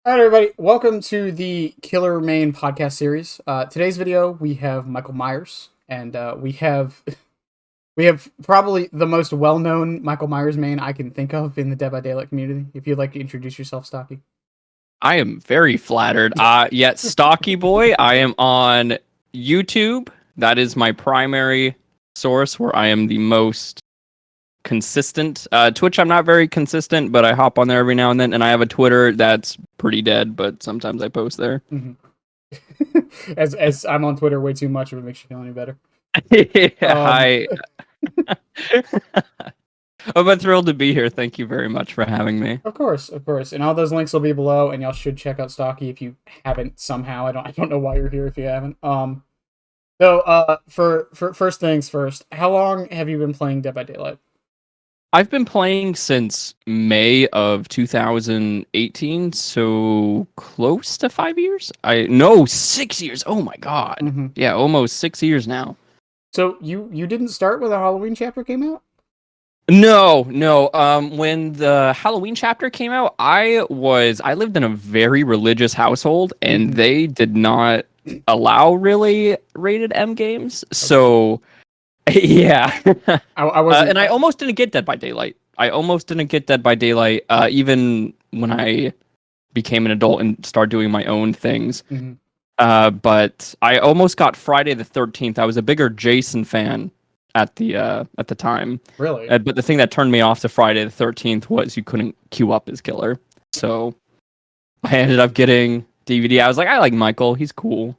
All right, everybody. Welcome to the Killer Main podcast series. Today's video, we have Michael Myers, and we have probably the most well-known Michael Myers main I can think of in the Dead by Daylight community. If you'd like to introduce yourself, Stocky. I am very flattered. Yet Stocky Boy, I am on YouTube. That is my primary source where I am the most consistent. Twitch, I'm not very consistent, but I hop on there every now and then. And I have a Twitter that's pretty dead, but sometimes I post there. Mm-hmm. as I'm on Twitter way too much, if it makes you feel any better. I'm thrilled to be here. Thank you very much for having me. Of course. And all those links will be below, and y'all should check out Stocky if you haven't somehow. I don't know why you're here if you haven't. For first things first, how long have you been playing Dead by Daylight? I've been playing since May of 2018, so close to 5 years. 6 years. Oh my god. Mm-hmm. Yeah, almost 6 years now. So you didn't start when the Halloween chapter came out? No. When the Halloween chapter came out, I lived in a very religious household, and they did not allow really rated M games. Okay. So, yeah. I wasn't, and I almost didn't get Dead by Daylight. Even when I became an adult and started doing my own things. Mm-hmm. But I almost got Friday the 13th. I was a bigger Jason fan at the time. Really? But the thing that turned me off to Friday the 13th was you couldn't queue up his killer. So I ended up getting DVD. I was like, I like Michael. He's cool.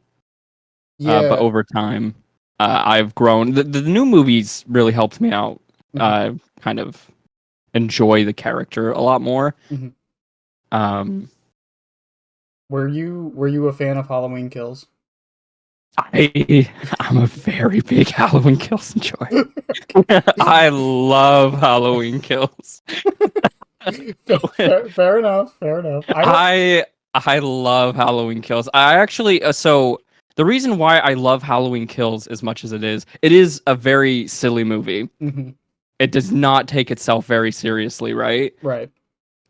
Yeah. But over time, I've grown. The new movies really helped me out. Mm-hmm. Kind of enjoy the character a lot more. Mm-hmm. Were you a fan of Halloween Kills? I'm a very big Halloween Kills enjoyer. I love Halloween Kills. Fair enough. I love Halloween Kills. I actually so the reason why I love Halloween Kills as much as it is a very silly movie. Mm-hmm. It does not take itself very seriously, right? Right.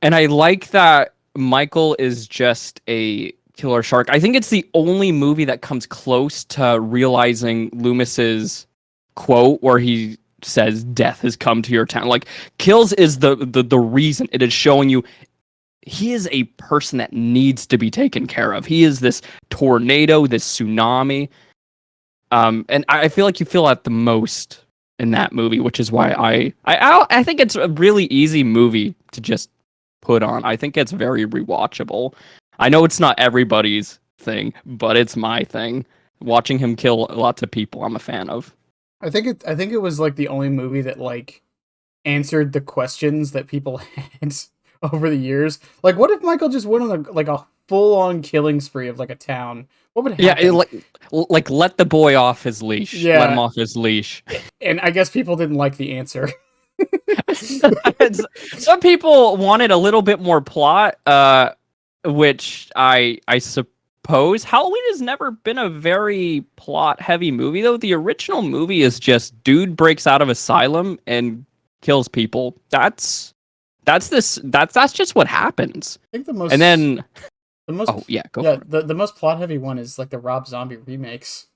And I like that Michael is just a killer shark. I think it's the only movie that comes close to realizing Loomis's quote where he says death has come to your town. Like, Kills is the reason. It is showing you he is a person that needs to be taken care of. He is this tornado, this tsunami. And I feel like you feel that the most in that movie, which is why I think it's a really easy movie to just put on. I think it's very rewatchable. I know it's not everybody's thing, but it's my thing. Watching him kill lots of people, I'm a fan of. I think it was like the only movie that like answered the questions that people had over the years. Like, what if Michael just went on a full-on killing spree of like a town? What would happen? Yeah, like let the boy off his leash. Yeah. Let him off his leash. And I guess people didn't like the answer. Some people wanted a little bit more plot, which I suppose. Halloween has never been a very plot-heavy movie, though. The original movie is just dude breaks out of asylum and kills people. That's just what happens. I think the most plot-heavy one is like the Rob Zombie remakes.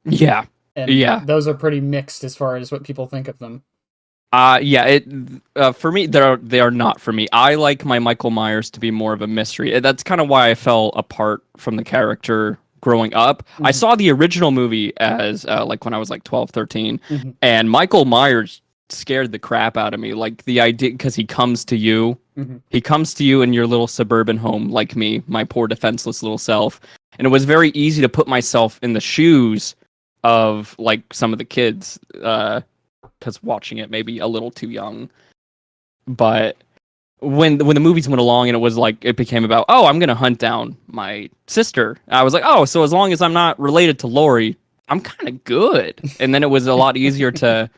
Yeah, and those are pretty mixed as far as what people think of them. For me, they are not for me. I like my Michael Myers to be more of a mystery. That's kind of why I fell apart from the character growing up. Mm-hmm. I saw the original movie as like when I was like 12, 13, mm-hmm. and Michael Myers scared the crap out of me. Like the idea, because he comes to you in your little suburban home, like me, my poor defenseless little self, and it was very easy to put myself in the shoes of like some of the kids. Because watching it maybe a little too young, but when the movies went along and it became about, oh, I'm gonna hunt down my sister, I was like, oh, so as long as I'm not related to Lori, I'm kind of good. And then it was a lot easier to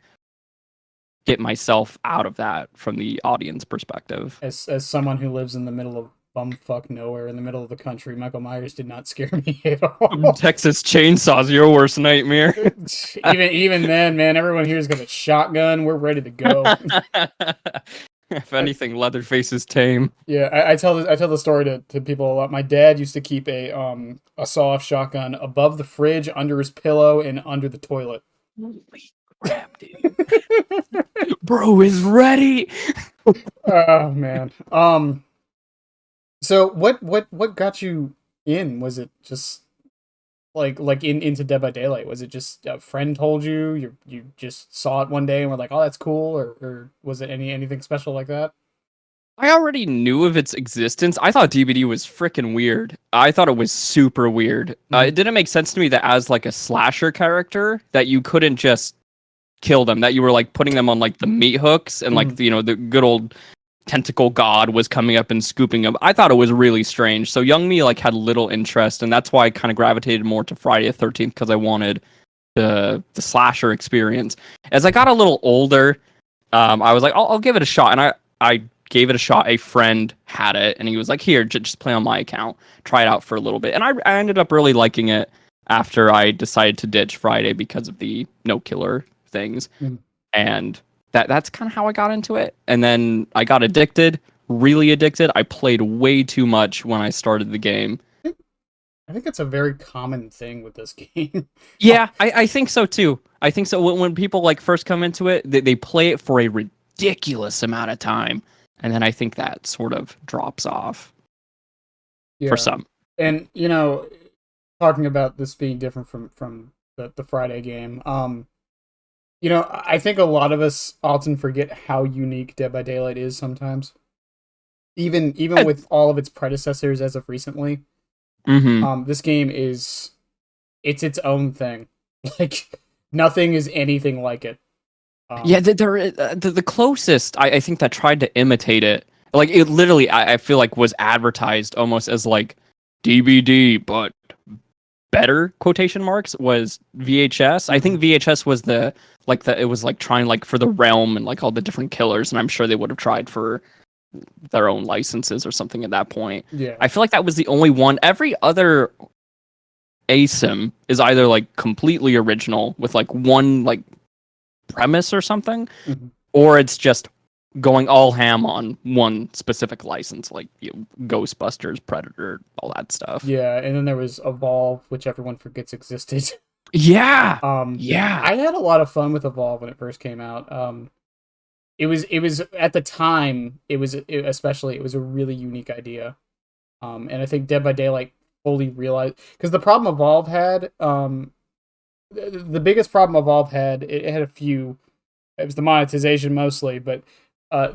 get myself out of that from the audience perspective. As someone who lives in the middle of bumfuck nowhere in the middle of the country, Michael Myers did not scare me at all. Texas Chainsaw's your worst nightmare. even then, man, everyone here has got a shotgun. We're ready to go. If anything, Leatherface is tame. Yeah, I tell the story to people a lot. My dad used to keep a saw-off shotgun above the fridge, under his pillow, and under the toilet. Holy crap, dude. Bro is ready. Oh man. So what got you in? Was it just like into Dead by Daylight? Was it just a friend told you? You just saw it one day and were like, oh, that's cool, or was it anything special like that? I already knew of its existence. I thought DBD was freaking weird. I thought it was super weird. Mhm. It didn't make sense to me that as like a slasher character that you couldn't just kill them, that you were like putting them on like the meat hooks and like Mhm. the good old tentacle god was coming up and scooping them. I thought it was really strange. So young me like had little interest, and that's why I kind of gravitated more to Friday the 13th because I wanted the slasher experience. As I got a little older, I was like, I'll give it a shot, and I gave it a shot. A friend had it, and he was like, "Here, just play on my account, try it out for a little bit." And I ended up really liking it after I decided to ditch Friday because of the no killer things, Mhm. and that's kind of how I got into it. And then I got addicted, really addicted. I played way too much when I started the game. I think it's a very common thing with this game. Yeah, I think so too. I think so. When people like first come into it, they play it for a ridiculous amount of time, and then I think that sort of drops off for Yeah, some. and talking about this being different from the Friday game, I think a lot of us often forget how unique Dead by Daylight is sometimes. Even with all of its predecessors as of recently, Mm-hmm. this game it's its own thing. Like nothing is anything like it. Yeah, Um, the closest I think that tried to imitate it, like it literally, I feel like was advertised almost as like DVD, but better quotation marks was VHS. I mhm. think VHS was the it was like trying like for the realm and like all the different killers, and I'm sure they would have tried for their own licenses or something at that point. Yeah. I feel like that was the only one. Every other ASIM is either like completely original with like one like premise or something, Mhm. or it's just going all ham on one specific license, like Ghostbusters, Predator, all that stuff. Yeah, and then there was Evolve, which everyone forgets existed. Yeah, Um, yeah, I had a lot of fun with Evolve when it first came out. It was at the time especially it was a really unique idea. And I think Dead by Daylight fully realized because the problem Evolve had, the biggest problem Evolve had, it had a few. It was the monetization mostly, but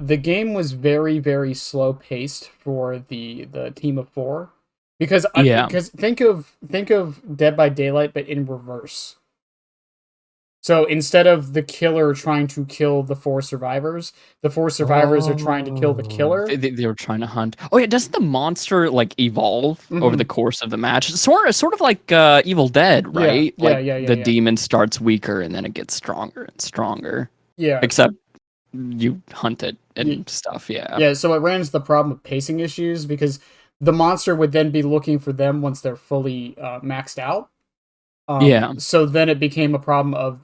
the game was very very slow paced for the team of four yeah. because think of Dead by Daylight but in reverse. So instead of the killer trying to kill the four survivors are trying to kill the Oh, killer. they were trying to hunt. Oh yeah, doesn't the monster like evolve over the Hmm. course of the match? Sort of like Evil Dead, Yeah, right? yeah, Like yeah, yeah, the yeah, demon starts weaker and then it gets stronger and stronger. yeah. Except you hunt it Y- and stuff. Yeah. Yeah, so it ran into the problem of pacing issues because the monster would then be looking for them once they're fully maxed out. Yeah. So then it became a problem of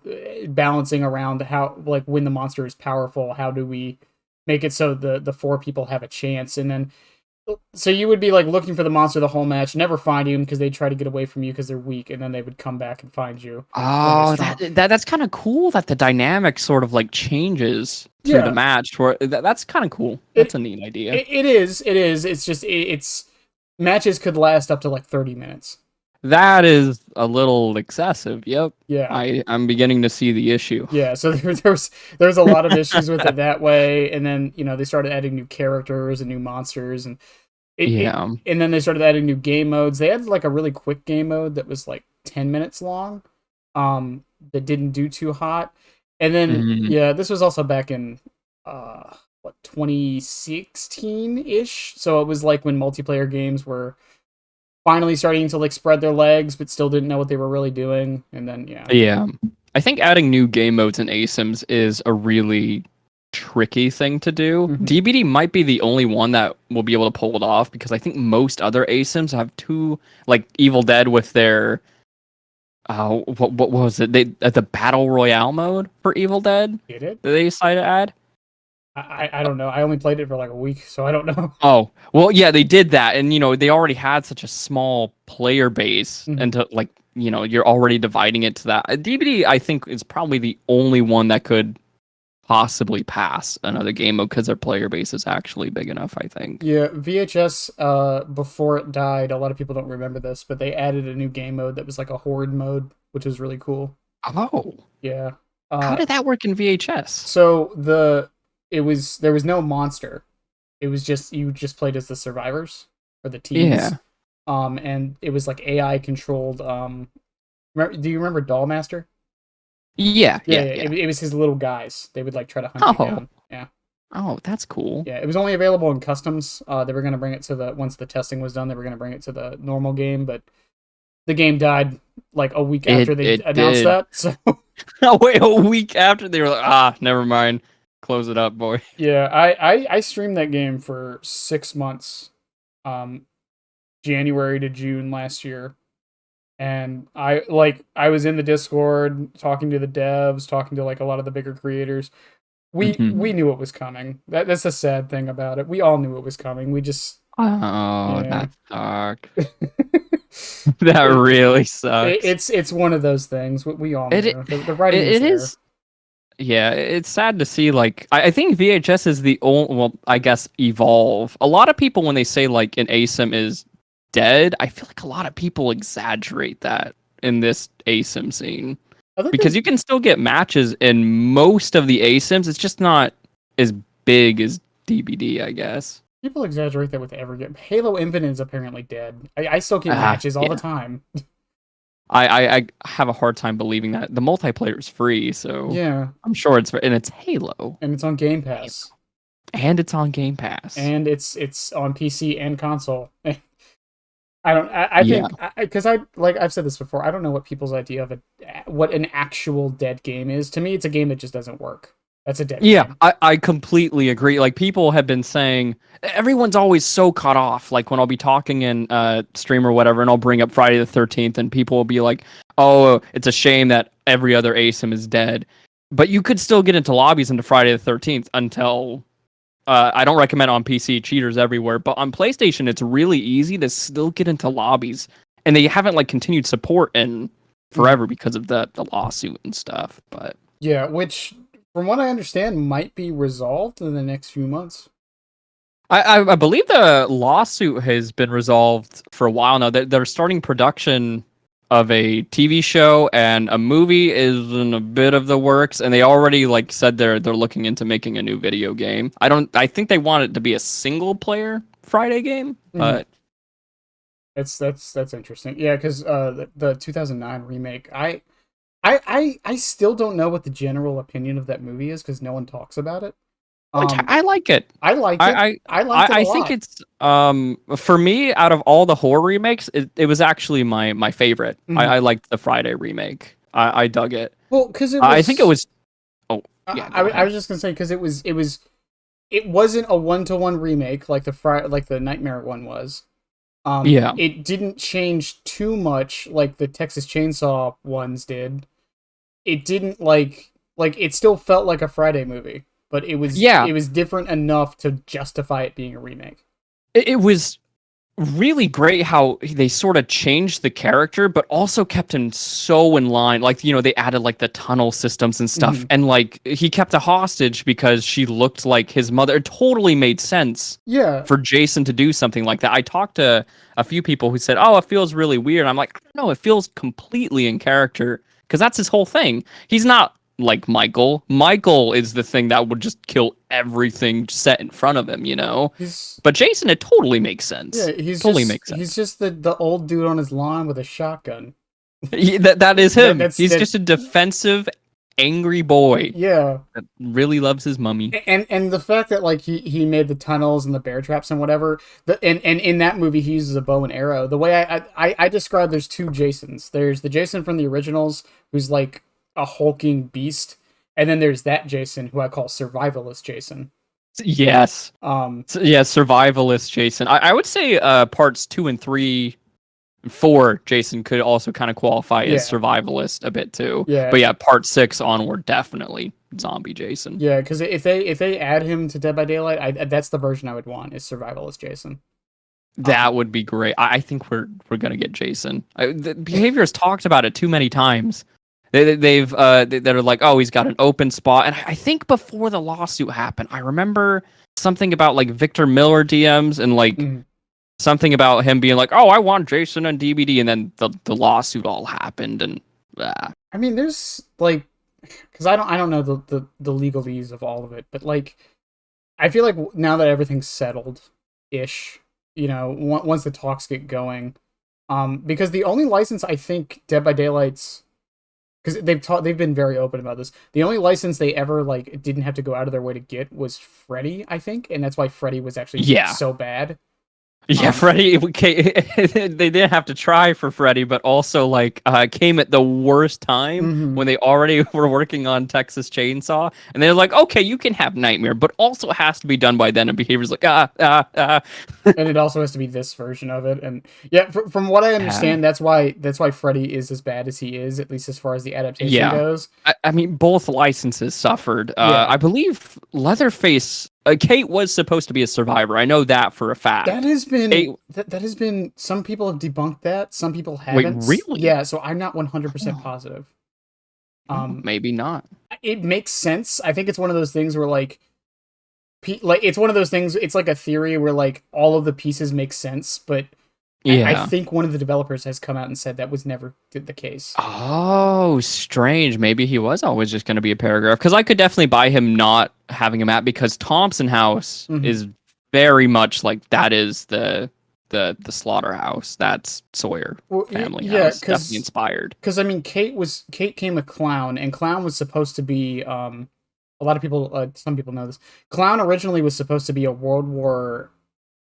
balancing around how, like, when the monster is powerful, how do we make it so the four people have a chance? And then, so you would be like looking for the monster the whole match, never find him because they try to get away from you because they're weak, and then they would come back and find you when they're Oh, strong. that's kind of cool that the dynamic sort of like changes through the Yeah, match. Where that's kind of cool. That's it, a neat idea. it is. It is. It's just it's matches could last up to like 30 minutes. That is a little excessive. Yep. Yeah. I'm beginning to see the issue. Yeah, so there's a lot of issues with it that way, and then they started adding new characters and new monsters, and it Yeah. and then they started adding new game modes. They had like a really quick game mode that was like 10 minutes long, that didn't do too hot, and then Mhm. yeah, this was also back in what 2016 ish, so it was like when multiplayer games were finally starting to like spread their legs, but still didn't know what they were really doing, and then yeah. Yeah. I think adding new game modes in ASIMs is a really tricky thing to do. Mhm. DBD might be the only one that will be able to pull it off because I think most other ASIMs have two, like Evil Dead with their what was it? They the battle royale mode for Evil Dead Did it? that they decided to add. I don't know. I only played it for like a week, so I don't know. Oh, well, yeah, they did that, and they already had such a small player base, Mhm. and to like, you're already dividing it to that. DBD, I think, is probably the only one that could possibly pass another game mode because their player base is actually big enough, I think. Yeah, VHS, before it died, a lot of people don't remember this, but they added a new game mode that was like a horde mode, which was really cool. Oh, Yeah. how Uh, did that work in VHS? so there was no monster. It was just you just played as the survivors or the teams. Yeah. And it was like AI controlled. Do you remember Dollmaster? Yeah, Yeah, yeah, yeah. yeah. It was his little guys. They would like try to hunt you Oh, down. Yeah. oh, that's cool. Yeah, it was only available in customs. They were gonna bring it to the once the testing was done. They were gonna bring it to the normal game, but the game died like a week It after they it announced did. that. So Oh, wait, a week after they were like, never mind. Close it up, boy. yeah, I streamed that game for 6 months, um, January to June last year, and I was in the Discord talking to the devs, talking to like a lot of the bigger creators. We Mhm. knew it was coming. That's the sad thing about it. We all knew it was coming. We just Oh, yeah. that sucks. That it, really sucks. it's one of those things. We all It, it knew the writing was it there. is. Yeah, it's sad to see. Like, I think VHS is the only. Well, I guess Evolve. A lot of people when they say like an ASIM is dead, I feel like a lot of people exaggerate that in this ASIM scene I think because there's you can still get matches in most of the ASIMs. It's just not as big as DBD, I guess. people exaggerate that with every game. Halo Infinite is apparently dead. I still get Ah, matches all the yeah. time. I have a hard time believing that the multiplayer is free, so Yeah, I'm sure and it's Halo. and it's on Game Pass, And it's on Game Pass. and it's on PC and console. I don't. I Yeah. think because I like I've said this before. I don't know what people's idea of what an actual dead game is. To me, it's a game that just doesn't work. That's a dead Yeah, game. I completely agree. Like people have been saying everyone's always so cut off. Like when I'll be talking in stream or whatever and I'll bring up Friday the 13th and people will be like, "Oh, it's a shame that every other ASIM is dead." But you could still get into lobbies into Friday the 13th until I don't recommend on PC, cheaters everywhere, but on PlayStation it's really easy to still get into lobbies. And they haven't like continued support in Mhm. forever because of the lawsuit and stuff, but Yeah, which from what I understand might be resolved in the next few months. I believe the lawsuit has been resolved for a while now. They're starting production of a TV show and a movie is in a bit of the works, and they already like said they're looking into making a new video game. I think they want it to be a single player Friday game, Mhm. but That's interesting. Yeah, because the 2009 remake, I still don't know what the general opinion of that movie is because no one talks about it. which Um, I like it. I liked it. I I liked it a I think lot. it's for me out of all the horror remakes, it was actually my favorite. Mhm. I liked the Friday remake. I dug it. Well, because it I think it was. was. Oh, yeah, go I ahead. was just gonna say because it wasn't a 1-to-1 remake like like the Nightmare one was. Yeah. It didn't change too much like the Texas Chainsaw ones did. It didn't like it still felt like a Friday movie, but Yeah. it was different enough to justify it being a remake. It was really great how they sort of changed the character, but also kept him so in line. Like, they added like the tunnel systems and stuff. Mhm. And like he kept a hostage because she looked like his mother. It totally made sense Yeah, for Jason to do something like that. I talked to a few people who said, "Oh, it feels really weird." I'm like, I don't know, it feels completely in character because that's his whole thing. He's not like Michael. Michael is the thing that would just kill everything set in front of him. he's But Jason, it totally makes yeah, sense. Totally makes he's sense. just the old dude on his lawn with a shotgun. That is him. That's He's that just a defensive, angry boy yeah. that really loves his mummy. And the fact that like he made the tunnels and the bear traps and whatever and in that movie he uses a bow and arrow. The way I describe there's two Jasons. There's the Jason from the originals who's like a hulking beast, and then there's that Jason who I call survivalist Jason. Yes. Um, Yeah, survivalist Jason. I would say parts 2 and 3, 4, Jason could also kind of qualify as yeah, survivalist a bit too. yeah, But yeah, part 6 onward, definitely. zombie Jason. Yeah, because if they add him to Dead by Daylight, that's the version I would want is survivalist Jason. That would be great. I think we're gonna get Jason. The behavior has talked about it too many times. They're like, oh, he's got an open spot, and I think before the lawsuit happened, I remember something about like Victor Miller DMs and like Mhm. something about him being like, oh, I want Jason on DVD, and then the lawsuit all happened, and I mean, there's like, because I don't know the legalese of all of it, but like, I feel like now that everything's settled, ish, once the talks get going, because the only license I think Dead by Daylight's, because they've been very open about this. The only license they ever like didn't have to go out of their way to get was Freddy, I think, and that's why Freddy was actually yeah. so bad. Yeah, Freddy. They didn't have to try for Freddy, but also like came at the worst time Mhm. when they already were working on Texas Chainsaw, and they're like, "Okay, you can have Nightmare, but also it has to be done by then." And behavior's like, ah. And it also has to be this version of it. And yeah, from what I Yeah. understand, that's why Freddy is as bad as he is, at least as far as the adaptation Yeah. goes. I mean, both licenses suffered. Yeah, I believe Leatherface. Kate was supposed to be a survivor. I know that for a that fact. has been Kate, that has been. Some people have debunked that. Some people wait, haven't. really? Yeah, so I'm not 100% positive. Oh, Um, maybe not. it makes sense. I think it's one of those things where like it's one of those things. It's like a theory where like all of the pieces make sense, but I Yeah. think one of the developers has come out and said that was never the case. Oh, strange. Maybe he was always just going to be a paragraph. Because I could definitely buy him not having him at because Thompson House Mhm. is very much like that is the slaughterhouse. That's Sawyer Well, family yeah, house. Definitely inspired. because I mean, Kate came with Clown, and Clown was supposed to be a lot of people, some people know this. Clown originally was supposed to be a World War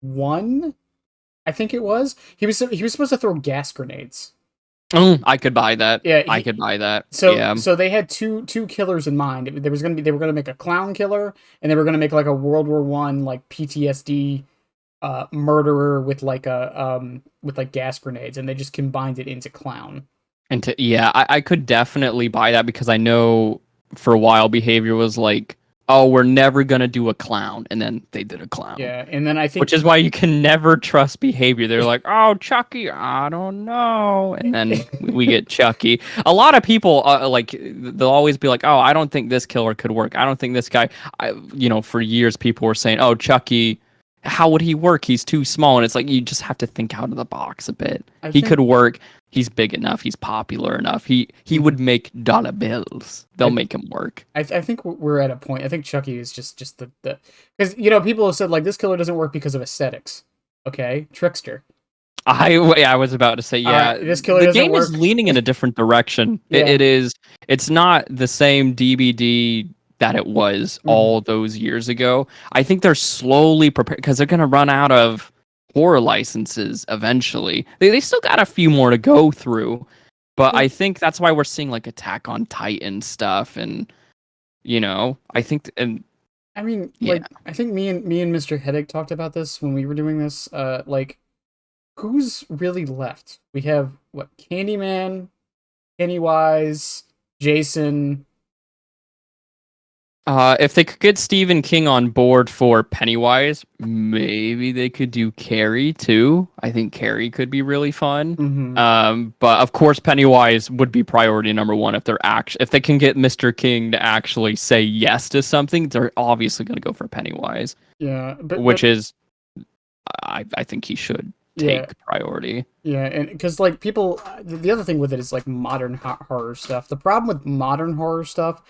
I, I think it was. He was supposed to throw gas grenades. I could buy that. Yeah, I could buy that. so Yeah. so they had two killers in mind. They were gonna make a clown killer, and they were gonna make like a World War I like PTSD murderer with like gas grenades, and they just combined it into Clown. Yeah, I could definitely buy that because I know for a while behavior was like, oh, we're never gonna do a clown, and then they did a clown. Yeah, and then I Which think is why you can never trust behavior. They're like, "Oh, Chucky, I don't know," and then we get Chucky. A lot of people like they'll always be like, "Oh, I don't think this killer could work. I don't think this guy." For years people were saying, "Oh, Chucky, how would he work? He's too small." And it's like you just have to think out of the box a bit. I He think could work. He's big enough. He's popular enough. He would make dollar bills. They'll I make him work. I think we're at a point. I think Chucky is just the because people have said like this killer doesn't work because of aesthetics. Okay, trickster. I was about to say, yeah, This killer the doesn't game is work. leaning in a different direction. Yeah. It is. It's not the same DBD that it was Mhm. all those years ago. I think they're slowly preparing because they're going to run out of horror licenses eventually. They still got a few more to go through, but I think that's why we're seeing like Attack on Titan stuff, and I think and I mean, yeah. like I think me and Mr. Headache talked about this when we were doing this. Like who's really left? We have what Candyman, Pennywise, Jason. If they could get Stephen King on board for Pennywise, maybe they could do Carrie too. I think Carrie could be really fun. Mm-hmm. But of course, Pennywise would be priority number one if they can get Mr. King to actually say yes to something. They're obviously going to go for Pennywise, Yeah, which is I think he should yeah, take priority. yeah, and because like people, the other thing with it is like modern horror stuff. The problem with modern horror stuff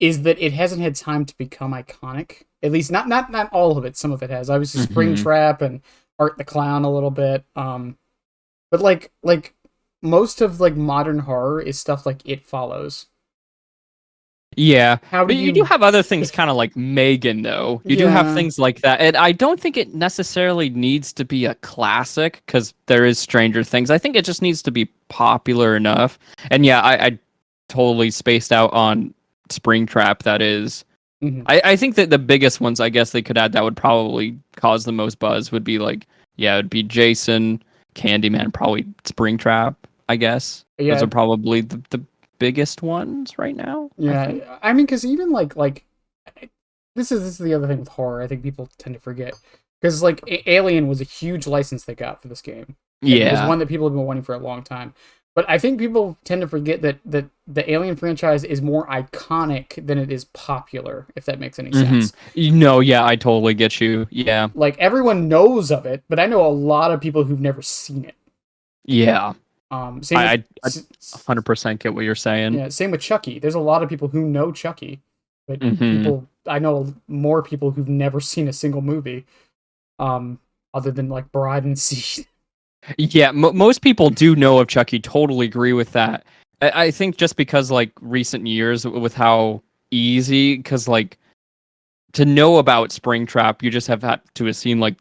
is that it hasn't had time to become iconic. At least not all of it. Some of it has. Obviously, Mhm. Springtrap and Art the Clown a little bit. But like most of like modern horror is stuff like It Follows. Yeah, How do but you do you? have other things kind of like Megan, though. You do have Yeah. things like that. And I don't think it necessarily needs to be a classic because there is Stranger Things. I think it just needs to be popular enough. And yeah, I totally spaced out on Springtrap. That is, Mhm. I think that the biggest ones I guess they could add that would probably cause the most buzz would be like, yeah, it'd be Jason, Candyman, probably Springtrap, I guess. Those Yeah. are probably the biggest ones right now. I think. Yeah, I mean, because even like this is the other thing with horror. I think people tend to forget because like Alien was a huge license they got for this game. It was Yeah. one that people have been wanting for a long time. But I think people tend to forget that the Alien franchise is more iconic than it is popular, if that makes any sense. Yeah, I totally get you. Yeah. Like everyone knows of it, but I know a lot of people who've never seen it. Yeah. Same with I 100% get what you're saying. yeah, same with Chucky. There's a lot of people who know Chucky, but Hmm. people I know more people who've never seen a single movie, other than like Bride and Seed. Yeah, most people do know of Chucky. Totally agree with that. I think just because like recent years with how easy, because like to know about Springtrap, you just have had to have seen like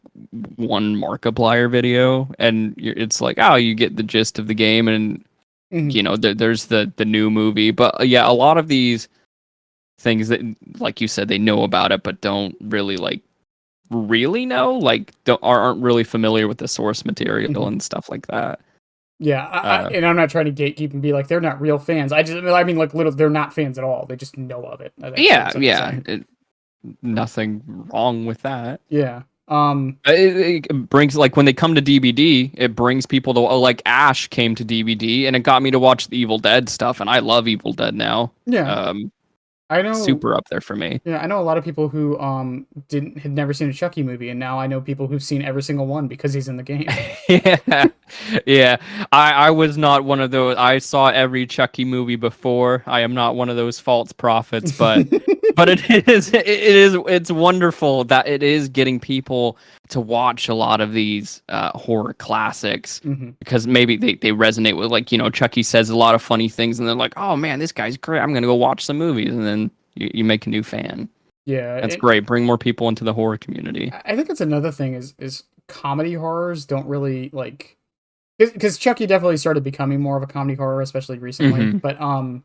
one Markiplier video, and it's like, oh, you get the gist of the game, and Mhm. there's the new movie. But yeah, a lot of these things that, like you said, they know about it, but don't really like really know, like aren't really familiar with the source material Mhm. and stuff like that. Yeah, Uh, and I'm not trying to gatekeep and be like they're not real fans. I mean like little they're not fans at all. They just know of it. That's what I'm yeah, trying to yeah, say. nothing wrong with that. Yeah. It brings, like, when they come to DVD, it brings people to, oh, like Ash came to DVD, and it got me to watch the Evil Dead stuff, and I love Evil Dead now. Yeah. Um, I know Super up there for me. Yeah, I know a lot of people who didn't had never seen a Chucky movie, and now I know people who've seen every single one because he's in the game. Yeah, yeah. I was not one of those. I saw every Chucky movie before. I am not one of those false prophets, but it's wonderful that it is getting people to watch a lot of these horror classics, Hmm. because maybe they resonate with, like, Chucky says a lot of funny things, and they're like, oh man, this guy's great. I'm gonna go watch some movies, and then you make a new fan. Yeah, That's great. Bring more people into the horror community. I think that's another thing is comedy horrors don't really like because Chucky definitely started becoming more of a comedy horror, especially recently. Hmm. But I'm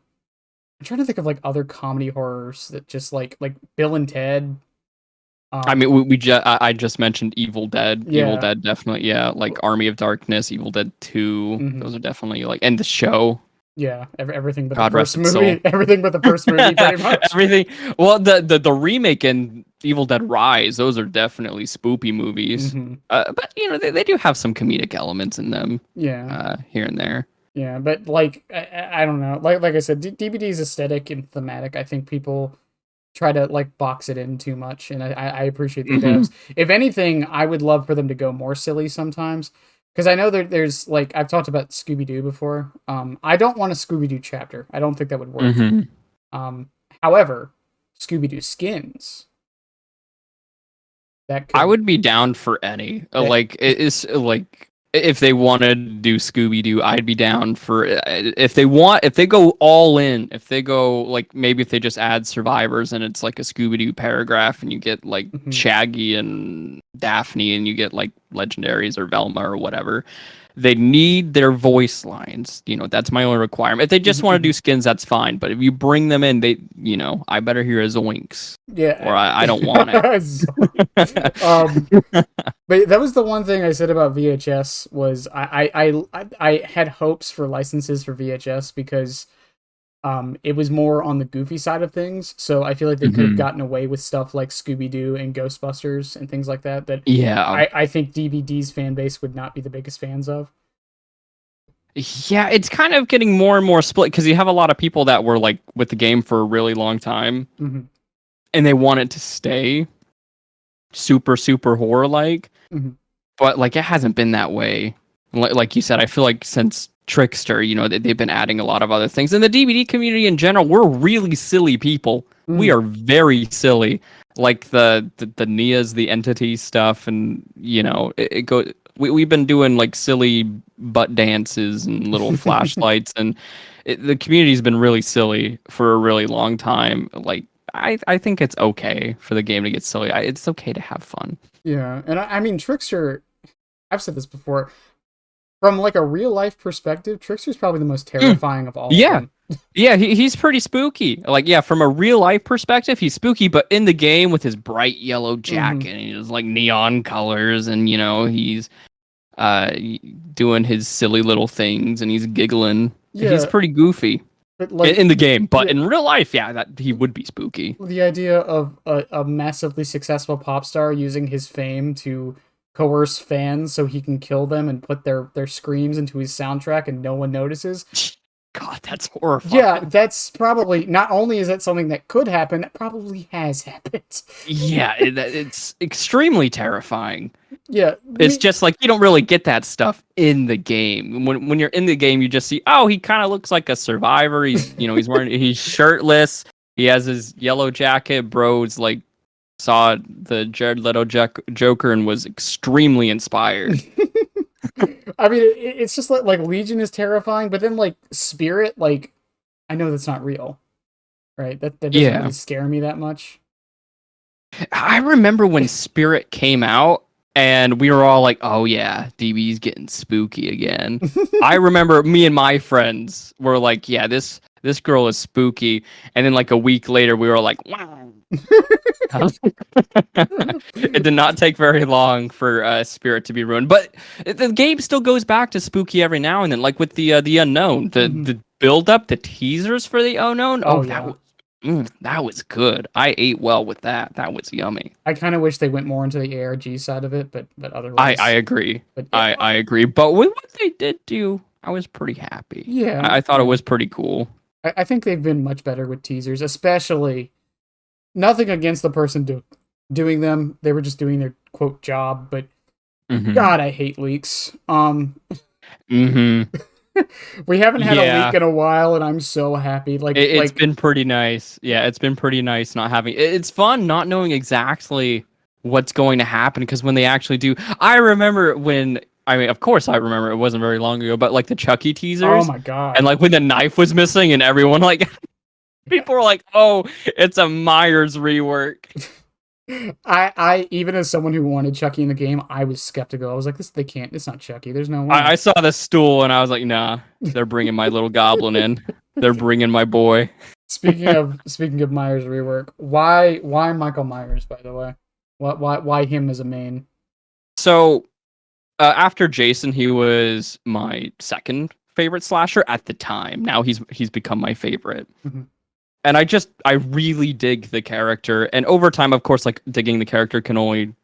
trying to think of like other comedy horrors that just like Bill and Ted. I Um, mean, I just mentioned Evil Dead. Evil yeah, Dead, definitely, yeah. Like Army of Darkness, Evil Dead 2. hmm Those are definitely like, and The Show. yeah, everything but the God rest first its soul. movie, everything but the first movie, pretty much. Everything. Well, the remake and Evil Dead Rise, those are definitely spoopy movies. Hmm. But they do have some comedic elements in them, Yeah. here and there. Yeah, but like I don't know. Like I said, DVD's aesthetic and thematic. I think people try to like box it in too much, and I appreciate the Hmm. devs. If anything, I would love for them to go more silly sometimes, because I know there's like I've talked about Scooby Doo before. I don't want a Scooby Doo chapter. I don't think that would work. Hmm. However, Scooby Doo skins that I could would be down for any. that. Like, it is like, if they wanted to do Scooby Doo, I'd be down for, if they go all in, if they go, like, maybe if they just add survivors and it's like a Scooby Doo paragraph, and you get like Mhm, Shaggy and Daphne, and you get like legendaries or Velma or whatever. They need their voice lines. That's my only requirement. If they just mhm, want to do mhm. skins, that's fine. But if you bring them in, I better hear a zoinks, or Yeah. I don't want it. um, But that was the one thing I said about VHS was I had hopes for licenses for VHS because it was more on the goofy side of things. So I feel like they could have Hmm. gotten away with stuff like Scooby Doo and Ghostbusters and things like that. That Yeah. I think DVD's fan base would not be the biggest fans of. Yeah, it's kind of getting more and more split, because you have a lot of people that were like with the game for a really long time, Hmm. and they want it to stay super, super horror like, Hmm. but like it hasn't been that way. Like you said, I feel like since Trickster, they've been adding a lot of other things. And the DVD community in general, we're really silly people. We Mm. are very silly. Like the Nia's, the entity stuff, and it goes. We've been doing like silly butt dances and little flashlights, and the community's been really silly for a really long time. Like, I think it's okay for the game to get silly. It's okay to have fun. Yeah, and I mean Trickster. I've said this before. From like a real life perspective, Trickster's probably the most Mm, terrifying of all of yeah. them. Yeah, he's pretty spooky. Like, yeah, from a real life perspective, he's spooky, but in the game with his bright yellow Hmm. jacket and his like neon colors, and he's uh doing his silly little things, and he's giggling. He's Yeah, pretty goofy. But like, in the game, but yeah, in real life, yeah, that he would be spooky. the idea of a massively successful pop star using his fame to coerce fans so he can kill them and put their screams into his soundtrack and no one notices. God, that's Yeah, horrifying. that's probably, not only is that something that could happen, it probably has happened. Yeah, it's extremely terrifying. Yeah, It's just like you don't really get that stuff in the game. When you're in the game, you just see, oh, he kind of looks like a survivor. He's shirtless. He has his yellow jacket. Bro's like saw the Jared Leto Joker and was extremely inspired. I mean, it's just like Legion is terrifying, but then like Spirit, like I know that's not real, right? That doesn't Yeah, really scare me that much. I remember when Spirit came out, and we were all like, "Oh yeah, DB's getting spooky again." I remember me and my friends were like, "Yeah, this girl is spooky," and then like a week later, we were like, "Wow." It did not take very long for Spirit to be ruined, but the game still goes back to spooky every now and then, like with the unknown, the build up, the teasers for the unknown. Oh Oh, yeah, that was good. I ate well with that. That was yummy. I kind of wish they went more into the ARG side of it, but I otherwise, agree. but yeah, I agree. But with what they did do, I was pretty happy. yeah, I thought it yeah. was pretty cool. I think they've been much better with teasers, especially nothing against the person doing them. They were just doing their quote job, but Hmm. God, I hate leaks. Hmm. We haven't had a Yeah. leak in a while, and I'm so happy. It's been pretty nice. Yeah, it's been pretty nice not having. It's fun not knowing exactly what's going to happen because when they actually do, I remember when. I mean, of course, I remember it wasn't very long ago, but like the Chucky oh teasers, my and God. like when the knife was missing, and everyone like people were like, "Oh, it's a Myers rework." I even as someone who wanted Chucky in the game, I was skeptical. I was like, this they can't. It's not Chucky. There's no way. I saw the stool and I was like, "Nah, they're bringing my little goblin in. They're bringing my boy." Speaking of Myers rework, why Michael Myers, by the way? Why him as a main? So after Jason, he was my second favorite slasher at the time. Now he's become my favorite. Mhm, And I really dig the character. And over time, of course, like digging the character can only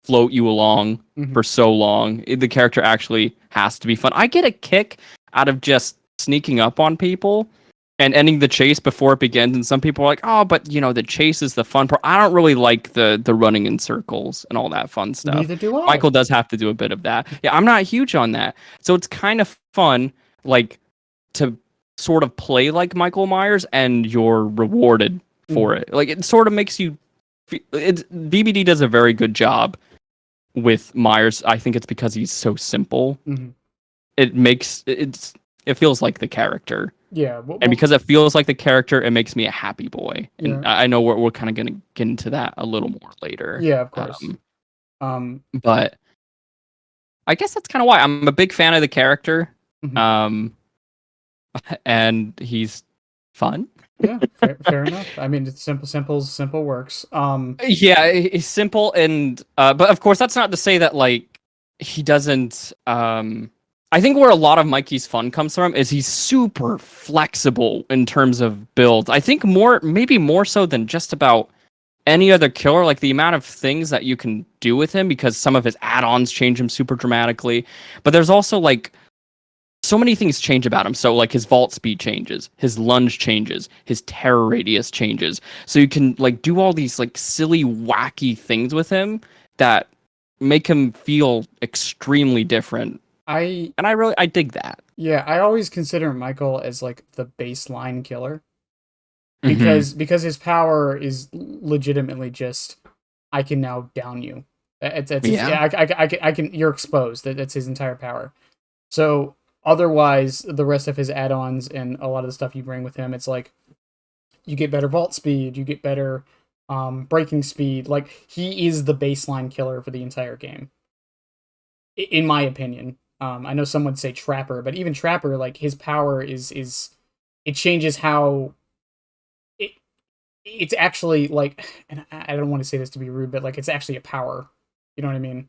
float you along mhm. for so long. The character actually has to be fun. I get a kick out of just sneaking up on people and ending the chase before it begins. And some people are like, "Oh, but the chase is the fun part." I don't really like the running in circles and all that fun stuff. Neither do I. Michael does have to do a bit of that. Yeah, I'm not huge on that. So it's kind of fun, like to sort of play like Michael Myers, and you're rewarded for Mhm, it. Like it sort of makes you. BBD does a very good job with Myers. I think it's because he's so simple. mhm. It makes it feels like the character, Yeah. and because it feels like the character, it makes me a happy boy. And Yeah. I know we're kind of gonna get into that a little more later. Yeah. Of course. Um. But I guess that's kind of why I'm a big fan of the character. Mhm. Um, and he's fun. Yeah. Fair enough. I mean, it's simple works. Yeah, he's simple and but of course that's not to say that like he doesn't I think where a lot of Mikey's fun comes from is he's super flexible in terms of builds. I think maybe more so than just about any other killer, like the amount of things that you can do with him because some of his add-ons change him super dramatically. But there's also like so many things change about him. So like his vault speed changes, his lunge changes, his terror radius changes. So you can like do all these like silly, wacky things with him that make him feel extremely different. I And I dig that. Yeah. I always consider Michael as like the baseline killer Hmm. because his power is legitimately just I can now down you. It's his, Yeah. yeah, I can you're exposed. That's his entire power. So otherwise, the rest of his add-ons and a lot of the stuff you bring with him, it's like you get better vault speed, you get better breaking speed. Like he is the baseline killer for the entire game, in my opinion. I know some would say Trapper, but even Trapper, like his power is it changes how it it's actually like, and I don't want to say this to be rude, but like it's actually a power. You know what I mean?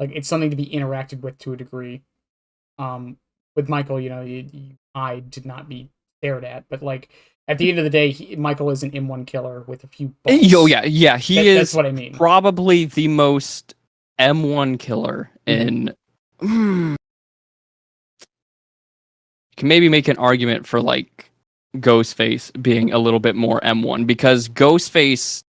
Like it's something to be interacted with to a degree. Um, with Michael, you hide to not be stared at. But like at the end of the day, Michael is an M1 killer with a few Oh buffs. yeah, he That's is what I mean. probably the most M1 killer Mhm. in. You can maybe make an argument for like Ghostface being a little bit more M1 because Ghostface,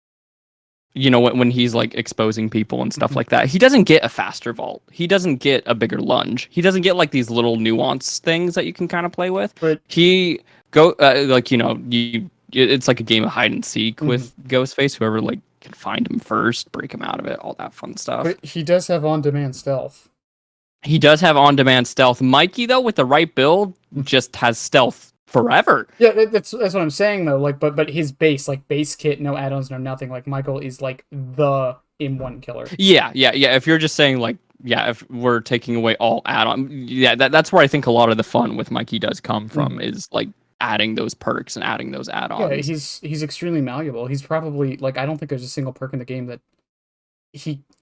when he's like exposing people and stuff Mhm. like that, he doesn't get a faster vault. He doesn't get a bigger lunge. He doesn't get like these little nuance things that you can kind of play with. But He it's like a game of hide and seek mhm. with Ghostface. Whoever like can find him first, break him out of it, all that fun stuff. But he does have on-demand stealth. He does have on-demand stealth. Mikey, though, with the right build, just has stealth forever. Yeah, that's what I'm saying though. Like, but his base, like base kit, no add-ons, no nothing. Like Michael is like the M1 killer. Yeah. If you're just saying like, yeah, if we're taking away all add-on, yeah, that's where I think a lot of the fun with Mikey does come from, is like adding those perks and adding those Yeah, add-ons. he's extremely malleable. He's probably like I don't think there's a single perk in the game that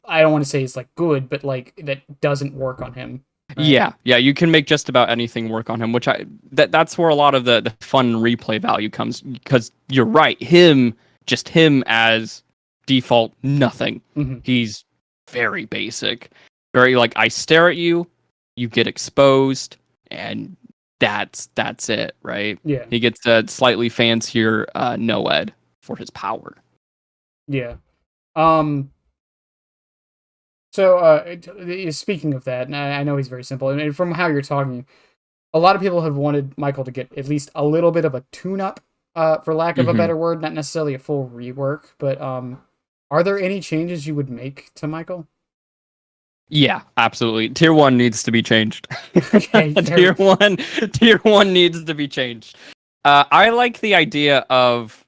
I don't want to say is like good, but like that doesn't work on him. Right? Yeah, you can make just about anything work on him, which that's where a lot of the fun replay value comes, because you're right, him as default nothing. He's very basic, very like I stare at you, you get exposed, and that's it, right? Yeah. He gets a slightly fancier Noed for his power. Yeah. Um. So, speaking of that, and I know he's very simple, and from how you're talking, a lot of people have wanted Michael to get at least a little bit of a tune-up, for lack of a better word, not necessarily a full rework, but are there any changes you would make to Michael? Yeah, absolutely. Tier 1 needs to be changed. Okay, tier 1 needs to be changed. I like the idea of,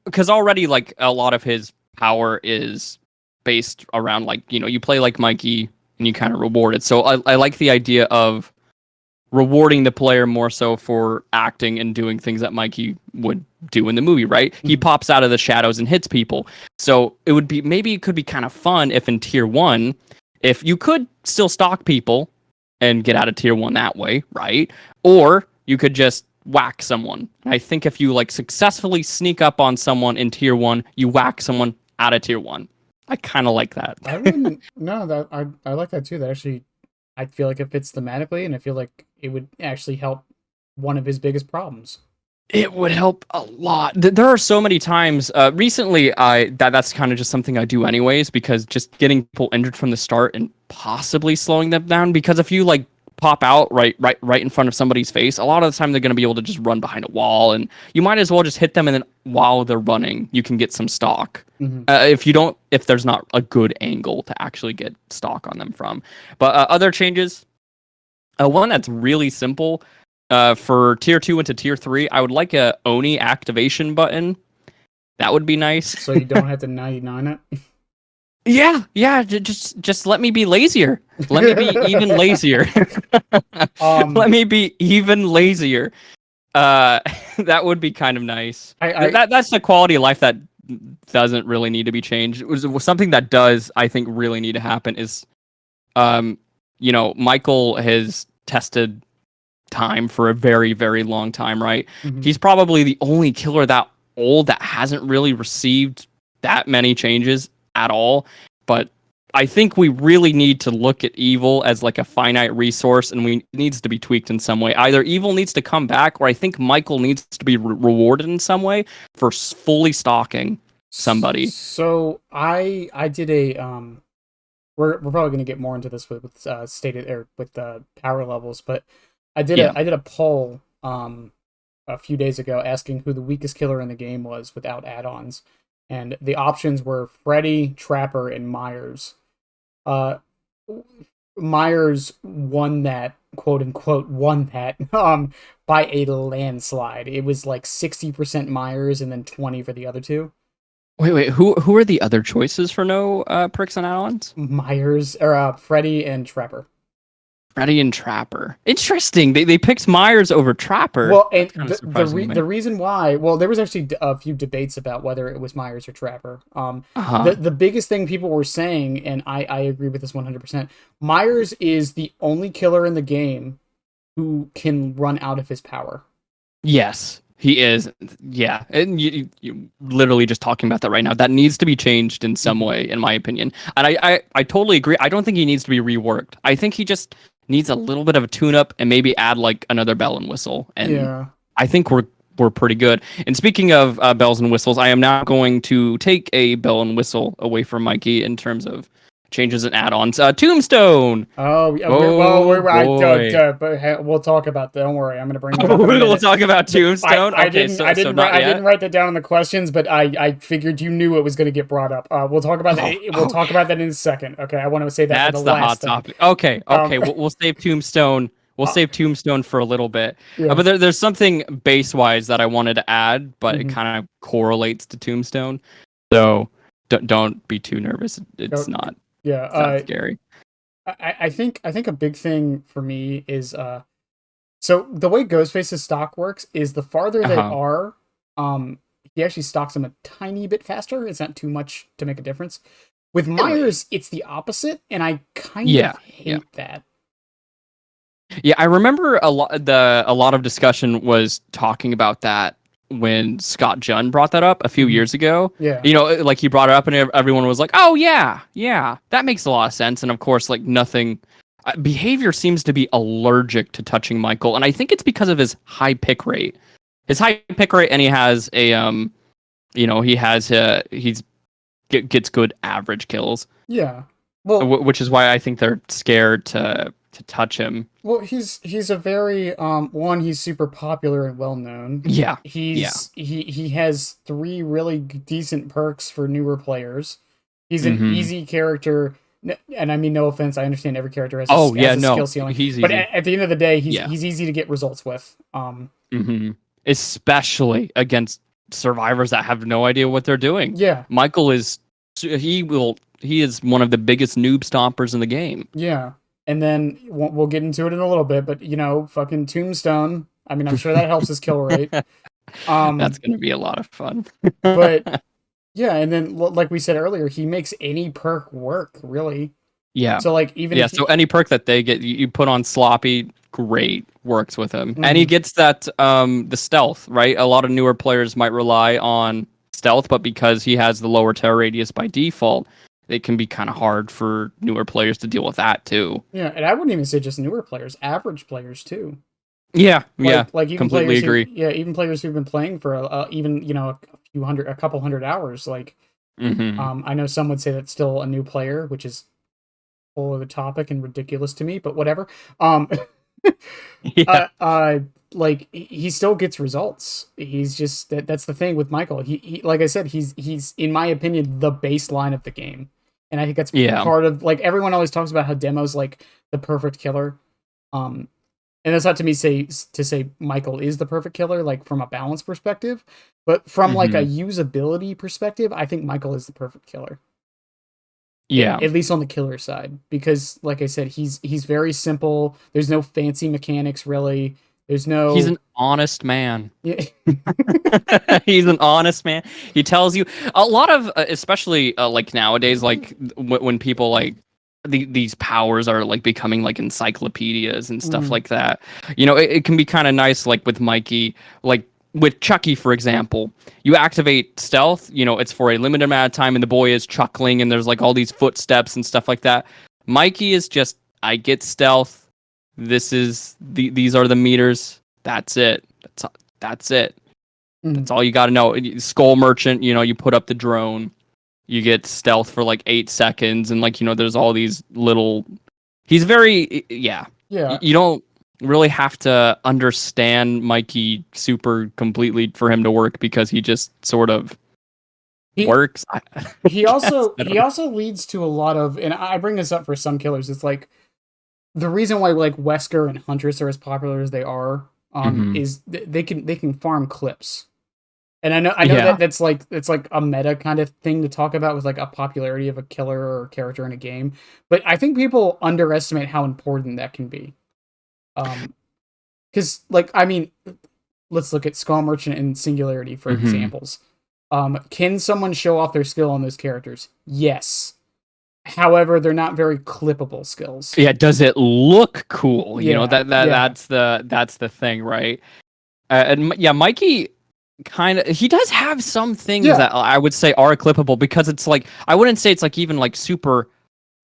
because already like a lot of his power is based around like, you play like Mikey and you kind of reward it. So I like the idea of rewarding the player more so for acting and doing things that Mikey would do in the movie, right? He pops out of the shadows and hits people. So maybe it could be kind of fun if in tier 1, if you could still stalk people and get out of tier 1 that way, right? Or you could just whack someone. I think if you like successfully sneak up on someone in tier 1, you whack someone out of tier 1. I kind of like that. I wouldn't. No, that I like that too. That actually, I feel like it fits thematically, and I feel like it would actually help one of his biggest problems. It would help a lot. There are so many times recently. That's kind of just something I do anyways, because just getting people injured from the start and possibly slowing them down. Because if you like pop out right in front of somebody's face, a lot of the time they're going to be able to just run behind a wall, and you might as well just hit them, and then while they're running, you can get some stock. If there's not a good angle to actually get stock on them from. But other changes, one that's really simple. For tier 2 into tier 3, I would like a Oni activation button. That would be nice. So you don't have to 99 it. Yeah. Just let me be lazier. Let me be even lazier. Let me be even lazier. That would be kind of nice. That's the quality of life that doesn't really need to be changed. It was something that does, I think, really need to happen is, Michael has tested time for a very, very long time, right? He's probably the only killer that old that hasn't really received that many changes at all. But I think we really need to look at evil as like a finite resource, and it needs to be tweaked in some way. Either evil needs to come back, or I think Michael needs to be rewarded in some way for fully stalking somebody. So I did a we're probably going to get more into this with stated or with the power levels, but I did a poll a few days ago asking who the weakest killer in the game was without add-ons, and the options were Freddy, Trapper, and Myers. Myers won that, quote unquote, by a landslide. It was like 60% Myers and then 20 for the other two. Wait, who are the other choices for no perks and add-ons? Myers or Freddy and Trapper. Freddy and Trapper. Interesting. They picked Myers over Trapper. Well, and the reason why, well, there was actually a few debates about whether it was Myers or Trapper. The biggest thing people were saying, and I agree with this 100%, Myers is the only killer in the game who can run out of his power. Yes. He is, yeah. And you literally just talking about that right now. That needs to be changed in some way, in my opinion. And I totally agree. I don't think he needs to be reworked. I think he just needs a little bit of a tune-up and maybe add like another bell and whistle. And Yeah. I think we're pretty good. And speaking of bells and whistles, I am now going to take a bell and whistle away from Mikey in terms of changes and add-ons. Tombstone. Oh, yeah, Oh boy. but we'll talk about that. Don't worry, I'm gonna bring that up in a We'll minute. talk about Tombstone. Okay, so not I yet. didn't write that down in the questions, but I figured you knew it was gonna get brought up. We'll talk about that. We'll talk about that in a second. Okay, I want to say that for That's the the hot last thing. topic. Okay, Um, okay. We'll save Tombstone. We'll save Tombstone for a little bit. yeah. But there's something base wise that I wanted to add, but it Mhm. kind of correlates to Tombstone. So don't be too nervous. It's Go- not. Yeah. It's not scary. I think a big thing for me is so the way Ghostface's stock works is the farther they Uh-huh. are, he actually stocks them a tiny bit faster. It's not too much to make a difference. With Really? Myers, it's the opposite, and I kind Yeah. of hate that. Yeah, I remember a lot of discussion was talking about that when Scott Junn brought that up a few Mhm. years ago. Yeah. You know, like he brought it up and everyone was like, "Oh yeah, that makes a lot of sense." And of course, like nothing behavior seems to be allergic to touching Michael, and I think it's because of his high pick rate. His high pick rate, and he has a he's gets good average kills, Yeah. Well, which is why I think they're scared to touch him. well, he's a very one. He's super popular and well known. Yeah. Yeah. He has three really decent perks for newer players. He's an Mhm. easy character, and I mean no offense. I understand every character has Oh has yeah, a no, skill ceiling, he's but easy. at the end of the day, Yeah. he's easy to get results with. Especially against survivors that have no idea what they're doing. Yeah, Michael is he is one of the biggest noob stompers in the game. yeah. And then we'll get into it in a little bit, but fucking Tombstone. I mean, I'm sure that helps his kill rate. That's Um, going to be a lot of fun. but yeah, and then like we said earlier, he makes any perk work, really. Yeah. So like even Yeah, if so any perk that they get you put on Sloppy, great, works with him. And he Mhm. gets that the stealth, right? A lot of newer players might rely on stealth, but because he has the lower terror radius by default, it can be kind of hard for newer players to deal with that too. Yeah, and I wouldn't even say just newer players, average players too. Yeah, yeah. Like even Completely players agree. even players who've been playing for even a couple hundred hours. Like Mhm. I know some would say that's still a new player, which is whole other topic and ridiculous to me, but whatever. Um, Yeah. like he still gets results. He's just that's the thing with Michael. He like I said, he's in my opinion the baseline of the game, and I think that's Yeah. part of like everyone always talks about how Demo's like the perfect killer. And that's not to me to say Michael is the perfect killer, like from a balance perspective, but from like a Mhm. usability perspective, I think Michael is the perfect killer. Yeah. At least on the killer side, because like I said, he's very simple. There's no fancy mechanics really. There's He's no an honest man. yeah. He's an honest man. He tells you a lot of, especially like nowadays, like when people like these powers are like becoming like encyclopedias and stuff Mhm. like that. You know, it can be kind of nice, like with Mikey, like with Chucky, for example. You activate stealth. You know, it's for a limited amount of time, and the boy is chuckling, and there's like all these footsteps and stuff like that. Mikey is just, I get stealth. These are the meters. That's it. That's it. Mhm. That's all you got to know. Skull Merchant, you know, you put up the drone, you get stealth for like 8 seconds, and like, you know, there's all these little. He's very, yeah. Yeah. You don't really have to understand Mikey super completely for him to work, because he just sort of He works. he Guess. also I don't he know. also leads to a lot of, and I bring this up for some killers. It's like the reason why like Wesker and Huntress are as popular as they are, Mhm. is they can farm clips. And I know Yeah. that that's like a meta kind of thing to talk about with like a popularity of a killer or character in a game, but I think people underestimate how important that can be. Because like I mean, let's look at Skull Merchant and Singularity for Mhm. examples. Can someone show off their skill on those characters? Yes. However, they're not very clippable skills. Yeah. Does it look cool? You know, Yeah, yeah. that's the thing, right? Yeah, Mikey kind of he does have some things Yeah. that I would say are clippable because it's like I wouldn't say it's like even like super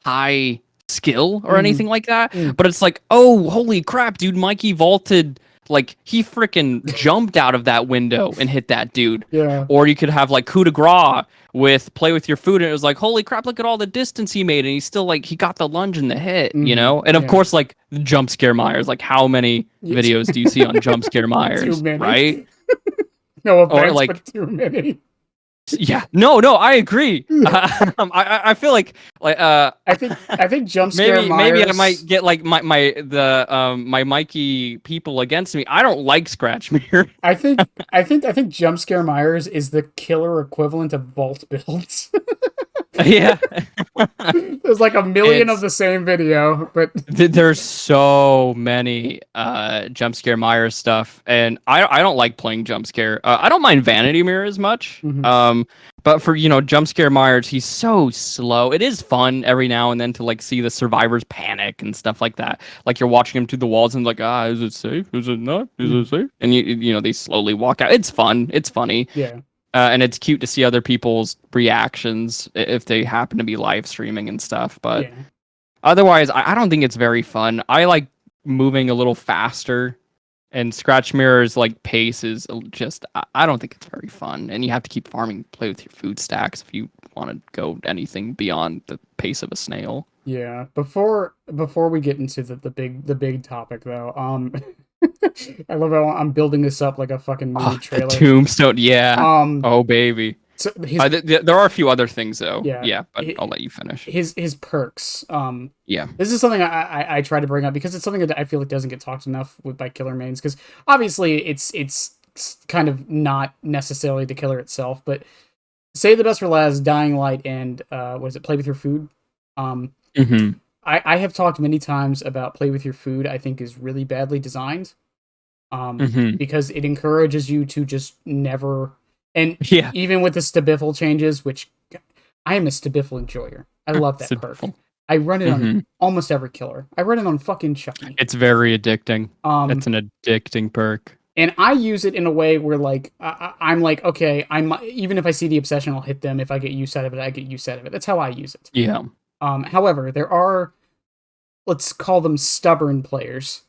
high skill or Mhm. anything like that, Mm. but it's like, oh, holy crap, dude, Mikey vaulted, like he freaking jumped out of that window and hit that dude. Yeah. Or you could have like coup de grace with play with your food, and it was like, holy crap, look at all the distance he made, and he's still like he got the lunge and the hit, you Mhm. know? And of Yeah. course, like jump scare Myers, like how many Yeah. videos do you see on jump scare Too Myers, many. right? No Or offense, like but too many. yeah, no, I agree. I feel like I think jump scare maybe I might Myers. get like my Mikey people against me. I don't like Scratch Mirror. I think jump scare Myers is the killer equivalent of vault builds. Yeah, There's like a million of it's the same video, but there's so many jump scare Myers stuff, and I don't like playing jump scare. I don't mind Vanity Mirror as much. Mhm. But for jump scare Myers, he's so slow. It is fun every now and then to like see the survivors panic and stuff like that. Like you're watching him through the walls and like, is it safe? Is it not? Is it Mhm. safe? And they slowly walk out. It's fun. It's funny. Yeah. And it's cute to see other people's reactions if they happen to be live streaming and stuff. But Yeah. otherwise, I don't think it's very fun. I like moving a little faster, and Scratch Mirror's like pace is just I don't think it's very fun. And you have to keep farming, play with your food stacks if you want to go anything beyond the pace of a snail. Yeah. Before we get into the big topic though, I love how I'm building this up like a fucking movie Oh, the trailer. Tombstone, yeah. Um, Oh baby. so his There are a few other things though. yeah, Yeah, but hi- I'll let you finish. his perks. Yeah. This is something I try to bring up because it's something that I feel like doesn't get talked enough with by killer mains because obviously it's kind of not necessarily the killer itself, but say the best for last, dying light, and what is it? Play with your food. Um, Hmm. I have talked many times about play with your food. I think is really badly designed. Hmm. Because it encourages you to just never, and Yeah. even with the stabiffle changes, which I am a stabiffle enjoyer. I love that So perk. beautiful. I run it Hmm. on almost every killer. I run it on fucking Chucky. It's very addicting. Um, It's an addicting perk. and I use it in a way where like I'm like, okay, I'm even if I see the obsession, I'll hit them. If I get use out of it, I get use out of it. That's how I use it. Yeah. However, there are, let's call them stubborn players.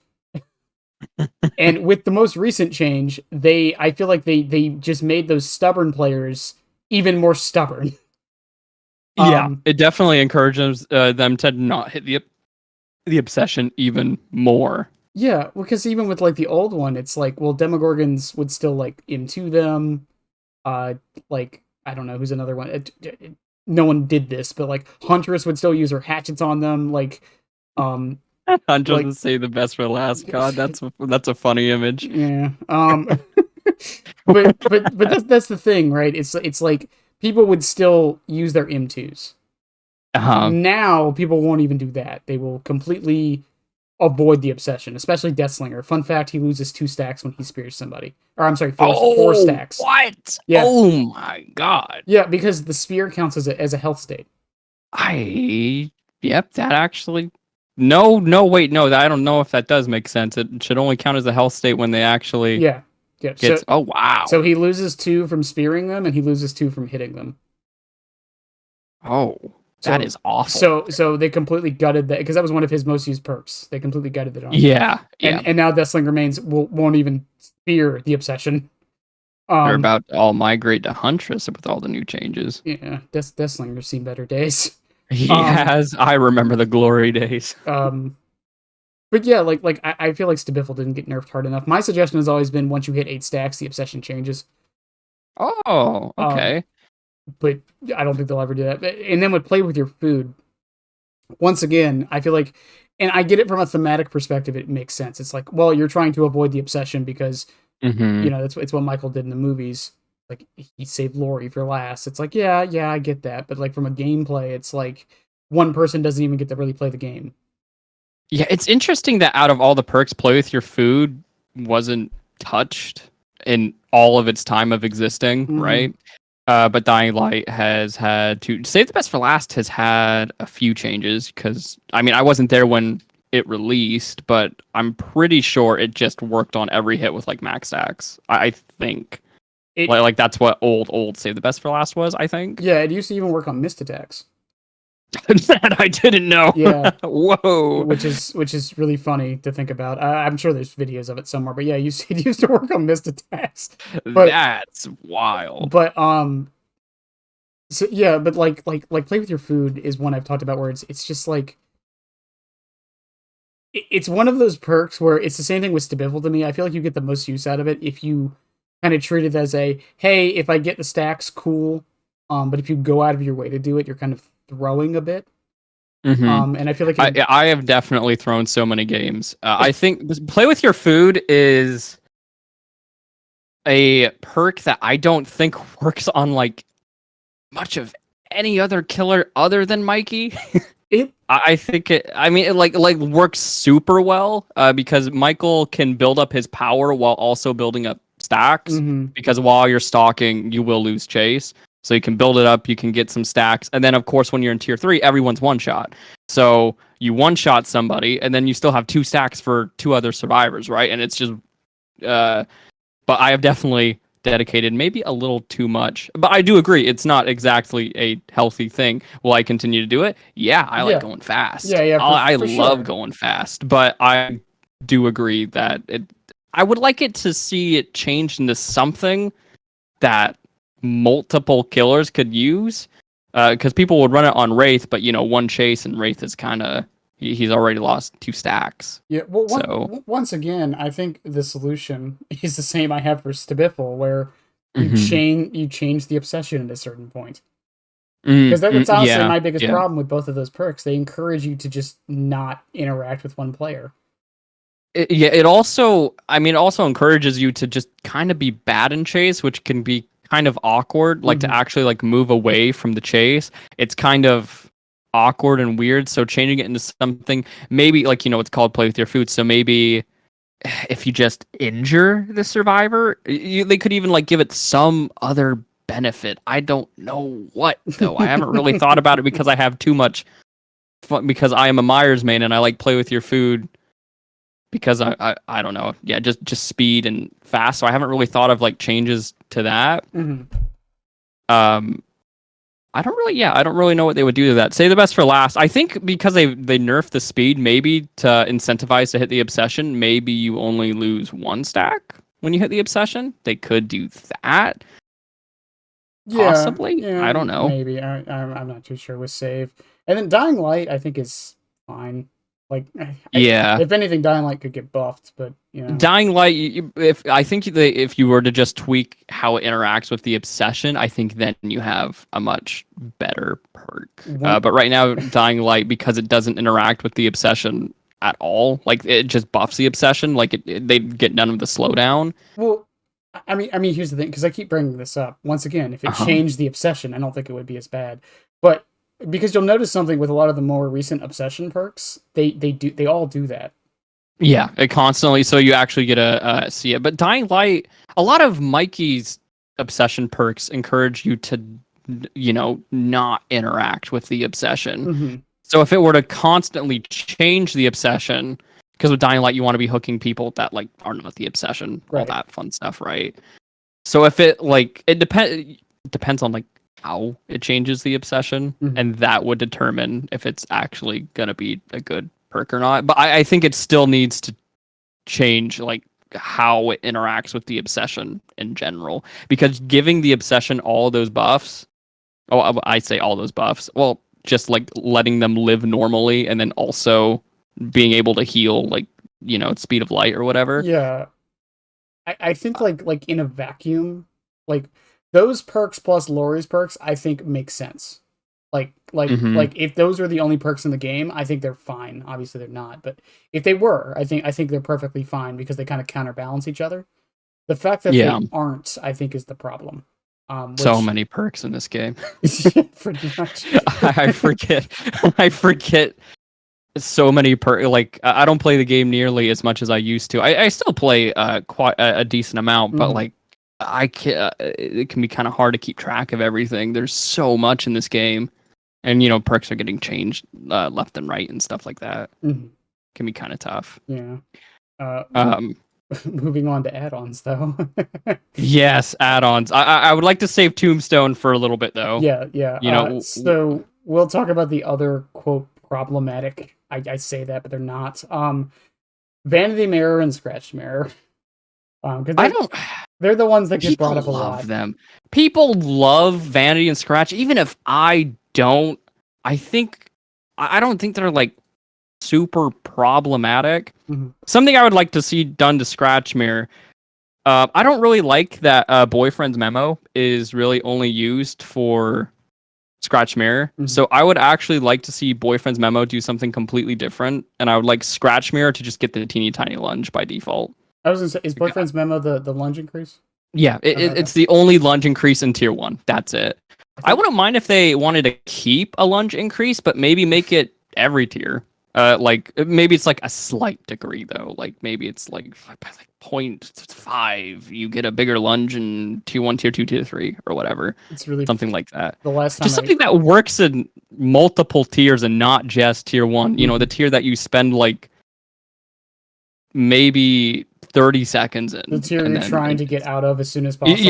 And with the most recent change, I feel like they just made those stubborn players even more stubborn. Yeah, it definitely encourages them to not hit the obsession even more. Yeah, because even with like the old one, it's like, well, Demogorgons would still like into them. Uh, like I don't know who's another one. No one did this, but like Huntress would still use her hatchets on them. Um, I'm just like to say the best for last. God, that's a funny image. yeah. But that's the thing, right? It's like people would still use their M2s. Uh-huh. Now people won't even do that. They will completely avoid the obsession, especially Deathslinger. Fun fact: he loses 2 stacks when he spears somebody. Or I'm sorry, four stacks. What? Yeah. Oh my god. Yeah, because the spear counts as a health state. Yep, that actually. No, wait, no, I don't know if that does make sense. It should only count as a health state when they actually Yeah, yeah. gets. Oh wow. So he loses 2 from spearing them, and he loses 2 from hitting them. Oh, that is awful. So they completely gutted that because that was one of his most used perks. They completely gutted it on. Yeah, yeah. And now Deathslinger remains won't even spear the obsession. They're about to all migrate to Huntress with all the new changes. Yeah, Deathslinger's seen better days. He has. I remember the glory days. But yeah, like I feel like Stabiffle didn't get nerfed hard enough. My suggestion has always been once you hit 8 stacks, the obsession changes. Oh, okay. But I don't think they'll ever do that. And then with play with your food, once again, I feel like, and I get it from a thematic perspective, it makes sense. It's like, well, you're trying to avoid the obsession because it's what Michael did in the movies. Like he saved Lori for last. It's like, yeah, I get that. But like from a gameplay, it's like one person doesn't even get to really play the game. Yeah, it's interesting that out of all the perks, play with your food wasn't touched in all of its time of existing, right? But Dying Light has had to save the best for last has had a few changes because I mean I wasn't there when it released, but I'm pretty sure it just worked on every hit with like max stacks. I think It like that's what old Save the Best for Last was. I think yeah, it used to even work on missed attacks. that I didn't know. Yeah, Whoa, which is really funny to think about. I'm sure there's videos of it somewhere, but yeah, it used to work on missed attacks. But that's wild. but so yeah, but like play with your food is one I've talked about where it's just like it's one of those perks where it's the same thing with Stabiffle to me. I feel like you get the most use out of it if you kind of treat it as a hey, if I get the stacks, cool. But if you go out of your way to do it, you're kind of throwing a bit. Hmm. And I feel like I have definitely thrown so many games. I think play with your food is a perk that I don't think works on like much of any other killer other than Mikey. it. I think it. I mean, it like works super well because Michael can build up his power while also building up stacks. Mhm. Because while you're stalking, you will lose chase. So you can build it up. You can get some stacks, and then of course when you're in tier 3, everyone's one shot. So you one shot somebody, and then you still have 2 stacks for 2 other survivors, right? And it's just uh, but I have definitely dedicated maybe a little too much. But I do agree, it's not exactly a healthy thing. Will I continue to do it? Yeah, I like Yeah. going fast. Yeah, I for love sure. going fast, but I do agree that I would like it to see it changed into something that multiple killers could use. Because people would run it on Wraith, but one chase and Wraith is kind of he's already lost 2 stacks. Yeah, well, So once again, I think the solution is the same I have for Stabiffle, where mhm. you change the obsession at a certain point. Mm, Because mm, that's honestly yeah, my biggest yeah. problem with both of those perks. They encourage you to just not interact with one player. Yeah, it also, I mean, it also encourages you to just kind of be bad in chase, which can be kind of awkward, like to Hmm. actually like move away from the chase. It's kind of awkward and weird. So changing it into something, maybe like, it's called play with your food. So maybe if you just injure the survivor, they could even like give it some other benefit. I don't know what though. I haven't really thought about it because I have too much fun because I am a Myers main and I like play with your food because I don't know. Yeah, just speed and fast. So I haven't really thought of like changes to that. Hmm. Um, I don't really know what they would do to that. Say the best for last. I think because they nerfed the speed, maybe to incentivize to hit the obsession, maybe you only lose 1 stack when you hit the obsession. They could do that. Yeah, Possibly. yeah, I don't know. maybe. I'm not too sure with save. And then Dying Light, I think is fine. Like, Yeah. if anything, Dying Light could get buffed, but Dying Light, if I think if you were to just tweak how it interacts with the obsession, I think then you have a much better perk. one. But right now, Dying Light, because it doesn't interact with the obsession at all, like it just buffs the obsession, like they get none of the slowdown. Well, I mean, here's the thing, because I keep bringing this up. Once again, if it Uh-huh. changed the obsession, I don't think it would be as bad. But because you'll notice something with a lot of the more recent obsession perks, they all do that. Yeah, it constantly. So you actually get to see it. But Dying Light, a lot of Mikey's obsession perks encourage you to, not interact with the obsession. Hmm. So if it were to constantly change the obsession, because with Dying Light you want to be hooking people that like are not the obsession, all Right. that fun stuff, right? So if it like it depends on like how it changes the obsession, Hmm. and that would determine if it's actually gonna be a good perk or not. But I think it still needs to change like how it interacts with the obsession in general, because giving the obsession all those buffs, oh, I say all those buffs. Well, just like letting them live normally, and then also being able to heal, like speed of light or whatever. Yeah, I think like in a vacuum, like those perks plus Lori's perks, I think make sense. Hmm. Like if those are the only perks in the game, I think they're fine. Obviously they're not, but if they were, I think they're perfectly fine because they kind of counterbalance each other. The fact that Yeah, they aren't, I think, is the problem. so Which many perks in this game. pretty much. I forget. I forget so many like I don't play the game nearly as much as I used to. I still play quite a decent amount, but Mhm. like it can be kind of hard to keep track of everything. There's so much in this game, and perks are getting changed left and right and stuff like that. Mhm. can be kind of tough. Yeah. Um, Moving on to add-ons, though. yes, add-ons. I would like to save Tombstone for a little bit though. Yeah, yeah. You know, So we'll talk about the other quote problematic. I say that, but they're not. Vanity Mirror and Scratch Mirror. Because I don't. they're the ones that get People brought up a love lot. them. People love Vanity and Scratch, even if I don't. I don't think they're like super problematic. Mhm. Something I would like to see done to Scratch Mirror. I don't really like that Boyfriend's Memo is really only used for Scratch Mirror. Mhm. So I would actually like to see Boyfriend's Memo do something completely different, and I would like Scratch Mirror to just get the teeny tiny lunge by default. I was gonna say, is Boyfriend's Memo the lunge increase? Yeah, Okay. it's the only lunge increase in tier 1. That's it. I wouldn't mind if they wanted to keep a lunge increase, but maybe make it every tier. Like maybe it's like a slight degree though. Like maybe it's like 0.5. You get a bigger lunge in tier 1, tier 2, tier 3, or whatever. It's really Something like that. the last time Just something that works in multiple tiers and not just tier 1. You know, the tier that you spend like maybe 30 seconds in. the tier you're trying to get out of as soon as possible.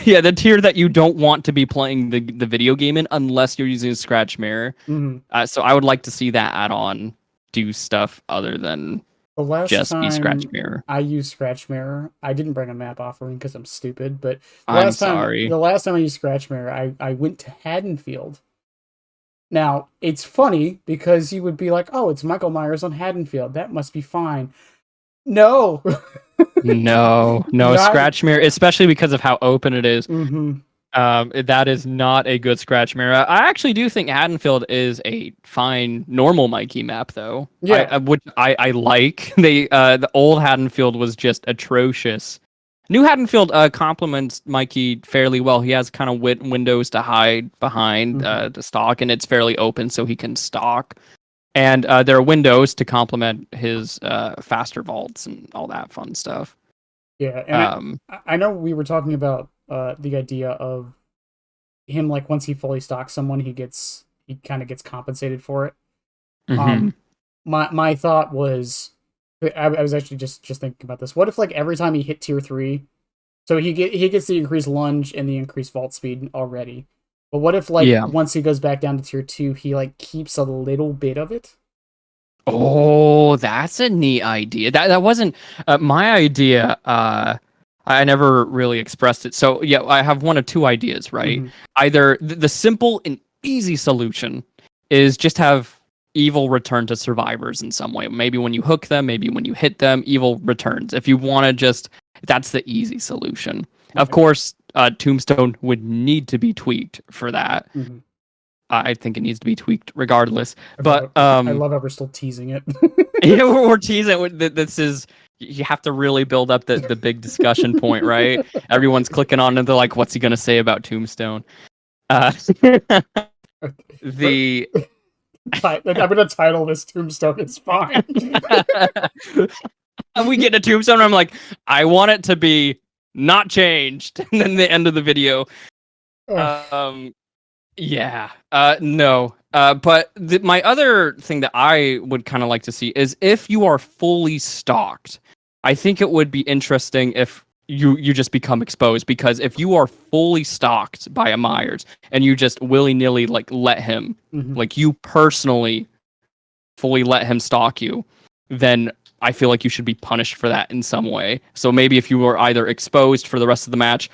Yeah, the tier that you don't want to be playing the video game in unless you're using a Scratch Mirror. Mm-hmm. So I would like to see that add-on do stuff other than The last just time be Scratch Mirror. I used Scratch Mirror, I didn't bring a map offering because I'm stupid, but I'm sorry. the last time I used Scratch Mirror, I went to Haddonfield. Now, it's funny because you would be like, oh, it's Michael Myers on Haddonfield. That must be fine. No. No, Scratch Mirror, especially because of how open it is. Mm-hmm. That is not a good Scratch Mirror. I actually do think Haddonfield is a fine normal Mikey map, though. Yeah, I like. The old Haddonfield was just atrocious. New Haddonfield complements Mikey fairly well. He has kind of windows to hide behind to stalk, and it's fairly open, so he can stalk. And there are windows to complement his faster vaults and all that fun stuff. Yeah, and I know we were talking about the idea of him, like once he fully stocks someone, he kind of gets compensated for it. Mm-hmm. My thought was, I was actually just thinking about this. What if like every time he hit tier 3, so he gets the increased lunge and the increased vault speed already. But what if like once he goes back down to tier 2, he like keeps a little bit of it? Oh, that's a neat idea. That wasn't my idea. I never really expressed it. So yeah, I have one of two ideas, right? Mm-hmm. Either the simple and easy solution is just have evil return to survivors in some way. Maybe when you hook them, maybe when you hit them, evil returns. If you want to just, that's the easy solution. Okay. Of course, Tombstone would need to be tweaked for that. Mm-hmm. I think it needs to be tweaked regardless. But I love how we're still teasing it. Yeah, we're teasing. This is, you have to really build up the big discussion point, right? Everyone's clicking on and they're like, "What's he gonna say about Tombstone?" The I'm gonna title this "Tombstone is Fine." We get a Tombstone. I'm like, I want it to be not changed, and then the end of the video. Yeah. No. But my other thing that I would kind of like to see is if you are fully stalked, I think it would be interesting if you just become exposed, because if you are fully stalked by a Myers and you just willy-nilly like let him, like you personally fully let him stalk you, then I feel like you should be punished for that in some way. So maybe if you were either exposed for the rest of the match,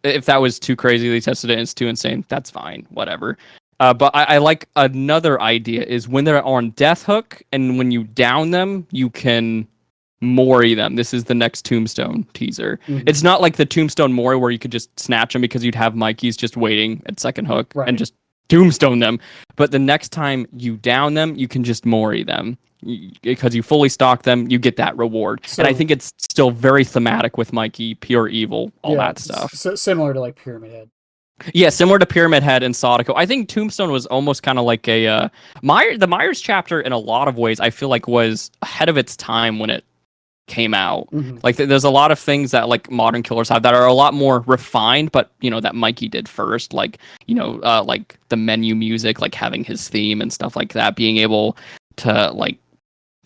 if that was too crazy, they tested it and it's too insane, that's fine, whatever. But I like another idea is when they're on death hook and when you down them, you can Mori them. This is the next Tombstone teaser. It's not like the Tombstone Mori where you could just snatch them because you'd have Mikey's just waiting at second hook and just Tombstone them. But the next time you down them, you can just Mori them. Because you fully stock them, you get that reward. So, and I think it's still very thematic with Mikey, pure evil, all that stuff. Similar to like Pyramid Head. Yeah, similar to Pyramid Head and Stalkys. I think Tombstone was almost kind of like a the Myers chapter in a lot of ways. I feel like was ahead of its time when it came out. Like there's a lot of things that like modern killers have that are a lot more refined, but you know that Mikey did first. Like like the menu music, like having his theme and stuff like that, being able to like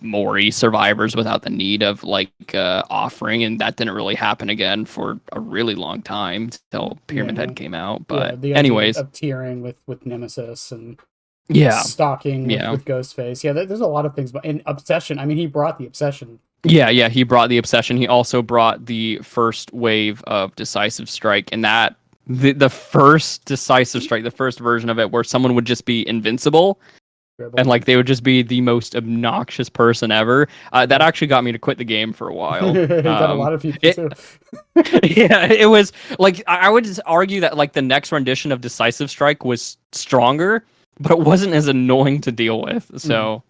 Mori survivors without the need of like offering, and that didn't really happen again for a really long time till Pyramid Yeah. Head came out. Yeah, But the idea anyways, of tiering with Nemesis and yeah, stalking yeah. with Ghostface. Yeah, there's a lot of things, but in Obsession, I mean, he brought the Obsession. Yeah, he brought the obsession. He also brought the first wave of decisive strike, and that the first decisive strike, the first version of it, where someone would just be invincible and like they would just be the most obnoxious person ever. That actually got me to quit the game for a while. He got a lot of people It too. yeah, it was like I would just argue that like the next rendition of decisive strike was stronger, but it wasn't as annoying to deal with. So.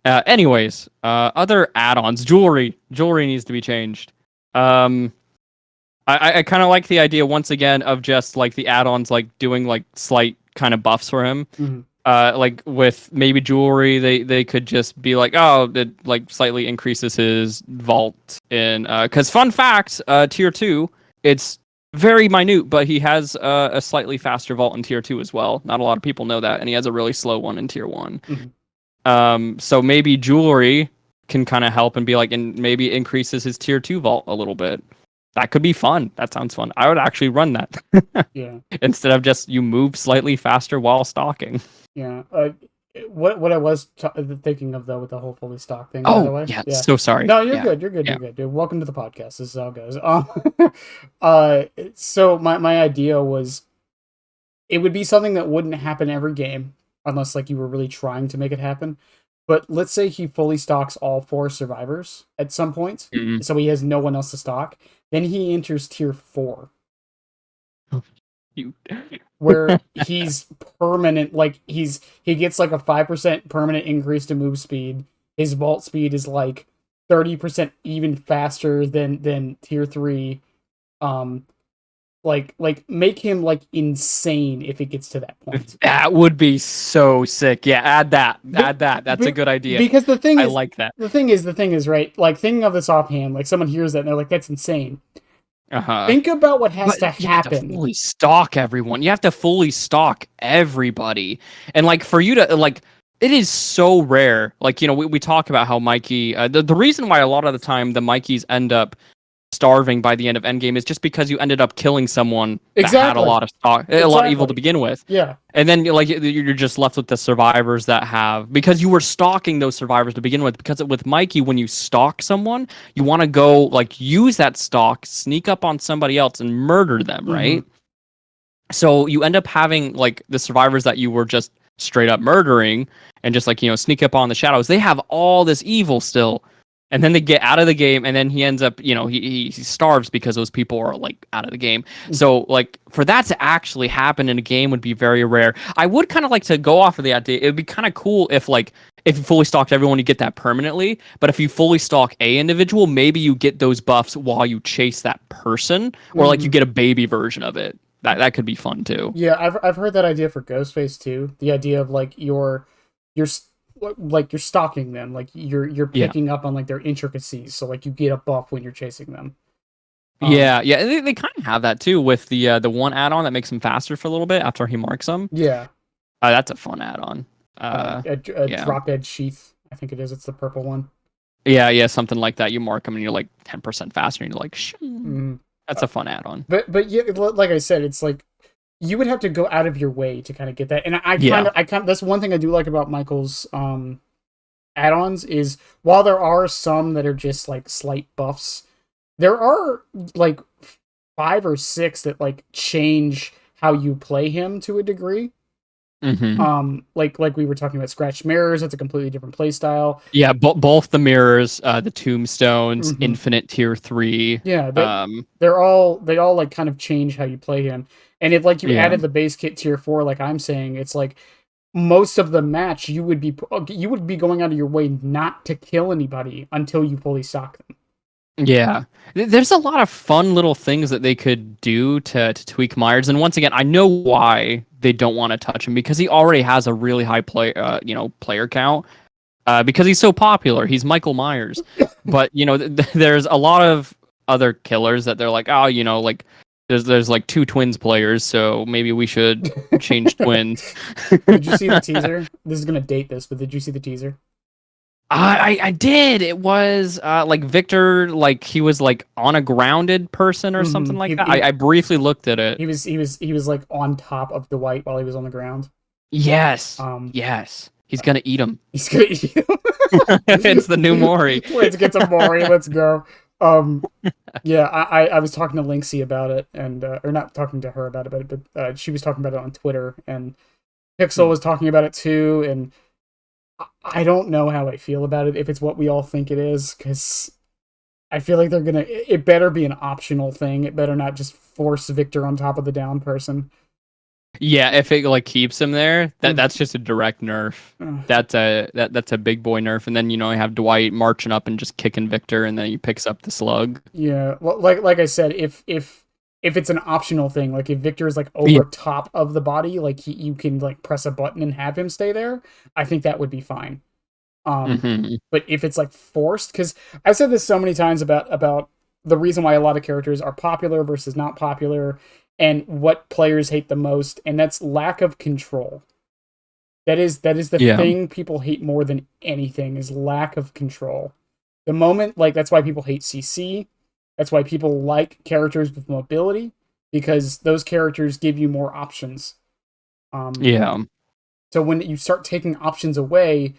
Anyways, other add-ons, jewelry needs to be changed. I kind of like the idea once again of just like the add-ons, like doing like slight kind of buffs for him. Mm-hmm. Like with maybe jewelry, they could just be like, oh, it like slightly increases his vault in. Because fun fact, tier 2, it's very minute, but he has a slightly faster vault in tier 2 as well. Not a lot of people know that, and he has a really slow one in tier 1. So maybe jewelry can kind of help and be like, and maybe increases his tier 2 vault a little bit. That could be fun. That sounds fun. I would actually run that. Yeah. Instead of just you move slightly faster while stalking. Yeah. What I was thinking of though with the whole fully stock thing. Oh, by the way. yeah. So sorry. No, you're yeah. good. You're good. Yeah. You're good, dude. Welcome to the podcast. This is how it goes. So my idea was, it would be something that wouldn't happen every game unless like you were really trying to make it happen. But let's say he fully stocks all 4 survivors at some point, so he has no one else to stock. Then he enters tier 4, where he's permanent. Like he gets like a 5% permanent increase to move speed. His vault speed is like 30% even faster than tier 3. Like make him like insane if it gets to that point. That would be so sick. Yeah, add that. That's a good idea. Because the thing is, I like that. The thing is, right? Like thinking of this offhand, like someone hears that and they're like, "That's insane." Uh-huh. Think about what has to You have happen. to fully stalk everyone. You have to fully stalk everybody. And like for you to like, it is so rare. Like, you know, we talk about how Mikey, the reason why a lot of the time the Mikeys end up starving by the end of Endgame is just because you ended up killing someone that had a lot of stock, a lot of evil to begin with. Yeah. And then like you're just left with the survivors that have, because you were stalking those survivors to begin with. Because with Mikey, when you stalk someone, you want to go like use that stalk, sneak up on somebody else and murder them, right? So you end up having like the survivors that you were just straight up murdering and just like, you know, sneak up on the shadows. They have all this evil still. And then they get out of the game, and then he ends up, you know, he starves because those people are like out of the game. So like for that to actually happen in a game would be very rare. I would kind of like to go off of the idea. It would be kind of cool if like if you fully stalked everyone, you get that permanently. But if you fully stalk a individual, maybe you get those buffs while you chase that person, or like you get a baby version of it. That could be fun too. Yeah, I've heard that idea for Ghostface too. The idea of like you're stalking them, like you're picking up on like their intricacies, so like you get a buff when you're chasing them. Yeah, they kind of have that too with the one add-on that makes him faster for a little bit after he marks them. Yeah, that's a fun add-on. Drop dead sheath, I think it is. It's the purple one. Yeah, something like that. You mark them and you're like 10% faster, and you're like, that's a fun add-on. But yeah, like I said, it's like you would have to go out of your way to kind of get that. And I kind of that's one thing I do like about Michael's add-ons is while there are some that are just like slight buffs, there are like 5 or 6 that like change how you play him to a degree. Like we were talking about scratched mirrors, that's a completely different play style. Yeah, both the mirrors, the tombstones, infinite tier 3. Yeah, they all like kind of change how you play him. And if like you added the base kit tier 4, like I'm saying, it's like most of the match you would be going out of your way not to kill anybody until you fully stock them. Yeah, there's a lot of fun little things that they could do to tweak Myers. And once again, I know why they don't want to touch him, because he already has a really high player count. Because he's so popular, he's Michael Myers. But you know, there's a lot of other killers that they're like, oh, you know, like there's like 2 twins players, so maybe we should change twins. Did you see the teaser? This is gonna date this, but did you see the teaser? I did. It was like Victor, like he was like on a grounded person or something like He, that. he I briefly looked at it. he was like on top of Dwight while he was on the ground. Yes, Um, yes, he's gonna eat him. he's gonna eat him. It's the new Maury. Let's get some Maury. Let's go. Um, yeah, I was talking to Linksy about it, and or not talking to her about it, but she was talking about it on Twitter, and Pixel Hmm. was talking about it too, and I don't know how I feel about it. If it's what we all think it is, because I feel like they're gonna. It better be an optional thing. It better not just force Victor on top of the down person. Yeah, if it like keeps him there, Mm. that's just a direct nerf. Uh, That's a big boy nerf, and then you have Dwight marching up and just kicking Victor, and then he picks up the slug. yeah, well, like I said, if it's an optional thing, like if Victor is like Yeah. over top of the body, like you can like press a button and have him stay there, I think that would be fine. Hmm. But if it's like forced, because I've said this so many times about the reason why a lot of characters are popular versus not popular, and what players hate the most, and that's lack of control. That is the Yeah. thing people hate more than anything is lack of control. The moment, like, that's why people hate CC. That's why people like characters with mobility, because those characters give you more options. Um, Yeah. so when you start taking options away,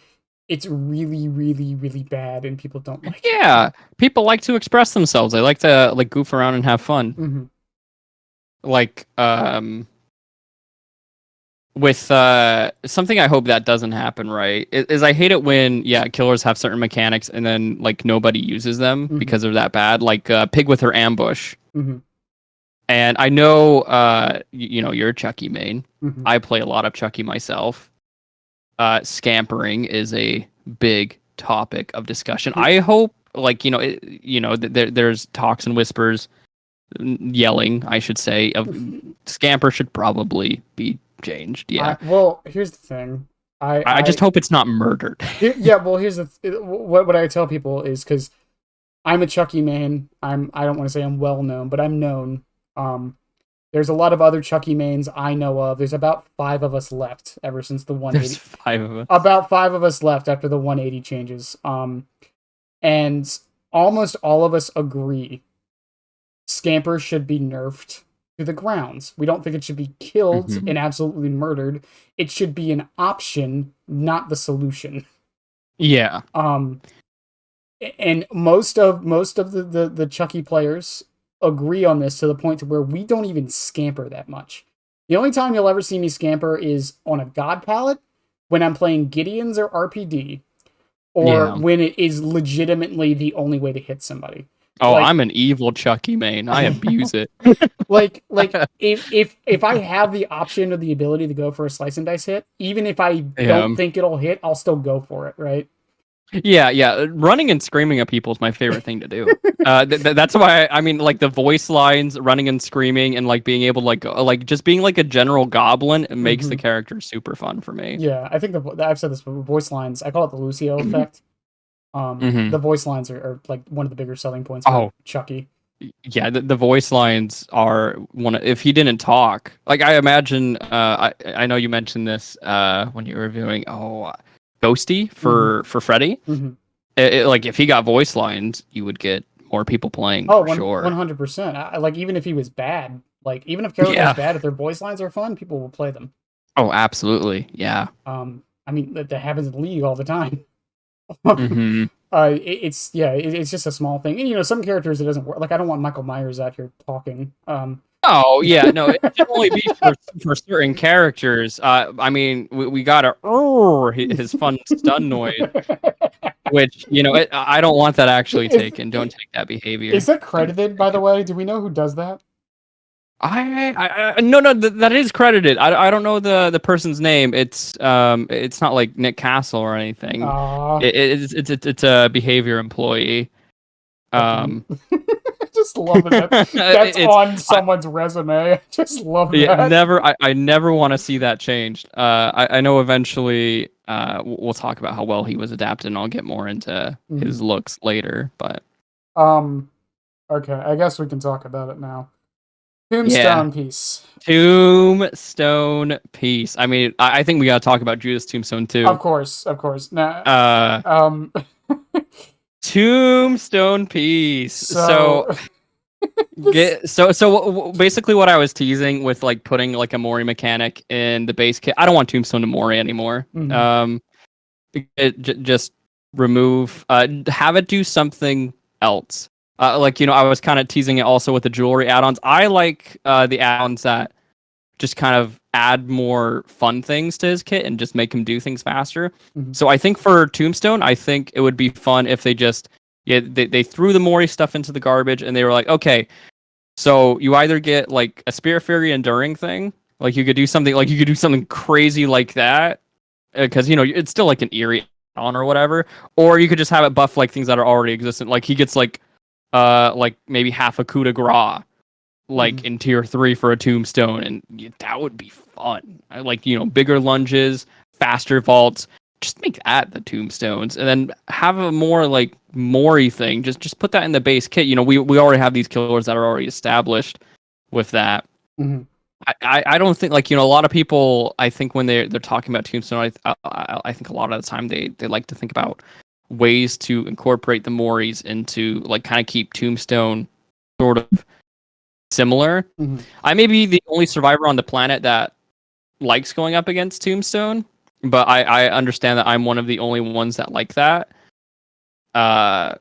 it's really, really, really bad, and people don't like it. Yeah. People like to express themselves. They like to like goof around and have fun. Mm-hmm. Like with something I hope that doesn't happen, right? Is I hate it when killers have certain mechanics and then like nobody uses them Mm-hmm. because they're that bad. Like Pig with her ambush. Mm-hmm. And I know you're a Chucky main. Mm-hmm. I play a lot of Chucky myself. Scampering is a big topic of discussion. I hope like there's talks and whispers yelling, I should say, of Scamper should probably be changed. Yeah. Well, here's the thing. I just hope it's not murdered. Yeah. Well, here's what I tell people is because I'm a Chucky main. I don't want to say I'm well known, but I'm known. Um, there's a lot of other Chucky mains I know of. There's about 5 of us left ever since the There's 180. 5 of us. About 5 of us left after the 180 changes. And almost all of us agree Scamper should be nerfed to the grounds. We don't think it should be killed Hmm. and absolutely murdered. It should be an option, not the solution. Yeah. Um, and most of the Chucky players agree on this to the point to where we don't even scamper that much. The only time you'll ever see me scamper is on a god palette when I'm playing Gideons or RPD, or Yeah. when it is legitimately the only way to hit somebody. Oh, Like I'm an evil Chucky main. I abuse it. like if I have the option or the ability to go for a slice and dice hit, even if I Yeah. don't think it'll hit, I'll still go for it, right? Yeah. Running and screaming at people is my favorite thing to do. That's why I mean, like the voice lines, running and screaming, and like being able to like just being like a general goblin it makes the Mm-hmm. character super fun for me. Yeah, I think I've said this before, voice lines. I call it the Lucio effect. Hmm. The voice lines are like one of the bigger selling points for Oh, Chucky. yeah. The voice lines are one. If he didn't talk, like I imagine. I know you mentioned this when you were reviewing. Oh, Ghosty Mm-hmm. for Freddy. Mm-hmm. Like if he got voice lines, you would get more people playing Oh, for sure. 100%. Like even if he was bad, like even if character is Yeah. bad, if their voice lines are fun, people will play them. Oh, absolutely. Yeah. I mean that happens in League all the time. Hmm. It's just a small thing. And some characters it doesn't work. Like I don't want Michael Myers out here talking. Oh yeah, no, it should only be for certain characters. I mean, we got a his fun stun noise, which I don't want that actually is, taken. Don't take that is behavior. that Don't credited, by take the it. way? Do we know who does that? No, that is credited. I don't know the person's name. It's not like Nick Castle or anything. Ah, It's a behavior employee. fucking Um, I just love it. That's it's on someone's resume. I just love Yeah, that. I never want to see that changed. I know eventually we'll talk about how well he was adapted, and I'll get more into his Mhm. looks later. But Um, okay, I guess we can talk about it now. Yeah. Tombstone piece. Tombstone piece. I mean, I think we gotta talk about Judas Tombstone too. Of course. Now, Uh, um, Tombstone piece. so this. Basically what I was teasing with like putting like a Mori mechanic in the base kit. I don't want Tombstone to Mori anymore. Mhm, Just remove have it do something else. Like I was kind of teasing it also with the jewelry add-ons. I like the add-ons that just kind of add more fun things to his kit and just make him do things faster. mhm, So I think for Tombstone, I think it would be fun if they just they threw the Mori stuff into the garbage and they were like, okay, so you either get like a Spirit Fury Enduring thing, like you could do something crazy like that, because it's still like an eerie on or whatever, or you could just have it buff like things that are already existent. Like he gets like maybe half a coup de grace like mhm, in tier 3 for a tombstone, and that would be fun. I like bigger lunges, faster vaults. Just make that the tombstones, and then have a more like Mori thing. Just put that in the base kit. We already have these killers that are already established with that. mhm, I don't think like a lot of people, I think when they're talking about tombstone, I think a lot of the time they like to think about ways to incorporate the Moris into like kind of keep tombstone sort of similar. mhm. I may be the only survivor on the planet that likes going up against Tombstone, but I understand that I'm one of the only ones that like that. Uh,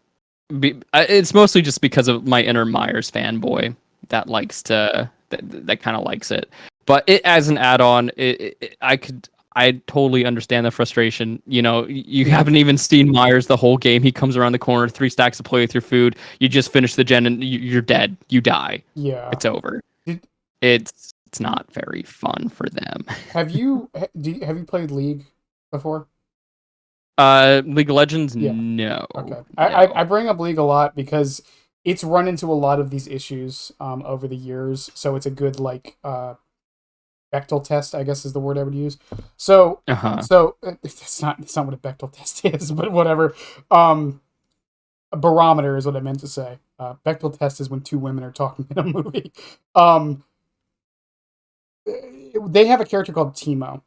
it's mostly just because of my inner Myers fanboy that likes that kind of likes it. But it as an add-on, I totally understand the frustration. You Yeah, haven't even seen Myers the whole game. He comes around the corner, 3 stacks of play with your food. You just finish the gen and you're dead. You die. yeah. It's over. Did It's not very fun for them. have you played League before? League of Legends, Yeah. no, Okay. I no. bring up League a lot because it's run into a lot of these issues over the years. So it's a good like Bechtel test, I guess is the word I would use. So Uh-huh. it's not what a Bechtel test is, but whatever. Um, a barometer is what I meant to say. Bechtel test is when two women are talking in a movie. Um, they have a character called Timo.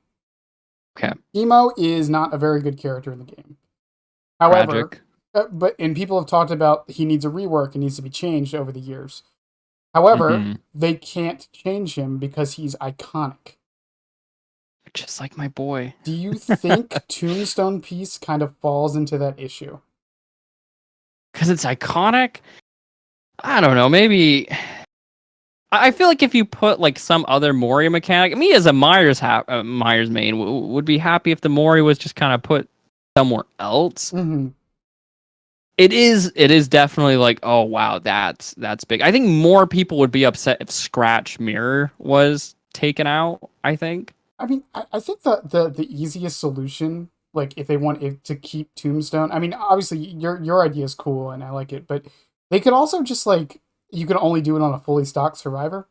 Okay. Timo is not a very good character in the game. However, Tragic. but people have talked about he needs a rework and needs to be changed over the years. However, Mm-hmm. they can't change him because he's iconic. Just like my boy. Do you think Tombstone Piece kind of falls into that issue? Because it's iconic? I don't know. Maybe. I feel like if you put like some other Mori mechanic, me as a Myers main would be happy if the Mori was just kind of put somewhere else. Mm-hmm. It is definitely like, oh wow, that's big. I think more people would be upset if Scratch Mirror was taken out, I think. I mean, I think the easiest solution, like if they want it to keep Tombstone, I mean, obviously your idea is cool and I like it, but they could also just like you could only do it on a fully stocked Survivor.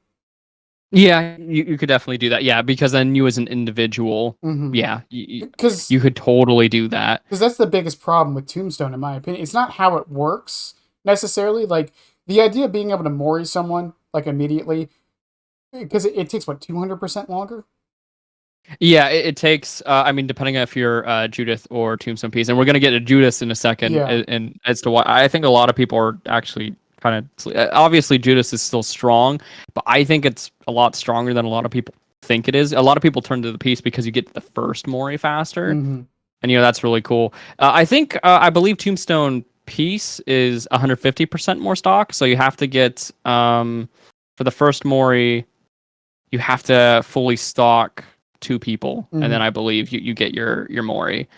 Yeah, you could definitely do that. Yeah, because then you as an individual, Mm-hmm. yeah, Because you could totally do that. that's the biggest problem with Tombstone, in my opinion. It's not how it works necessarily. Like the idea of being able to Mori someone like immediately, because it takes what 200% longer. Yeah, it takes. I mean, depending on if you're Judith or Tombstone Piece, and we're gonna get to Judas in a second, Yeah. and as to why I think a lot of people are actually kind of obviously Judas is still strong, but I think it's a lot stronger than a lot of people think it is. A lot of people turn to the piece because you get the first Mori faster, Mm-hmm. and that's really cool. I believe Tombstone Piece is 150% more stock, so you have to get for the first Mori, you have to fully stock 2 people, and then Mm-hmm. I believe you get your Mori.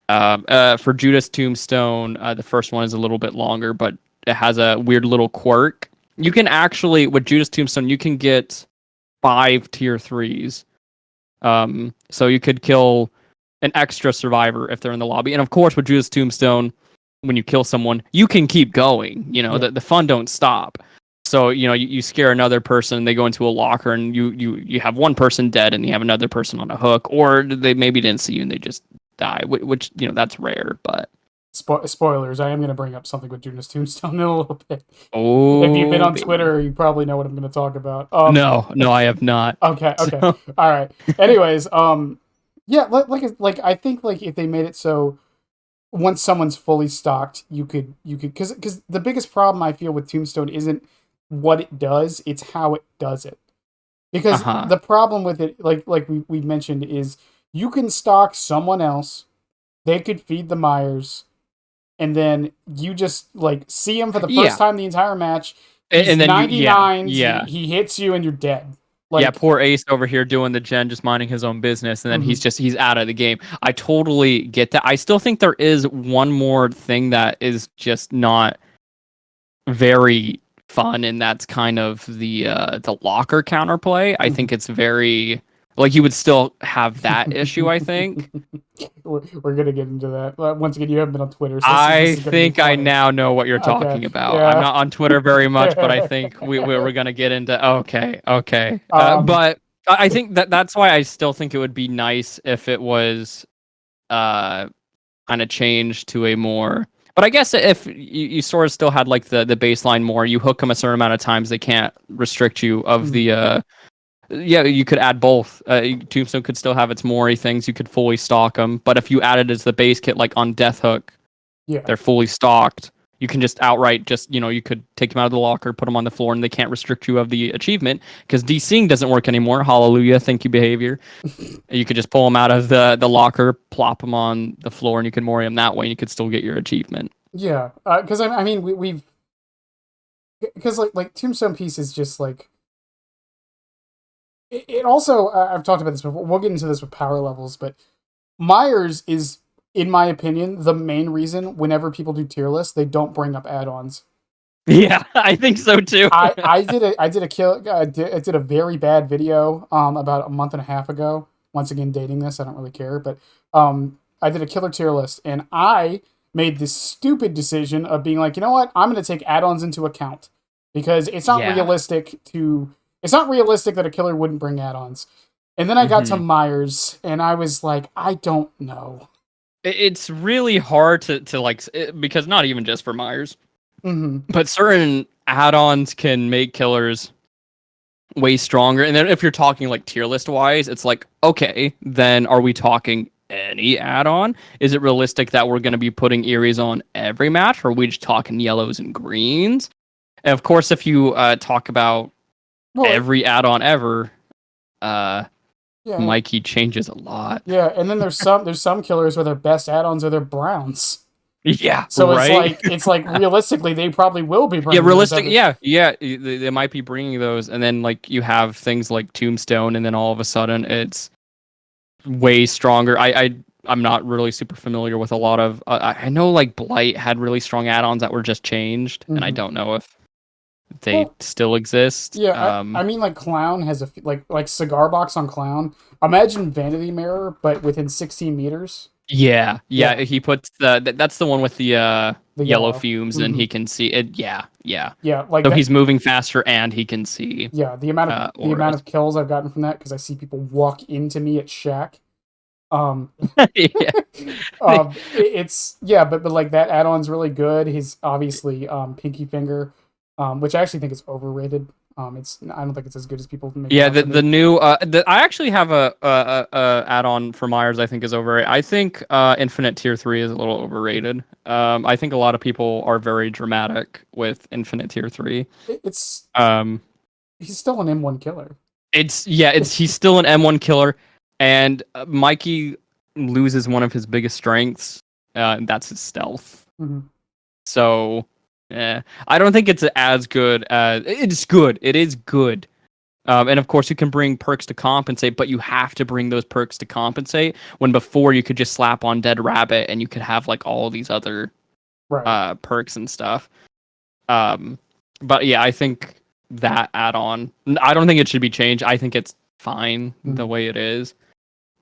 For Judas Tombstone, the first one is a little bit longer, but it has a weird little quirk. You can actually with Judas Tombstone, you can get 5 tier 3s. So you could kill an extra survivor if they're in the lobby, and of course with Judas Tombstone, when you kill someone, you can keep going. Yeah. The fun don't stop. So you scare another person, they go into a locker, and you have one person dead, and you have another person on a hook, or they maybe didn't see you and they just die, which that's rare, but Spoilers, I am going to bring up something with Judith's Tombstone in a little bit. If you've been Oh, on baby. Twitter, you probably know what I'm going to talk about. No, no, I have not. Okay, okay. So, All right. Anyways, yeah, like I think like if they made it so once someone's fully stocked, you could because the biggest problem I feel with Tombstone isn't what it does, it's how it does it. Because uh-huh. the problem with it, like we mentioned, is you can stock someone else, they could feed the Myers, and then you just like see him for the first Yeah. time the entire match. He's And then you, yeah, 99s, yeah. he hits you and you're dead. Yeah, Like, poor Ace over here doing the gen, just minding his own business, and then mhm, he's out of the game. I totally get that. I still think there is one more thing that is just not very fun, and that's kind of the locker counterplay. I think mhm. it's very like you would still have that issue, I think. We're gonna get into that. Once again, you haven't been on Twitter, so this I is gonna be think I funny. now know what you're Okay, talking about. I'm yeah. not on Twitter very much, but I think we're gonna get into okay, okay. um, But I think that's why I still think it would be nice if it was uh kind of changed to a more. But I guess if you sort of still had like the baseline more, you hook them a certain amount of times, they can't restrict you of mhm, the. Yeah, you could add both. Tombstone could still have its Mori things. You could fully stock them, but if you added as the base kit, like on Death Hook, yeah, they're fully stocked. You can just outright you could take them out of the locker, put them on the floor, and they can't restrict you of the achievement because DCing doesn't work anymore. Hallelujah, thank you, behavior. You could just pull them out of the locker, plop them on the floor, and you can Mori them that way, and you could still get your achievement. yeah. Because I mean, we've because like Tombstone piece is just like it also. I've talked about this before. We'll get into this with power levels, but Myers is, in my opinion, the main reason whenever people do tier lists, they don't bring up add-ons. Yeah, I think so too. I did a very bad video about a month and a half ago. Once again, dating this, I don't really care, but I did a killer tier list, and I made this stupid decision of being like, you know what, I'm going to take add-ons into account because Yeah. it's not realistic that a killer wouldn't bring add-ons. And then I got to hmm Myers, and I was like, I don't know. It's really hard to like because not even just for Myers, Hmm. but certain add-ons can make killers way stronger. And then if you're talking like tier list wise, it's like, okay, then are we talking any add-on? Is it realistic that we're going to be putting Eries on every match, or are we just talking yellows and greens? And of course, if you talk about Well, every add-on ever, uh, yeah, Mikey changes a lot. yeah, and then there's some killers where their best add-ons are their browns. Yeah, So right. it's like realistically they probably will be Yeah, bringing those realistic. every. Yeah, yeah. They might be bringing those, and then like you have things like Tombstone, and then all of a sudden it's way stronger. I'm not really super familiar with a lot of. I know like Blight had really strong add-ons that were just changed, and I Hmm. don't know if they Well, still exist. yeah, I mean like Clown has like cigar box on Clown. Imagine Vanity Mirror, but within 16 meters. Yeah, yeah. Yeah, He puts that's the one with the the yellow yellow. fumes, and Hmm. he can see it. Yeah, yeah. Yeah, like So that. he's moving faster, and he can see Yeah, the amount auras. of kills I've gotten from that because I see people walk into me at Shack. Um, Yeah. it's yeah, but like that add-on's really good. His obviously Pinky Finger, which I actually think is overrated. It's I don't think it's as good as people make it Yeah, out the to the be. new I actually have a add-on for Myers I think is overrated. I think Infinite Tier 3 is a little overrated. I think a lot of people are very dramatic with Infinite Tier 3. It's Um he's still an M1 killer. it's he's still an M1 killer, and Mikey loses one of his biggest strengths, and that's his stealth. Mhm. So, I don't think it's as good as it's good. It is good. And of course, you can bring perks to compensate, but you have to bring those perks to compensate. When before you could just slap on Dead Rabbit and you could have like all these other Right. perks and stuff. Um, but yeah, I think that add-on, I don't think it should be changed. I think it's fine the Mhm. way it is.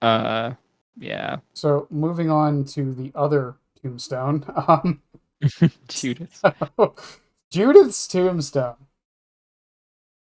Uh, yeah, So moving on to the other Tombstone. Judith. Judith's Tombstone.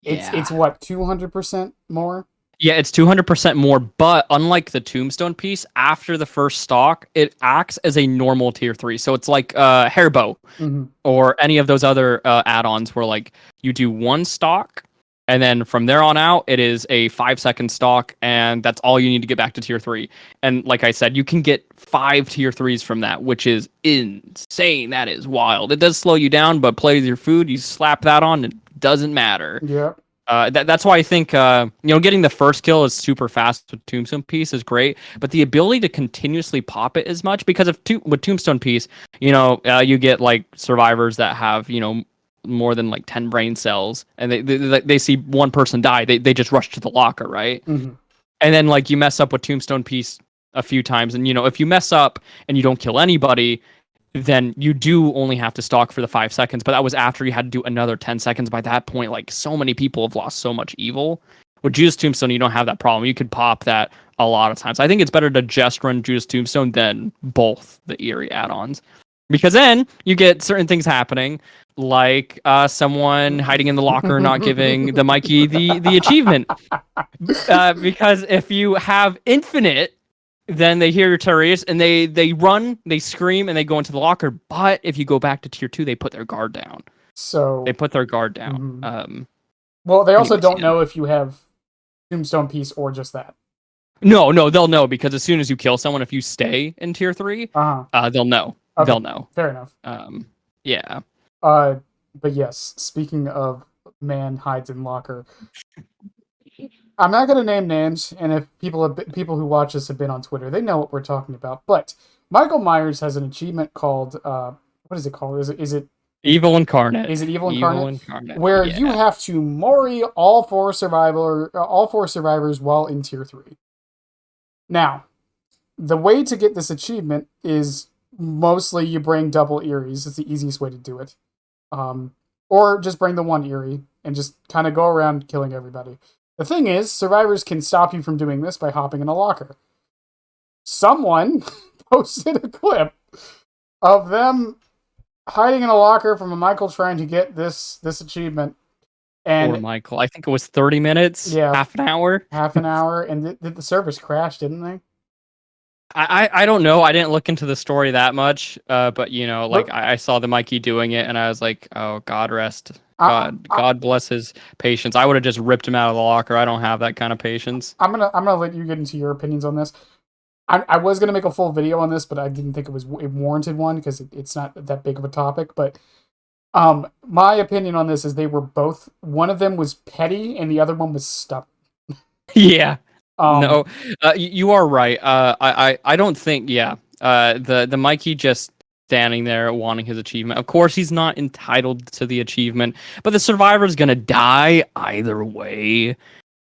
It's Yeah, what 200% more. Yeah, it's 200% more, but unlike the Tombstone piece, after the first stock, it acts as a normal tier 3. So it's like Hairbow Mm-hmm. or any of those other add-ons where like you do one stock and then from there on out it is a 5-second stock and that's all you need to get back to tier 3. And like I said, you can get 5 tier 3s from that, which is insane. That is wild. It does slow you down, but play with your food, you slap that on, it doesn't matter. Yeah. That's why I think getting the first kill is super fast with Tombstone Piece is great, but the ability to continuously pop it as much because with Tombstone Piece, you get like survivors that have more than like 10 brain cells, and they see one person die, they just rush to the locker, right? Mm-hmm. And then like you mess up with Tombstone Piece a few times, and if you mess up and you don't kill anybody, then you do only have to stalk for the 5 seconds. But that was after you had to do another 10 seconds. By that point, like so many people have lost so much evil. With Judas Tombstone, you don't have that problem. You could pop that a lot of times. I think it's better to just run Judas Tombstone than both the Eerie add-ons. Because then you get certain things happening, like someone hiding in the locker not giving the Mikey the achievement. Because if you have infinite, then they hear your terrorists and they run, they scream, and they go into the locker. But if you go back to tier 2, they put their guard down. So They put their guard down. mm-hmm. Well, they also don't know if you have Tombstone Piece or just that. No, they'll know because as soon as you kill someone, if you stay in tier 3, they'll know. Okay. They'll know. Fair enough. Yeah. But yes, speaking of man hides in locker, I'm not going to name names, and if people who watch this have been on Twitter, they know what we're talking about. But Michael Myers has an achievement called what is it called? Is it Evil Incarnate? Is it Evil Incarnate? Where you have to mori all four survivors while in tier 3. Now, the way to get this achievement is mostly you bring double Eerie's. It's the easiest way to do it. Or just bring the one Eerie and just kind of go around killing everybody. The thing is, survivors can stop you from doing this by hopping in a locker. Someone posted a clip of them hiding in a locker from a Michael trying to get this achievement. And poor Michael. I think it was 30 minutes, half an hour. And the servers crashed, didn't they? I don't know. I didn't look into the story that much, but I saw the Mikey doing it, and I was like, "Oh, God rest, God bless his patience." I would have just ripped him out of the locker. I don't have that kind of patience. I'm gonna let you get into your opinions on this. I was gonna make a full video on this, but I didn't think it warranted one because it's not that big of a topic. But my opinion on this is they were both. One of them was petty, and the other one was stubborn. Yeah. No, you are right. I don't think. Yeah. The Mikey just standing there wanting his achievement. Of course, he's not entitled to the achievement, but the survivor's gonna die either way.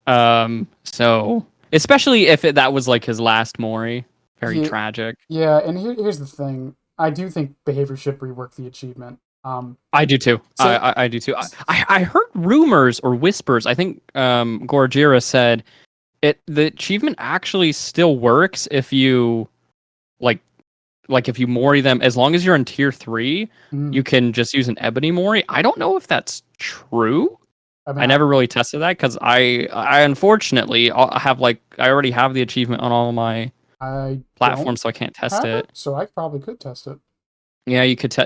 So especially if that was like his last Mori, very tragic. Yeah, and here's the thing. I do think behavior should rework the achievement. I do too. So, I do too. I heard rumors or whispers. I think Gorgira said the achievement actually still works if you like if you Mori them, as long as you're in tier 3, you can just use an Ebony Mori. I don't know if that's true. I never really tested that because I unfortunately I already have the achievement on all my platforms, so I can't test it. So I probably could test it. Yeah, you could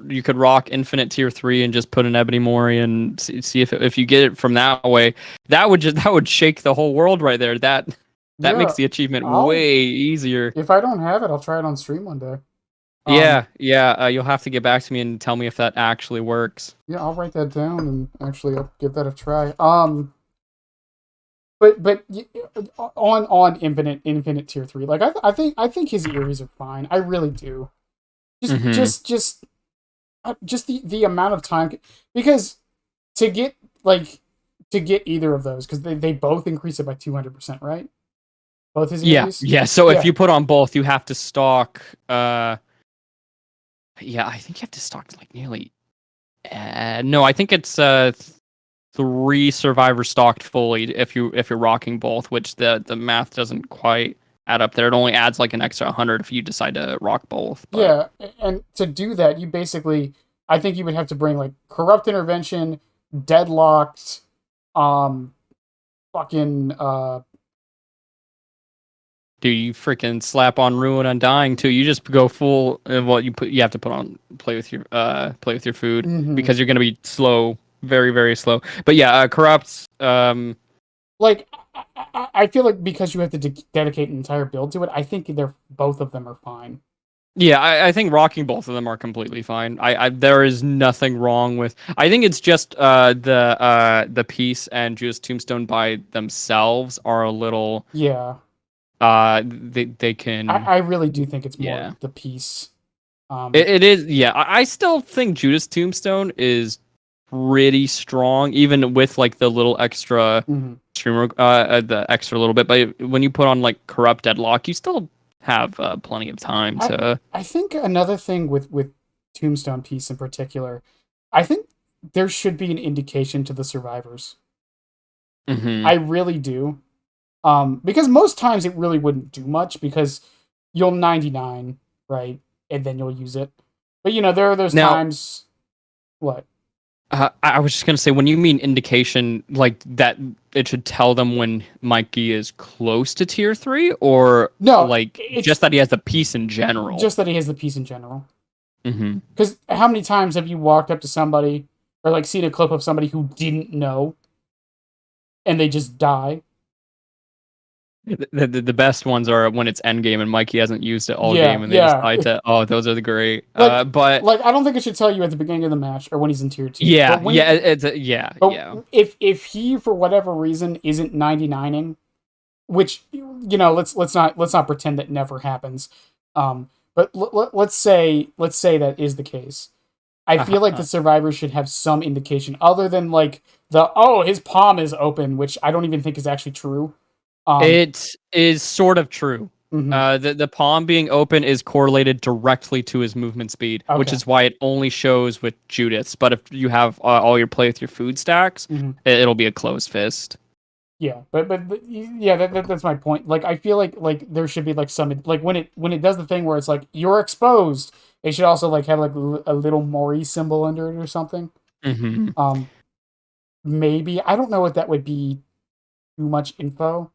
you could rock infinite tier 3 and just put an Ebony Mori and see if you get it from that way. That would shake the whole world right there. That makes the achievement way easier. If I don't have it, I'll try it on stream one day. Yeah. You'll have to get back to me and tell me if that actually works. Yeah, I'll write that down and actually I'll give that a try. But on infinite tier 3, like I think his Eerie's are fine. I really do. Just the amount of time, because to get either of those, because they both increase it by 200%, right? Both his Eerie's? Yeah. So if you put on both, you have to stalk. I think you have to stalk like nearly. No, I think it's 3 survivors stalked fully if you're rocking both, which the math doesn't quite add up there. It only adds like an extra 100 if you decide to rock both. But. Yeah, and to do that, you basically, I think you would have to bring like Corrupt Intervention, Deadlocked, Dude, you freaking slap on Ruin Undying too. You just go full. Well, you have to put on play with your food Hmm. because you're gonna be slow, very very slow. But yeah, corrupts. Like, I feel like because you have to dedicate an entire build to it, I think both of them are fine. Yeah, I think rocking both of them are completely fine. There is nothing wrong with. I think it's just the piece and Judas Tombstone by themselves are a little Yeah, they can I really do think it's more yeah. the piece. It is, yeah. I still think Judas Tombstone is pretty strong, even with like the little extra Mhm. streamer, the extra little bit. But when you put on like Corrupt Deadlock, you still have plenty of time I to. I think another thing with Tombstone piece in particular, I think there should be an indication to the survivors. Hmm. I really do. Because most times it really wouldn't do much because you'll 99, right? And then you'll use it. But there are those Now, times. What? I was just gonna say, when you mean indication, like that, it should tell them when Mikey is close to tier 3, or No, like it's just that he has the piece in general. just that he has the piece in general. Hmm. Because how many times have you walked up to somebody or like seen a clip of somebody who didn't know and they just die? The best ones are when it's end game and Mikey hasn't used it all Yeah, game and they yeah. decide to. Oh, those are the great. Like, But like I don't think it should tell you at the beginning of the match or when he's in tier two. yeah, But yeah, yeah, but yeah. if he for whatever reason isn't 99ing, which let's not pretend that never happens. But let's say that is the case. I feel like the Uh-huh. survivors should have some indication other than like the oh his palm is open, which I don't even think is actually true. Um, It is sort of true. mhm. The palm being open is correlated directly to his movement speed, which Okay. is why it only shows with Judith's. But if you have all your play with your food stacks, Hmm. it'll be a closed fist. Yeah, but yeah, that's my point. Like I feel like there should be like some like when it does the thing where it's like you're exposed, it should also like have like a little Mori symbol under it or something. Hmm. Um, maybe I don't know what that would be too much info,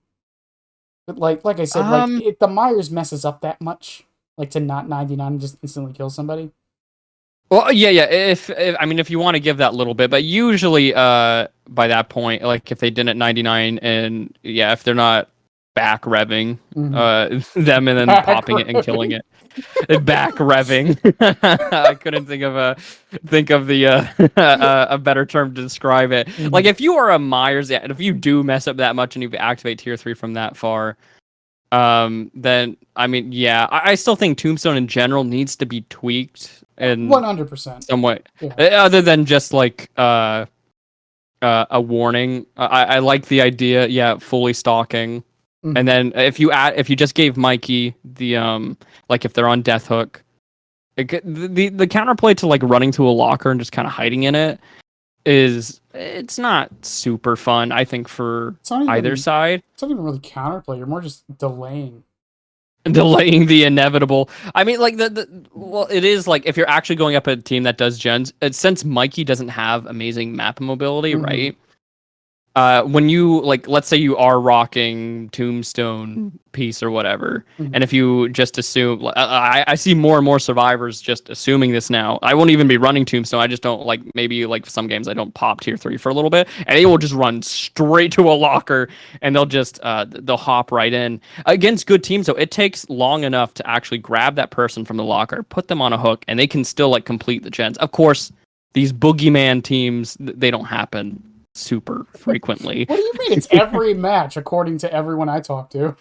but like I said, like Um. if the Myers messes up that much, like to not 99 and just instantly kill somebody. Well, yeah, yeah. If I mean, if you want to give that little bit, but usually, by that point, like if they did it 99, and yeah, if they're not back revving, Mm-hmm. them and then Back popping it and killing ribbon. it, back revving. I couldn't think of the a better term to describe it. Like Mhm. if you are a Myers, yeah, and if you do mess up that much and you activate tier 3 from that far, then I mean, yeah, I still think Tombstone in general needs to be tweaked in 100%. some way, Yeah. other than just like a warning. I like the idea, yeah, fully stalking. And Hmm. then if you just gave Mikey the like if they're on Death Hook, the counterplay to like running to a locker and just kind of hiding in it is it's not super fun, I think, for It's not either even side. it's not even really counterplay. You're more just delaying. Delaying the inevitable. I mean, like well, it is like if you're actually going up a team that does gens, since Mikey doesn't have amazing map mobility, Hmm. right? When you like, let's say you are rocking Tombstone piece or whatever, Hmm. and if you just assume, I see more and more survivors just assuming this now. I won't even be running Tombstone. I just don't like maybe like some games I don't pop tier 3 for a little bit, and they will just run straight to a locker and they'll hop right in against good teams. So it takes long enough to actually grab that person from the locker, put them on a hook, and they can still like complete the gens. Of course, these boogeyman teams they don't happen super frequently. What do you mean? It's every match, according to everyone I talk to.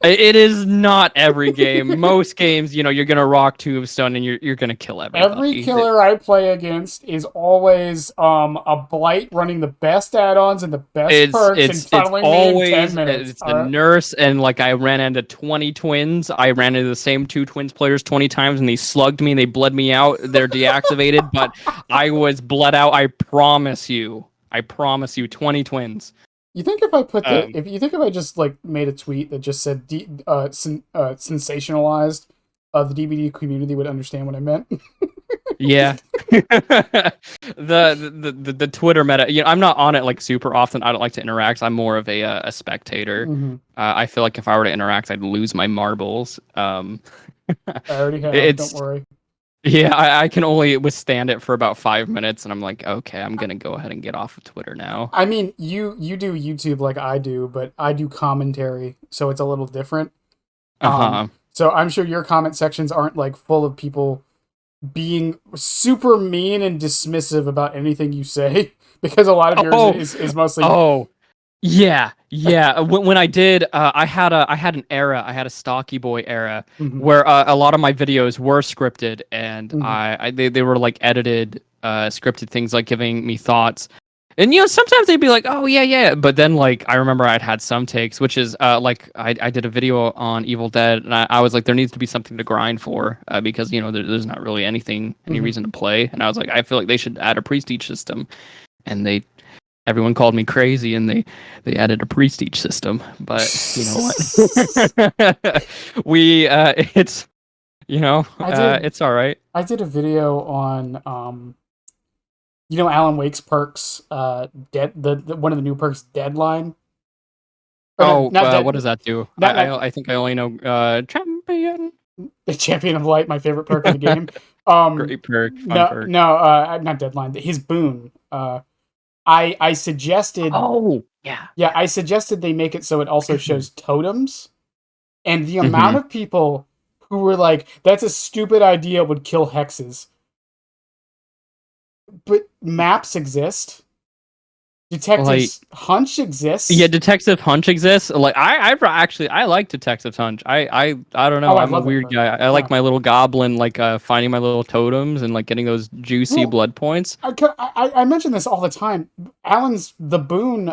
It is not every game. Most games, you're gonna rock Tombstone and you're gonna kill Every everybody. killer I play against is always a blight running the best add-ons and the best It's perks and it's it's tunneling me in 10 always minutes. it's All the right. nurse, and like I ran into 20 twins. I ran into the same two twins players 20 times and they slugged me and they bled me out. They're deactivated, but I was bled out. I promise you. I promise you 20 twins. You think if I put the Um if you think if I just like made a tweet that just said sensationalized the DBD community would understand what I meant. Yeah. The Twitter meta, I'm not on it like super often. I don't like to interact. I'm more of a spectator. Mm-hmm. I feel like if I were to interact, I'd lose my marbles. I already have. Don't It's worry. Yeah, I can only withstand it for about 5 minutes, and I'm like, okay, I'm gonna go ahead and get off of Twitter now. I mean, you do YouTube like I do, but I do commentary, so it's a little different. Uh-huh. So I'm sure your comment sections aren't like full of people being super mean and dismissive about anything you say, because a lot of yours Oh, is mostly. oh, yeah. When I did, I had an era, I had a stocky boy era Mhm, where a lot of my videos were scripted, and mhm, they were like edited, scripted things like giving me thoughts. And sometimes they'd be like, "Oh yeah," but then like I remember I'd had some takes, which is like I did a video on Evil Dead, and I was like, there needs to be something to grind for, because there's not really any mhm. reason to play, and I was like, I feel like they should add a prestige system, and everyone called me crazy, and they added a prestige system, but you know what, it's I did it's all right. I did a video on Alan Wake's perks, dead the one of the new perks, Deadline. Or Oh, not dead, what does that do? not I think I only know champion. the Champion of Light, my favorite perk in the game. Great perk, fun No, perk. no, not Deadline. His boon. I suggested, Oh, yeah. yeah, I suggested they make it so it also shows totems, and the Hmm. amount of people who were like, "That's a stupid idea. It would kill hexes." But maps exist. Like, Detective's Hunch yeah, exists. Detective Hunch exists. Like, I like Detective Hunch. I don't Oh, know. I I'm a love that weird perk. guy. I like Yeah. my little goblin, like finding my little totems and like getting those juicy Well, blood points. I mention this all the time. Alan's the boon.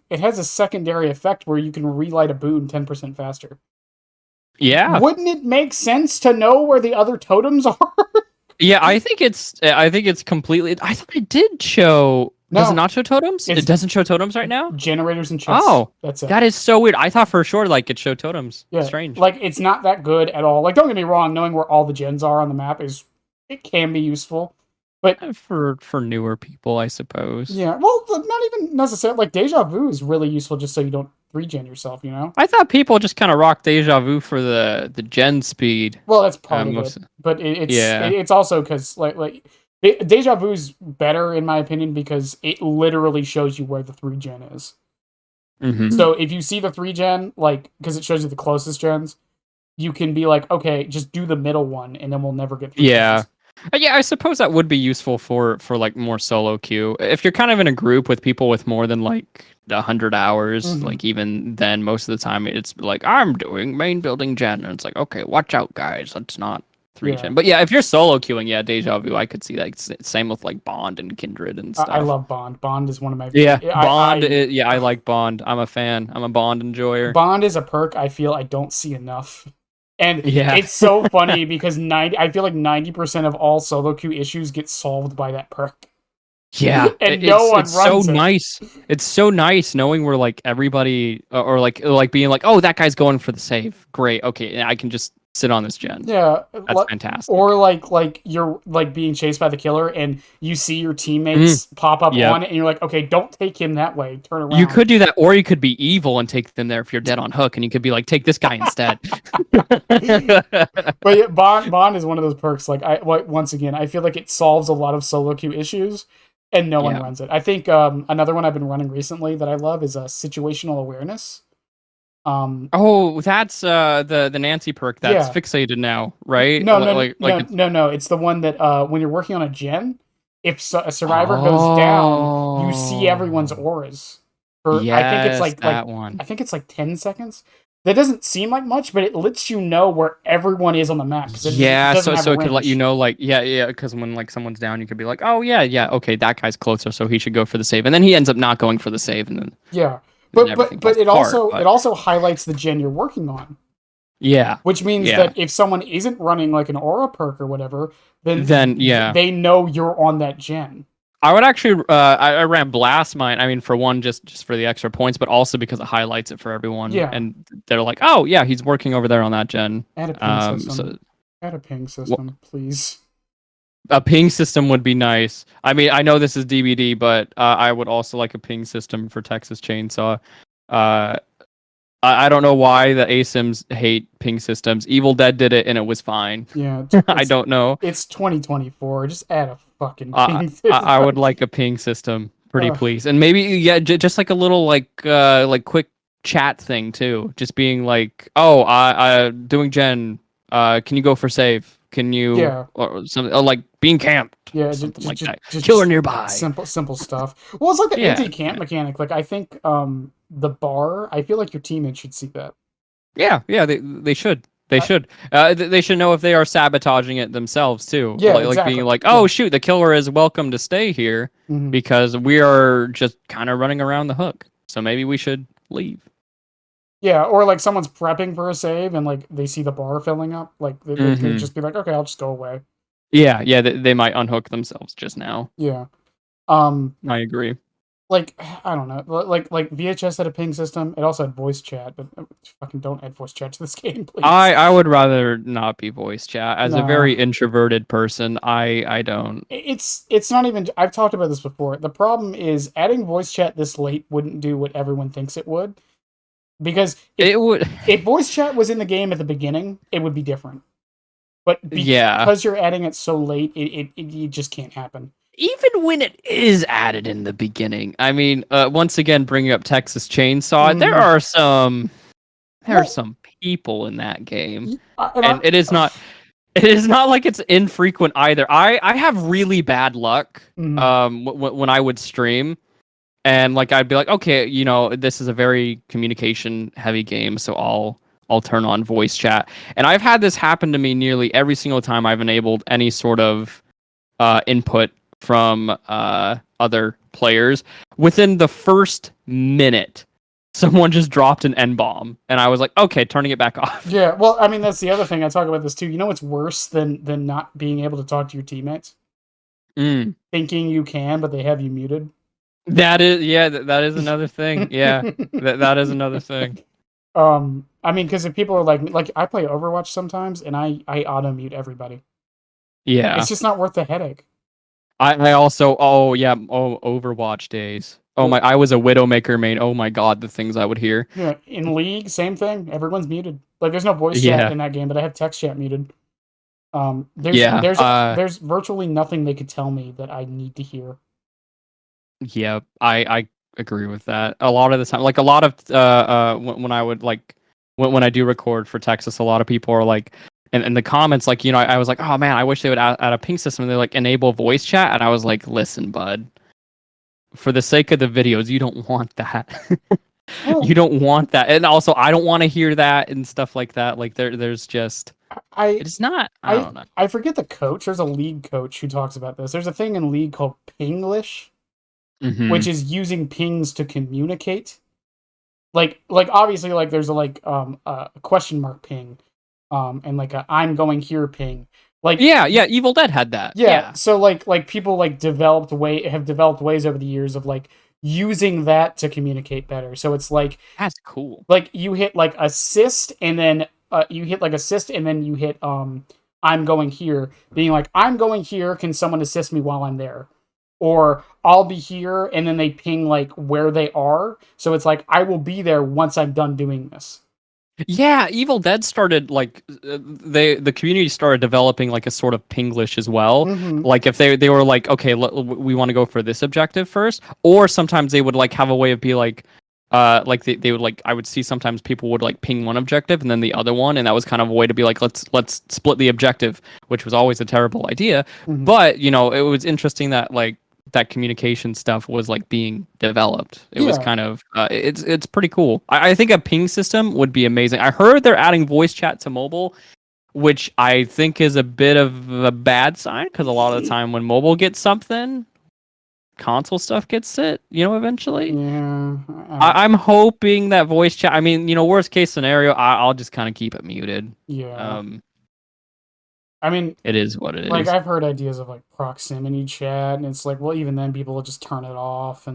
It has a secondary effect where you can relight a boon 10% faster. Yeah. Wouldn't it make sense to know where the other totems are? Yeah, I think it's completely. I thought it did show. Does it No, not show totems? It it's doesn't show totems right now. generators and chests. Oh, That's it. that is so weird. I thought for sure like it showed totems. Yeah, Strange. like it's not that good at all. Like, don't get me wrong, knowing where all the gens are on the map it can be useful, but For newer people, I suppose. yeah, well, not even necessarily. Like deja vu is really useful just so you don't regen yourself. I thought people just kind of rock deja vu for the gen speed. Well, that's part of it, Most but yeah. it's also because deja vu's better in my opinion because it literally shows you where the 3 gen is. Hmm. So if you see the 3 gen, like because it shows you the closest gens, you can be like, okay, just do the middle one, and then we'll never get 3 gens. Yeah. Yeah, I suppose that would be useful for like more solo queue. If you're kind of in a group with people with more than like 100 hours, Mm-hmm. like even then, most of the time it's like I'm doing main building gen, and it's like okay, watch out, guys, let's not three Yeah, gen. But yeah, if you're solo queuing, yeah, deja vu, I could see that. Same with like Bond and Kindred and I stuff. love Bond. Bond is one of my. Yeah, Bond. I Yeah, I like Bond. I'm a fan. I'm a Bond enjoyer. Bond is a perk I feel I don't see enough. And Yeah. it's so funny because I feel like 90% of all solo queue issues get solved by that perk. Yeah, And no one it's so runs it. nice. It's so nice knowing where like everybody or like being like, oh, that guy's going for the save. Great. Okay, I can just sit on this gen. Yeah, That's fantastic. or like you're like being chased by the killer and you see your Mm, teammates pop up yep. on it and you're like, okay, don't take him that way. Turn You around. could do that, or you could be evil and take them there if you're dead on hook, and you could be like, take this guy instead. But yeah, Bond is one of those perks. Like once again, I feel like it solves a lot of solo queue issues, and no one Yeah. runs it. I think another one I've been running recently that I love is situational awareness. Oh, that's the Nancy perk that's Yeah, fixated now, right? no, no, Like no, it's no, no. It's the one that when you're working on a gen, if a survivor goes down, you see everyone's oh. auras. For I think it's Yes, that one. I think it's like 10 seconds. That doesn't seem like much, but it lets you know where everyone is on the map because it Yeah, doesn't have so a it could let you range. know, like, yeah, because when like someone's down, you could be like, oh yeah, okay, that guy's closer, so he should go for the save, and then he ends up not going for the save, and Yeah, then everything but falls it apart. also But highlights the gen you're working on, yeah, which means yeah, that if someone isn't running like an aura perk or whatever, then then yeah, they know you're on that gen. I would actually, I ran blast mine. I mean, for one, just for the extra points, but also because it highlights it for everyone, Yeah, and they're like, oh yeah, he's working over there on that gen. add a ping So system. Add a ping Wh- system, please. A ping system would be nice. I mean, I know this is DVD, but I would also like a ping system for Texas Chainsaw. Uh, I don't know why the ASIMs hate ping systems. Evil Dead did it and it was fine. Yeah, I don't know. it's 2024. Just add a fucking I, ping I would system. like a ping system, pretty Ugh. please, and maybe yeah, just like a little like quick chat thing too. Just being like, oh, I doing Gen. Can you go for save? Can you Yeah, or something like being camped, yeah, something like that. Killer just nearby. simple stuff. Well, it's like the Yeah, anti-camp mechanic. Like I think the bar. I feel like your teammates should see that. yeah. They should. They I, should. They should know if they are sabotaging it themselves too. yeah, Like being exactly. like, oh Yeah. shoot, the killer is welcome to stay here Hmm. because we are just kind of running around the hook. So maybe we should leave. Yeah, or like someone's prepping for a save and like they see the bar filling up. Like they could Hmm. just be like, okay, I'll just go away. Yeah. They might unhook themselves just now. Yeah. Um, I agree. like I don't know, like VHS had a ping system. It also had voice chat, but fucking don't add voice chat to this game, please. I would rather not be voice chat. As a Nah, very introverted person, I don't. it's not even. I've talked about this before. The problem is adding voice chat this late wouldn't do what everyone thinks it would. Because It would. if voice chat was in the game at the beginning, it would be different. But Yeah. because you're adding it so late, it just can't happen. Even when it is added in the beginning, I mean, once again, bringing up Texas Chainsaw, Mm, there are well, some people in that game, and and I'm. it is not like it's infrequent either. I have really bad luck Mm, when I would stream, and like I'd be like, okay, this is a very communication heavy game, so I'll turn on voice chat, and I've had this happen to me nearly every single time I've enabled any sort of input from other players. Within the first minute, someone just dropped an N bomb, and I was like, okay, turning it back off. yeah, well, I mean that's the other thing I talk about this too. You know what's worse than not being able to talk to your teammates, Mm. thinking you can, but they have you muted. That is, yeah, that is another thing. Yeah, that is another thing. I mean, because if people are like I play Overwatch sometimes, and I auto mute everybody. It's Yeah. just not worth the headache. I also, oh yeah, oh, Overwatch days. Oh Yeah, my, I was a Widowmaker main. Oh my god, the things I would hear. yeah. In League, same thing. Everyone's muted. Like, there's no voice chat Yeah. in that game, but I have text chat muted. There's Yeah. there's there's virtually nothing they could tell me that I need to hear. Yeah, I agree with that. A lot of the time, like a lot of when I would like when I do record for Texas, a lot of people are like in the comments, like I was like, oh man, I wish they would add a ping system. And they like enable voice chat, and I was like, listen, bud, for the sake of the videos, you don't want that. You Well, don't want that, and also I don't want to hear that and stuff like that. Like there's just I it's not. I I don't know. I forget the coach. There's a League coach who talks about this. There's a thing in League called Pinglish, Hmm. which is using pings to communicate. Like obviously like there's a question mark ping, and like a I'm going here ping. Like Yeah. Evil Dead had that. yeah, Yeah, so like people like have developed ways over the years of like using that to communicate better. So it's that's cool. like you hit like assist and then you hit like assist and then you hit I'm going here, being like I'm going here, can someone assist me while I'm there? Or I'll be here and then they ping like where they are. So it's like I will be there once I'm done doing this. Yeah, Evil Dead started like the community started developing like a sort of Pinglish as well. Mhm. Like if they were like, okay, we want to go for this objective first, or sometimes they would like have a way of be like they would like I would see sometimes people would like ping one objective and then the other one, and that was kind of a way to be like let's split the objective, which was always a terrible idea. Mhm. But it was interesting that like that communication stuff was like being developed. It was Yeah. kind of it's pretty cool. I think a ping system would be amazing. I heard they're adding voice chat to mobile, which I think is a bit of a bad sign because a lot of the time when mobile gets something, console stuff gets it. Eventually. Yeah. I'm hoping that voice chat. I mean, worst case scenario, I'll just kind of keep it muted. Yeah. Um, I mean, it is what it like is. I've heard ideas of like proximity chat, and it's like, well, even then people will just turn it off,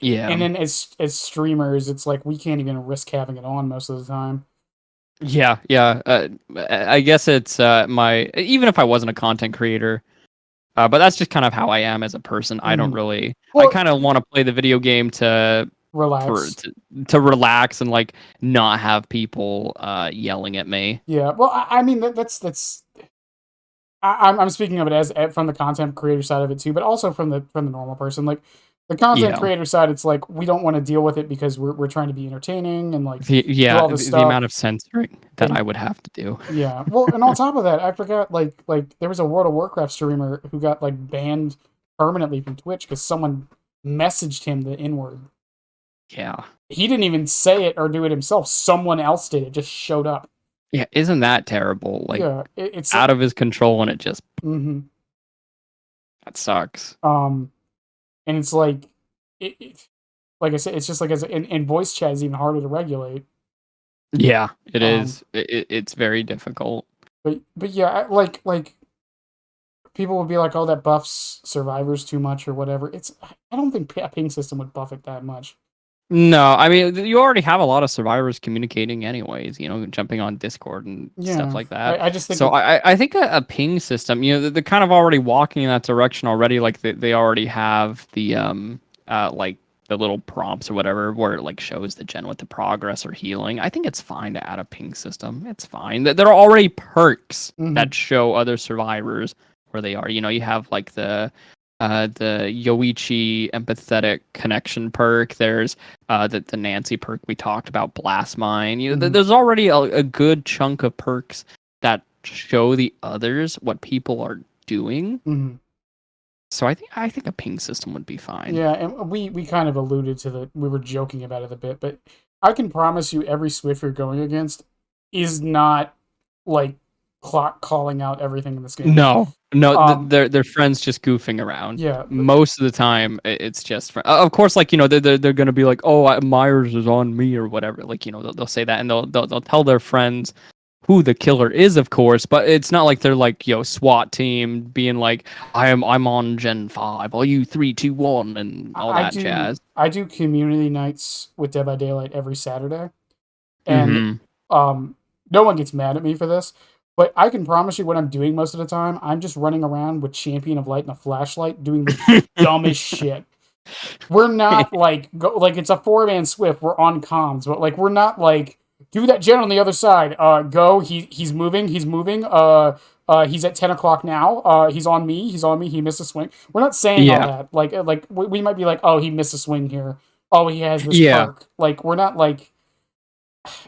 Yeah. and then as streamers, it's like we can't even risk having it on most of the time. Yeah. I guess it's my even if I wasn't a content creator, but that's just kind of how I am as a person. I don't Mhm. really. I Well, kind of want to play the video game for relax. to, to relax and like not have people yelling at me. Yeah. Well, I mean that's. I'm speaking of it as from the content creator side of it too, but also from the normal person. Like the content Yeah. creator side, it's like we don't want to deal with it because we're trying to be entertaining and like do Yeah, all this the stuff. amount of censoring that I And would have to do. yeah, well, and on top of that, I forgot like there was a World of Warcraft streamer who got like banned permanently from Twitch because someone messaged him the N word. Yeah. He didn't even say it or do it himself. Someone else did. It just showed up. Yeah, isn't that terrible? Like Yeah, it's out of his control and it just mhm. that sucks. And it's like like I said, it's just like and voice chat is even harder to regulate. Yeah, it Um, is. It's very difficult. but yeah, like people would be like, "Oh, that buffs survivors too much" or whatever. I don't think a ping system would buff it that much. No, I mean you already have a lot of survivors communicating anyways, jumping on Discord and stuff Yeah, like that. I just think So it. I think a ping system, they're kind of already walking in that direction already. Like they already have the like the little prompts or whatever where it like shows the gen with the progress or healing. I think it's fine to add a ping system. It's fine. There are already perks Mhm, that show other survivors where they are. You have like the Yoichi empathetic connection perk. There's the Nancy perk we talked about, Blast Mine. mhm, There's already a good chunk of perks that show the others what people are doing. mhm. So I think a ping system would be fine. Yeah, and we kind of alluded to that. We were joking about it a bit, but I can promise you, every Swift you're going against is not like clock calling out everything in this game. No, Um, they're friends just goofing around. yeah, Most of the time, it's just of course, like they're gonna be like, oh, Myers is on me or whatever. Like they'll say that and they'll tell their friends who the killer is, of course, but it's not like they're like SWAT team being like I'm on Gen 5, all you 3, 2, 1 and all that jazz. I do community nights with Dead by Daylight every Saturday, and Mm-hmm. um, no one gets mad at me for this. But I can promise you, what I'm doing most of the time, I'm just running around with Champion of Light and a flashlight, doing the dumbest shit. We're not like like it's a 4-man Swift. We're on comms, but like we're not like do that gen on the other side. Go. He's moving. He's moving. He's at 10 o'clock now. He's on me. He's on me. He missed a swing. We're not saying all Yeah, that. Like we might be like, oh, he missed a swing here. Oh, he has this yeah. perk. Like we're not like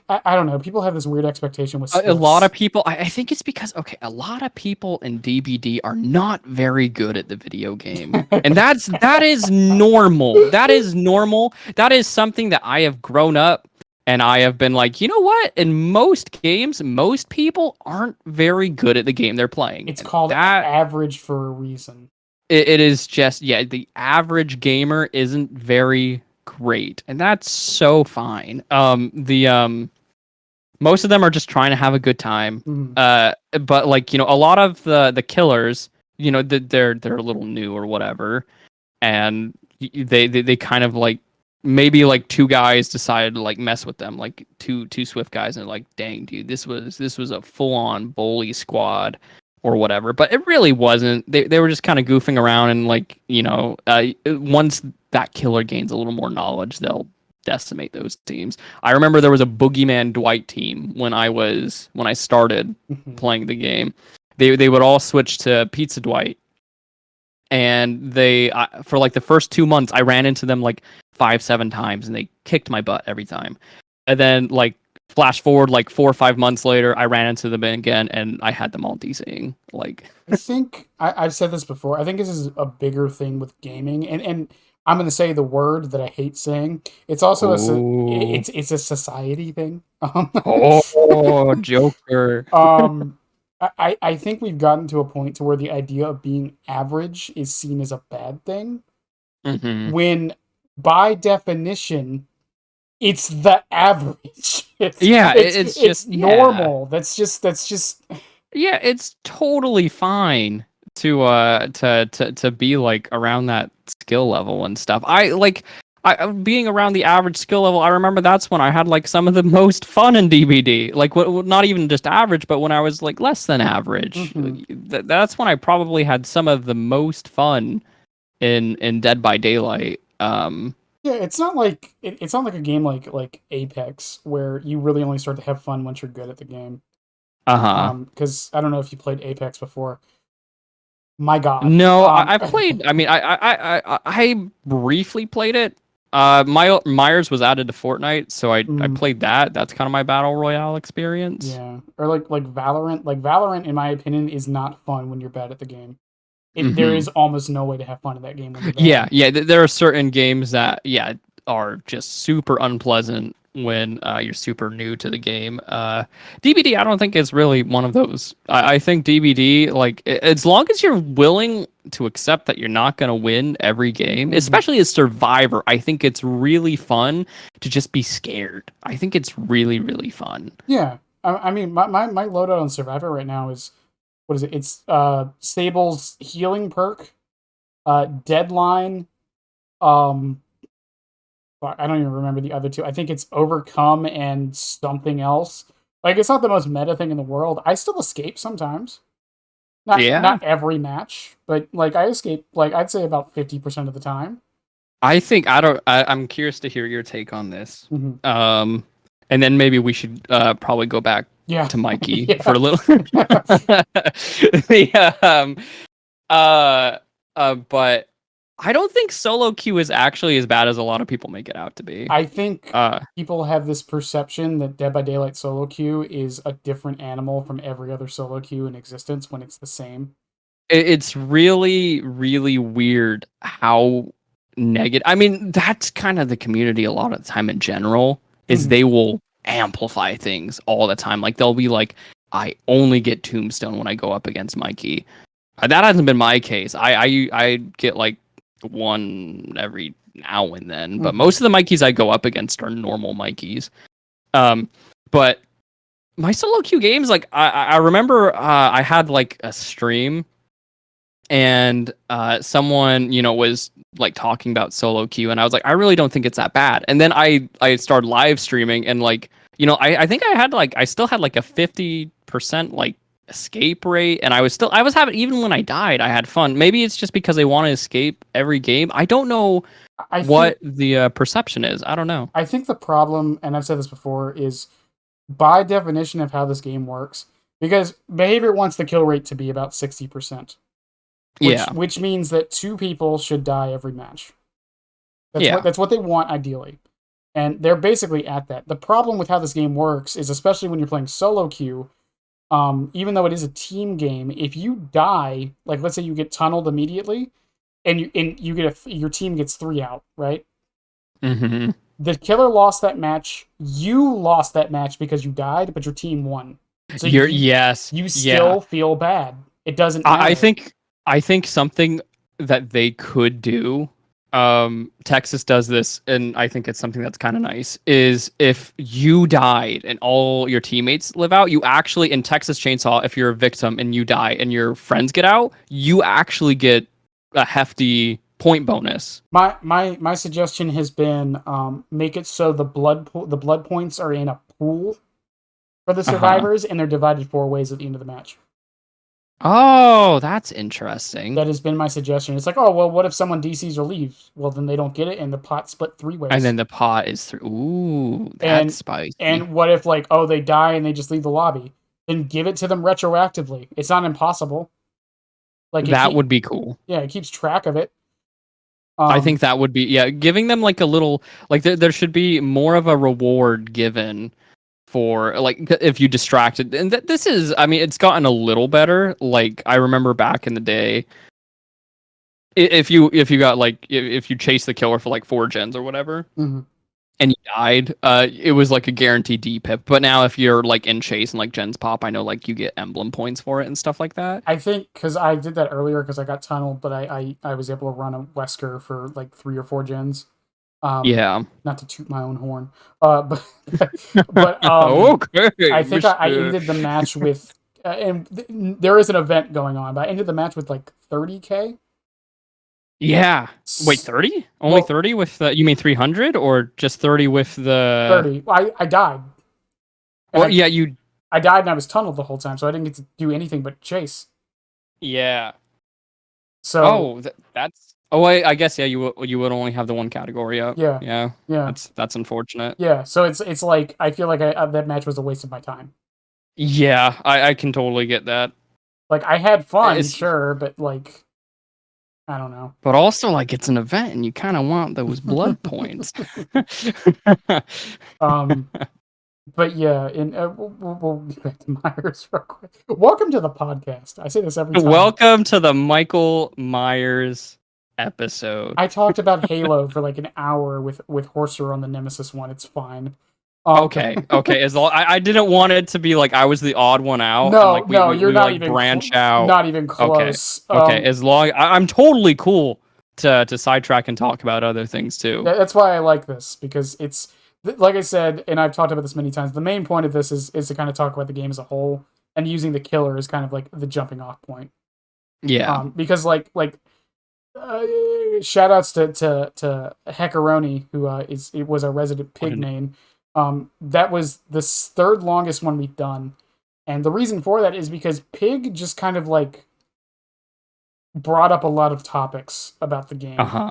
I don't know. People have this weird expectation with A lot Swifts. of people, I think it's because, okay, a lot of people in DBD are not very good at the video game. And that is normal. That is normal. That is something that I have grown up and I have been like, you know what? In most games, most people aren't very good at the game they're playing. It's And called that average for a reason. it is just, yeah, the average gamer isn't very great. And that's so fine. The most of them are just trying to have a good time. Mhm. But like a lot of the killers, they're a little new or whatever, and they kind of like maybe like two guys decided to like mess with them, like two Swift guys, and they're like, dang, dude, this was a full on bully squad or whatever. But it really wasn't. They were just kind of goofing around, and like once that killer gains a little more knowledge, they'll decimate those teams. I remember there was a Boogeyman Dwight team when I started Mhm. playing the game. They would all switch to Pizza Dwight, and for like the first 2 months I ran into them like 5, 7 times, and they kicked my butt every time. And then like flash forward like 4 or 5 months later, I ran into them again, and I had them all DCing. Like, I think I've said this before. I think this is a bigger thing with gaming, and I'm going to say the word that I hate saying. It's also oh, it's a society thing. oh, Joker. Um, I think we've gotten to a point to where the idea of being average is seen as a bad thing, Hmm. when by definition it's the average. Yeah, it's It's just yeah. normal. That's just Yeah, it's totally fine to be like around that skill level and stuff. being around the average skill level, I remember that's when I had like some of the most fun in DBD. Like not even just average, but when I was like less than average, Hmm. that's when I probably had some of the most fun in Dead by Daylight. Yeah, it's not like a game like Apex where you really only start to have fun once you're good at the game. Uh-huh. Because I don't know if you played Apex before. My God. No, I played. I mean, I briefly played it. Myers was added to Fortnite, so I Mm, played that. That's kind of my battle royale experience. yeah, or like Valorant. Like Valorant, in my opinion, is not fun when you're bad at the game. There Hmm. is almost no way to have fun in that game when you're Yeah, bad. yeah. There are certain games that are just super unpleasant when you're super new to the game. DBD, I don't think is really one of those. I think DBD, like as long as you're willing to accept that you're not going to win every game, Hmm. especially as Survivor, I think it's really fun to just be scared. I think it's really really fun. Yeah, I mean, my loadout on Survivor right now is what is it? It's Sable's healing perk, Deadline. Um, fuck, I don't even remember the other two. I think it's Overcome and something else. Like it's not the most meta thing in the world. I still escape sometimes. Yeah, Not every match, but like I escape like I'd say about 50% of the time. I think I don't. I'm curious to hear your take on this. Hmm. Um, and then maybe we should probably go back Yeah, to Mikey for yeah. a little. The, uh, but I don't think solo queue is actually as bad as a lot of people make it out to be. I think Uh, people have this perception that Dead by Daylight solo queue is a different animal from every other solo queue in existence when it's the same. it's really, really weird how negative. I mean, that's kind of the community a lot of the time in general, is Hmm. they will amplify things all the time. Like they'll be like, I only get Tombstone when I go up against Mikey. That hasn't been my case. I get like one every now and then, but Hmm. most of the Mikeys I go up against are normal Mikeys. Um, but my solo queue games, like I remember I had like a stream and someone was like talking about solo queue, and I was like, I really don't think it's that bad. And then I started live streaming, and like I think I still had like a 50% like escape rate, and I was having, even when I died I had fun. Maybe it's just because they want to escape every game. I don't know I think what the perception is. I don't know. I think the problem, and I've said this before, is by definition of how this game works, because behavior wants the kill rate to be about 60%, Yeah, which means that two people should die every match. yeah. That's what they want ideally. And they're basically at that. The problem with how this game works is, especially when you're playing solo queue, even though it is a team game, if you die, like let's say you get tunneled immediately, and you get your team gets 3 out, right? Hmm. The killer lost that match. You lost that match because you died, but your team won. So Yes, you yeah. still feel bad. It doesn't I matter. think something that they could do, Texas does this, and I think it's something that's kind of nice, is if you died and all your teammates live out, you actually, in Texas Chainsaw, if you're a victim and you die and your friends get out, you actually get a hefty point bonus. My suggestion has been make it so the blood points are in a pool for the Uh-huh. survivors, and they're divided 4 ways at the end of the match. Oh, that's interesting. That has been my suggestion. It's like, oh well, what if someone DCs or leaves? Well, then they don't get it, and the pot split 3 ways. And then the pot is through. Ooh, that's And spicy. what if like, oh, they die and they just leave the lobby? Then give it to them retroactively. It's not impossible. Like That would be cool. it keeps track of it. I think Um, that would be, yeah, giving them like a little, like there should be more of a reward given for like if you distracted. And this is, I mean, it's gotten a little better. Like I remember back in the day, if you got like if you chase the killer for like 4 gens or whatever mhm. and you died, it was like a guaranteed D-pip. But now if you're like in chase and like gens pop, I know like you get emblem points for it and stuff like that. I think because I did that earlier because I got tunneled, but I was able to run a Wesker for like 3 or 4 gens. Yeah. Not to toot my own horn, but but Okay, I think I Mister. ended the match with, there is an event going on, but I ended the match with like 30K. Yeah. Wait, S- 30? Only Well, 30 with the, you mean 300 or just 30 with the 30. I died, and Well, yeah, you I died and I was tunneled the whole time, so I didn't get to do anything but chase. yeah. So Oh, that's Oh, I guess yeah, you would only have the one category up. yeah, Yeah. yeah, That's unfortunate. yeah. So it's like I feel like that match was a waste of my time. Yeah, I can totally get that. Like I had fun, It's sure, but like I don't know. But also like it's an event and you kind of want those blood points. um, but yeah, in we'll get back to Myers real quick. Welcome to the podcast. I say this every time. Welcome to the Michael Myers episode. I talked about Halo for like an hour with Horser on the Nemesis one. It's fine. Okay, okay. As long I didn't want it to be like I was the odd one out, and no, like no, you're we not like even branch out. not even Okay, close. okay. As long I'm totally cool to sidetrack and talk about other things too. That's why I like this because it's like I said, and I've talked about this many times. The main point of this is to kind of talk about the game as a whole, and using the killer as kind of like the jumping off point. Yeah. Because shout outs to Heckaroni, who it was our resident pig name. That was the third longest one we've done, and the reason for that is because Pig just kind of like brought up a lot of topics about the game. Uh-huh.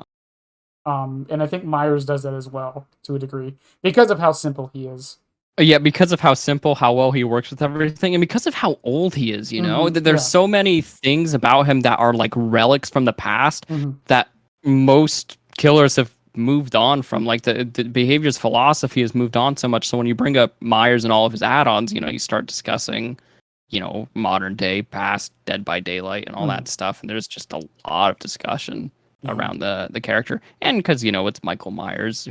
And I think Myers does that as well to a degree because of how simple he is. Yeah, because of how simple, how well he works with everything, and because of how old he is, you know, there's so many things about him that are like relics from the past that most killers have moved on from. Like the behavior's philosophy has moved on so much. So when you bring up Myers and all of his add-ons, you know, you start discussing, you know, modern day, past, Dead by Daylight, and all that stuff. And there's just a lot of discussion around the character, and because you know it's Michael Myers.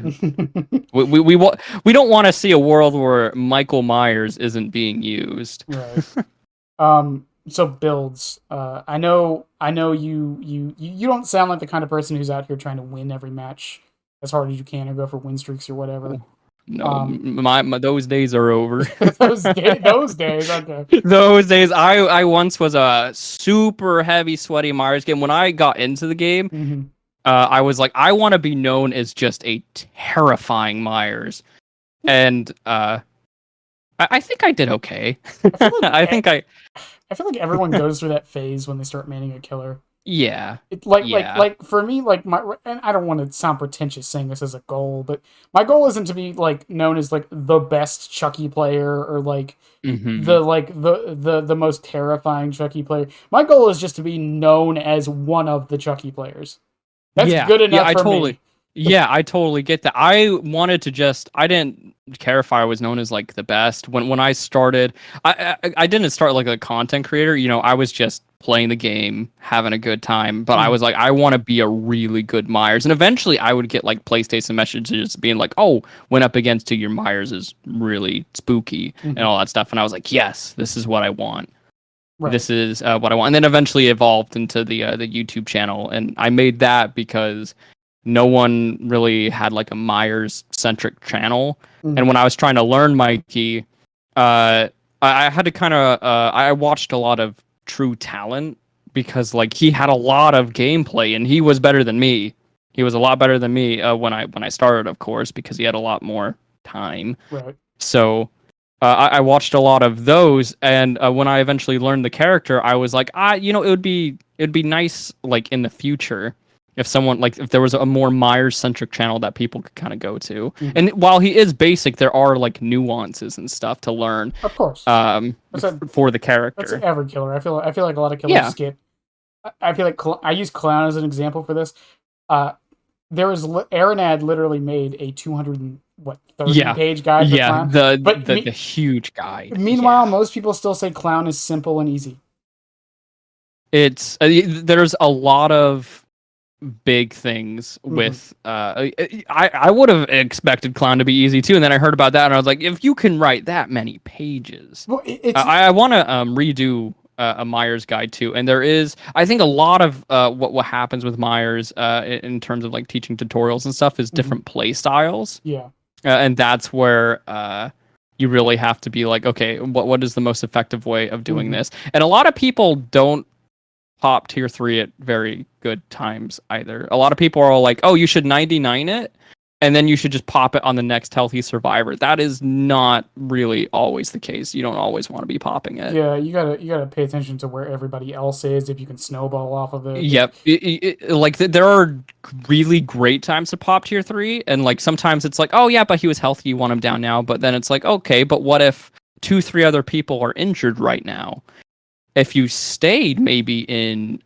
We don't want to see a world where Michael Myers isn't being used. Right. So builds. I know you don't sound like the kind of person who's out here trying to win every match as hard as you can or go for win streaks or whatever. No, my those days are over. those days, okay. Those days, I once was a super heavy, sweaty Myers game. When I got into the game, I was like, I want to be known as just a terrifying Myers, and I think I did okay. I think I feel like everyone goes through that phase when they start manning a killer. Yeah. Like for me, like and I don't want to sound pretentious saying this as a goal, but my goal isn't to be like known as like the best Chucky player or like the most terrifying Chucky player. My goal is just to be known as one of the Chucky players. That's good enough for me. Yeah, I totally get that. I wanted to just I didn't care if I was known as like the best. When I started, I didn't start like a content creator, you know, I was just playing the game, having a good time, but I was like I want to be a really good Myers. And eventually I would get like PlayStation messages being like, "Oh, went up against you, your Myers is really spooky," and all that stuff, and I was like, "Yes, this is what I want." Right. This is what I want. And then eventually evolved into the YouTube channel, and I made that because no one really had like a Myers centric channel. And when I was trying to learn Mikey, I had to kind of I watched a lot of True Talent because like he had a lot of gameplay and he was better than me. He was a lot better than me when I started, of course, because he had a lot more time. Right. So I watched a lot of those, and when I eventually learned the character, I was like, you know, it'd be nice like in the future if someone like if there was a more Myers centric channel that people could kind of go to. And while he is basic, there are like nuances and stuff to learn. Of course. For the character. That's every killer. I feel like a lot of killers skip. I feel like I use Clown as an example for this. There was Aranad literally made a 230 page guide for Clown. The huge guide. Meanwhile, most people still say Clown is simple and easy. It's there's a lot of big things with I would have expected Clown to be easy too, and then I heard about that and I was like, if you can write that many pages, well, I want to redo a Myers guide too. And there is, I think, a lot of what happens with Myers in terms of like teaching tutorials and stuff is different play styles. Yeah. And that's where you really have to be like, okay, what is the most effective way of doing this? And a lot of people don't pop tier 3 at very good times either. A lot of people are like, "Oh, you should 99 it and then you should just pop it on the next healthy survivor." That is not really always the case. You don't always want to be popping it. Yeah, you gotta pay attention to where everybody else is if you can snowball off of it. Yep. Like there are really great times to pop tier 3 and like sometimes it's like, "Oh yeah, but he was healthy, you want him down now." But then it's like, "Okay, but what if 2 3 other people are injured right now?" If you stayed maybe in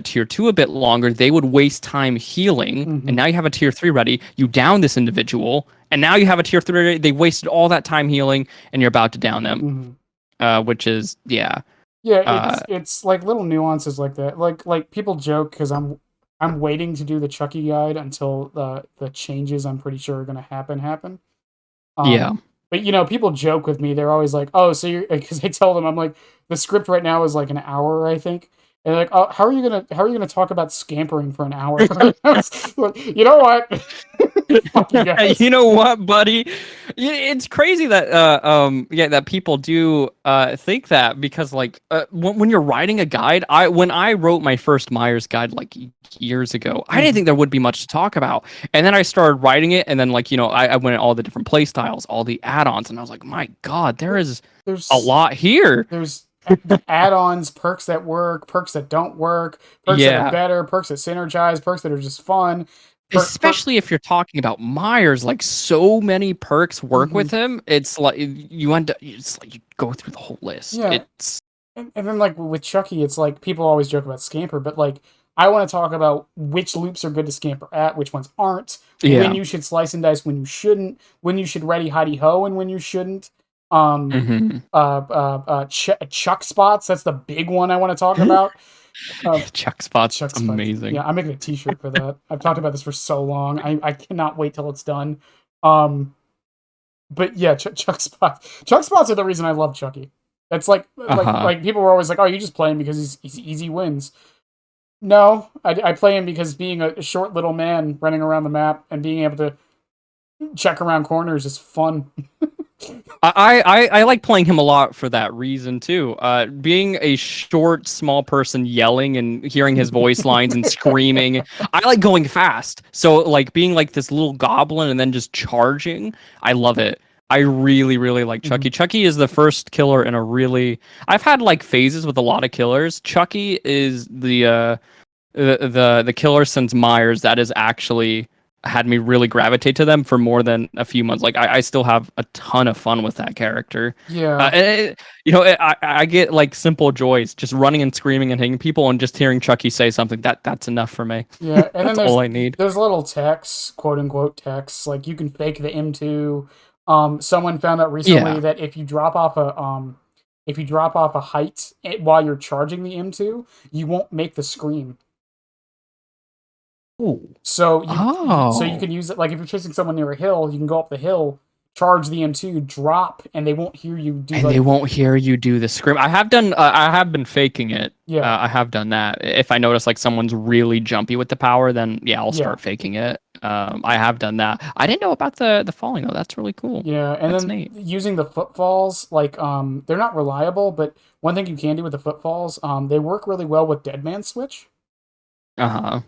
tier 2 a bit longer, they would waste time healing. Mm-hmm. And now you have a tier 3 ready. You down this individual, and now you have a tier 3 ready. They wasted all that time healing, and you're about to down them. Which is, yeah. Yeah, it's like little nuances like that. Like people joke because I'm waiting to do the Chucky guide until the changes I'm pretty sure are gonna happen. Yeah. But people joke with me. They're always like, "Oh, so you're," because I tell them I'm like, the script right now is like an hour, I think. And they're like, "Oh, how are you gonna talk about scampering for an hour?" Like, you know what? Fuck you guys. You know what, buddy? It's crazy that that people do think that because like when you're writing a guide, when I wrote my first Myers guide like years ago, I didn't think there would be much to talk about. And then I started writing it, and then like I went at all the different play styles, all the add-ons, and I was like, my God, there's a lot here. There's add-ons, perks that work, perks that don't work, perks that are better, perks that synergize, perks that are just fun. Especially if you're talking about Myers, like so many perks work with him. It's like it's like you go through the whole list. Yeah. It's and then like with Chucky, it's like people always joke about scamper, but like I want to talk about which loops are good to scamper at, which ones aren't, when you should slice and dice, when you shouldn't, when you should ready hidey ho, and when you shouldn't. Chuck spots. That's the big one I want to talk about. Chuck spots. Amazing. Yeah, I'm making a T-shirt for that. I've talked about this for so long. I cannot wait till it's done. But yeah, Chuck spots. Chuck spots are the reason I love Chucky. That's like people were always like, "Oh, you just play him because he's easy wins." No, I play him because being a short little man running around the map and being able to check around corners is fun. I like playing him a lot for that reason too. Being a short, small person yelling and hearing his voice lines and screaming, I like going fast. So like being like this little goblin and then just charging, I love it. I really, really like Chucky. Chucky is the first killer in a really. I've had like phases with a lot of killers. Chucky is the killer since Myers that is actually had me really gravitate to them for more than a few months. Like I still have a ton of fun with that character. Yeah, I get like simple joys just running and screaming and hitting people and just hearing Chucky say something. That's enough for me. Yeah, and that's then all I need. There's little texts, quote unquote texts, like you can fake the M2. Someone found out recently that if you drop off a height while you're charging the M2, you won't make the scream. Ooh. So you can use it like if you're chasing someone near a hill, you can go up the hill, charge the M2, drop, and they won't hear you do. And they won't hear you do the scream. I have done. I have been faking it. Yeah, I have done that. If I notice like someone's really jumpy with the power, then I'll start faking it. I have done that. I didn't know about the falling though. That's really cool. Yeah, and that's then neat. Using the footfalls, like they're not reliable, but one thing you can do with the footfalls, they work really well with Dead Man Switch.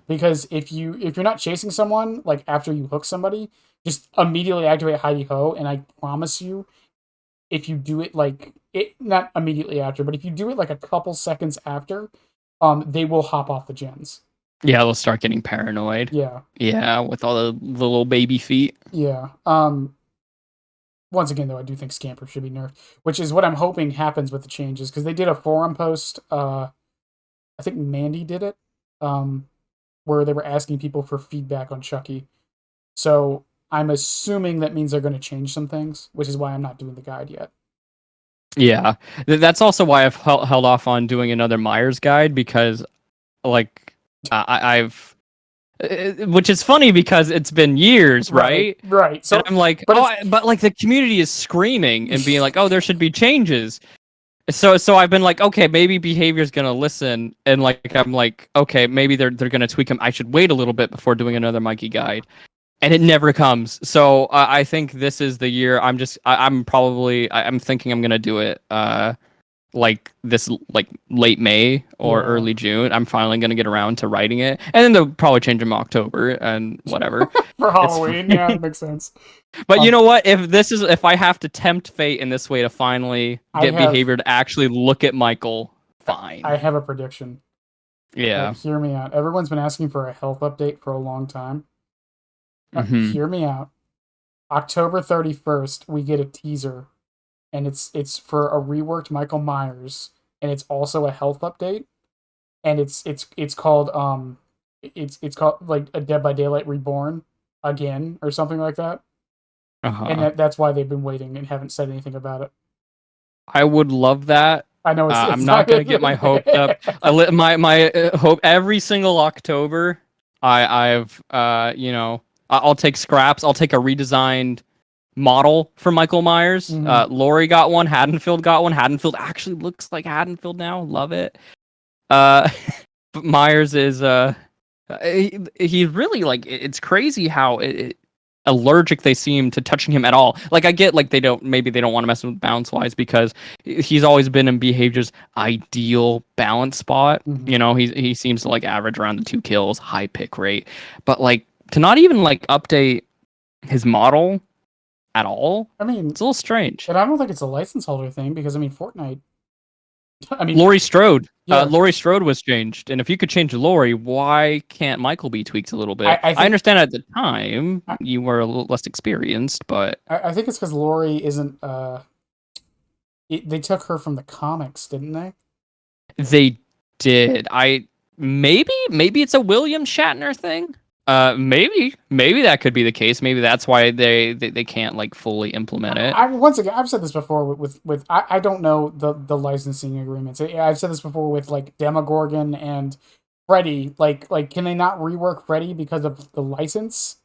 Because if you're not chasing someone, like after you hook somebody, just immediately activate Hidey Ho, and I promise you, if you do it not immediately after, but if you do it like a couple seconds after, they will hop off the gens. Yeah, they'll start getting paranoid. Yeah, with all the little baby feet. Yeah. Once again, though, I do think Scamper should be nerfed, which is what I'm hoping happens with the changes, because they did a forum post. I think Mandy did it. Where they were asking people for feedback on Chucky. So I'm assuming that means they're going to change some things, which is why I'm not doing the guide yet. Yeah, that's also why I've held off on doing another Myers guide, because like I've which is funny because it's been years, right? Right. So and I'm like, but like the community is screaming and being like, oh, there should be changes. So I've been like, okay, maybe behavior's gonna listen, and like I'm like, okay, maybe they're gonna tweak them. I should wait a little bit before doing another Mikey guide, and it never comes. So I think this is the year. I'm thinking I'm gonna do it. like this like late May or Yeah. early June. I'm finally gonna get around to writing it, and then they'll probably change them October and whatever. For It's Halloween, yeah, fine. that makes sense. But you Um, know what? If I have to tempt fate in this way to finally I get have behavior to actually look at Michael, I fine. have a prediction. Yeah. Hear me out. Everyone's been asking for a health update for a long time. Hmm. Hear me out. October 31st, we get a teaser, and it's for a reworked Michael Myers, and it's also a health update, and it's called it's called like a Dead by Daylight Reborn again or something like that, and Uh-huh. that's why they've been waiting and haven't said anything about it. I would love that. I know it's I'm not not. gonna get my hopes up. My hope every single October. I've I'll take scraps. I'll take a redesigned model for Michael Myers. Mhm. Laurie got one. Haddonfield got one. Haddonfield actually looks like Haddonfield now. Love it. Uh, but Myers is he's really like it's crazy how allergic they seem to touching him at all. Like I get like maybe they don't want to mess with balance wise because he's always been in behavior's ideal balance spot. Mhm. You know, he seems to like average around the 2 kills, high pick rate, but like to not even like update his model at all, I mean, it's a little strange. and I don't think it's a license holder thing because I mean Fortnite. I mean, Laurie Strode. yeah, Laurie Strode was changed, and if you could change Laurie, why can't Michael be tweaked a little bit? I I think understand at the time I, you were a little less experienced, but I think it's because Lori isn't. They took her from the comics, didn't they? they did. Maybe it's a William Shatner thing. Maybe that could be the case. Maybe that's why they can't like fully implement it. Once again, I've said this before with I don't know the licensing agreements. I've said this before with like Demogorgon and Freddy. Like can they not rework Freddy because of the license?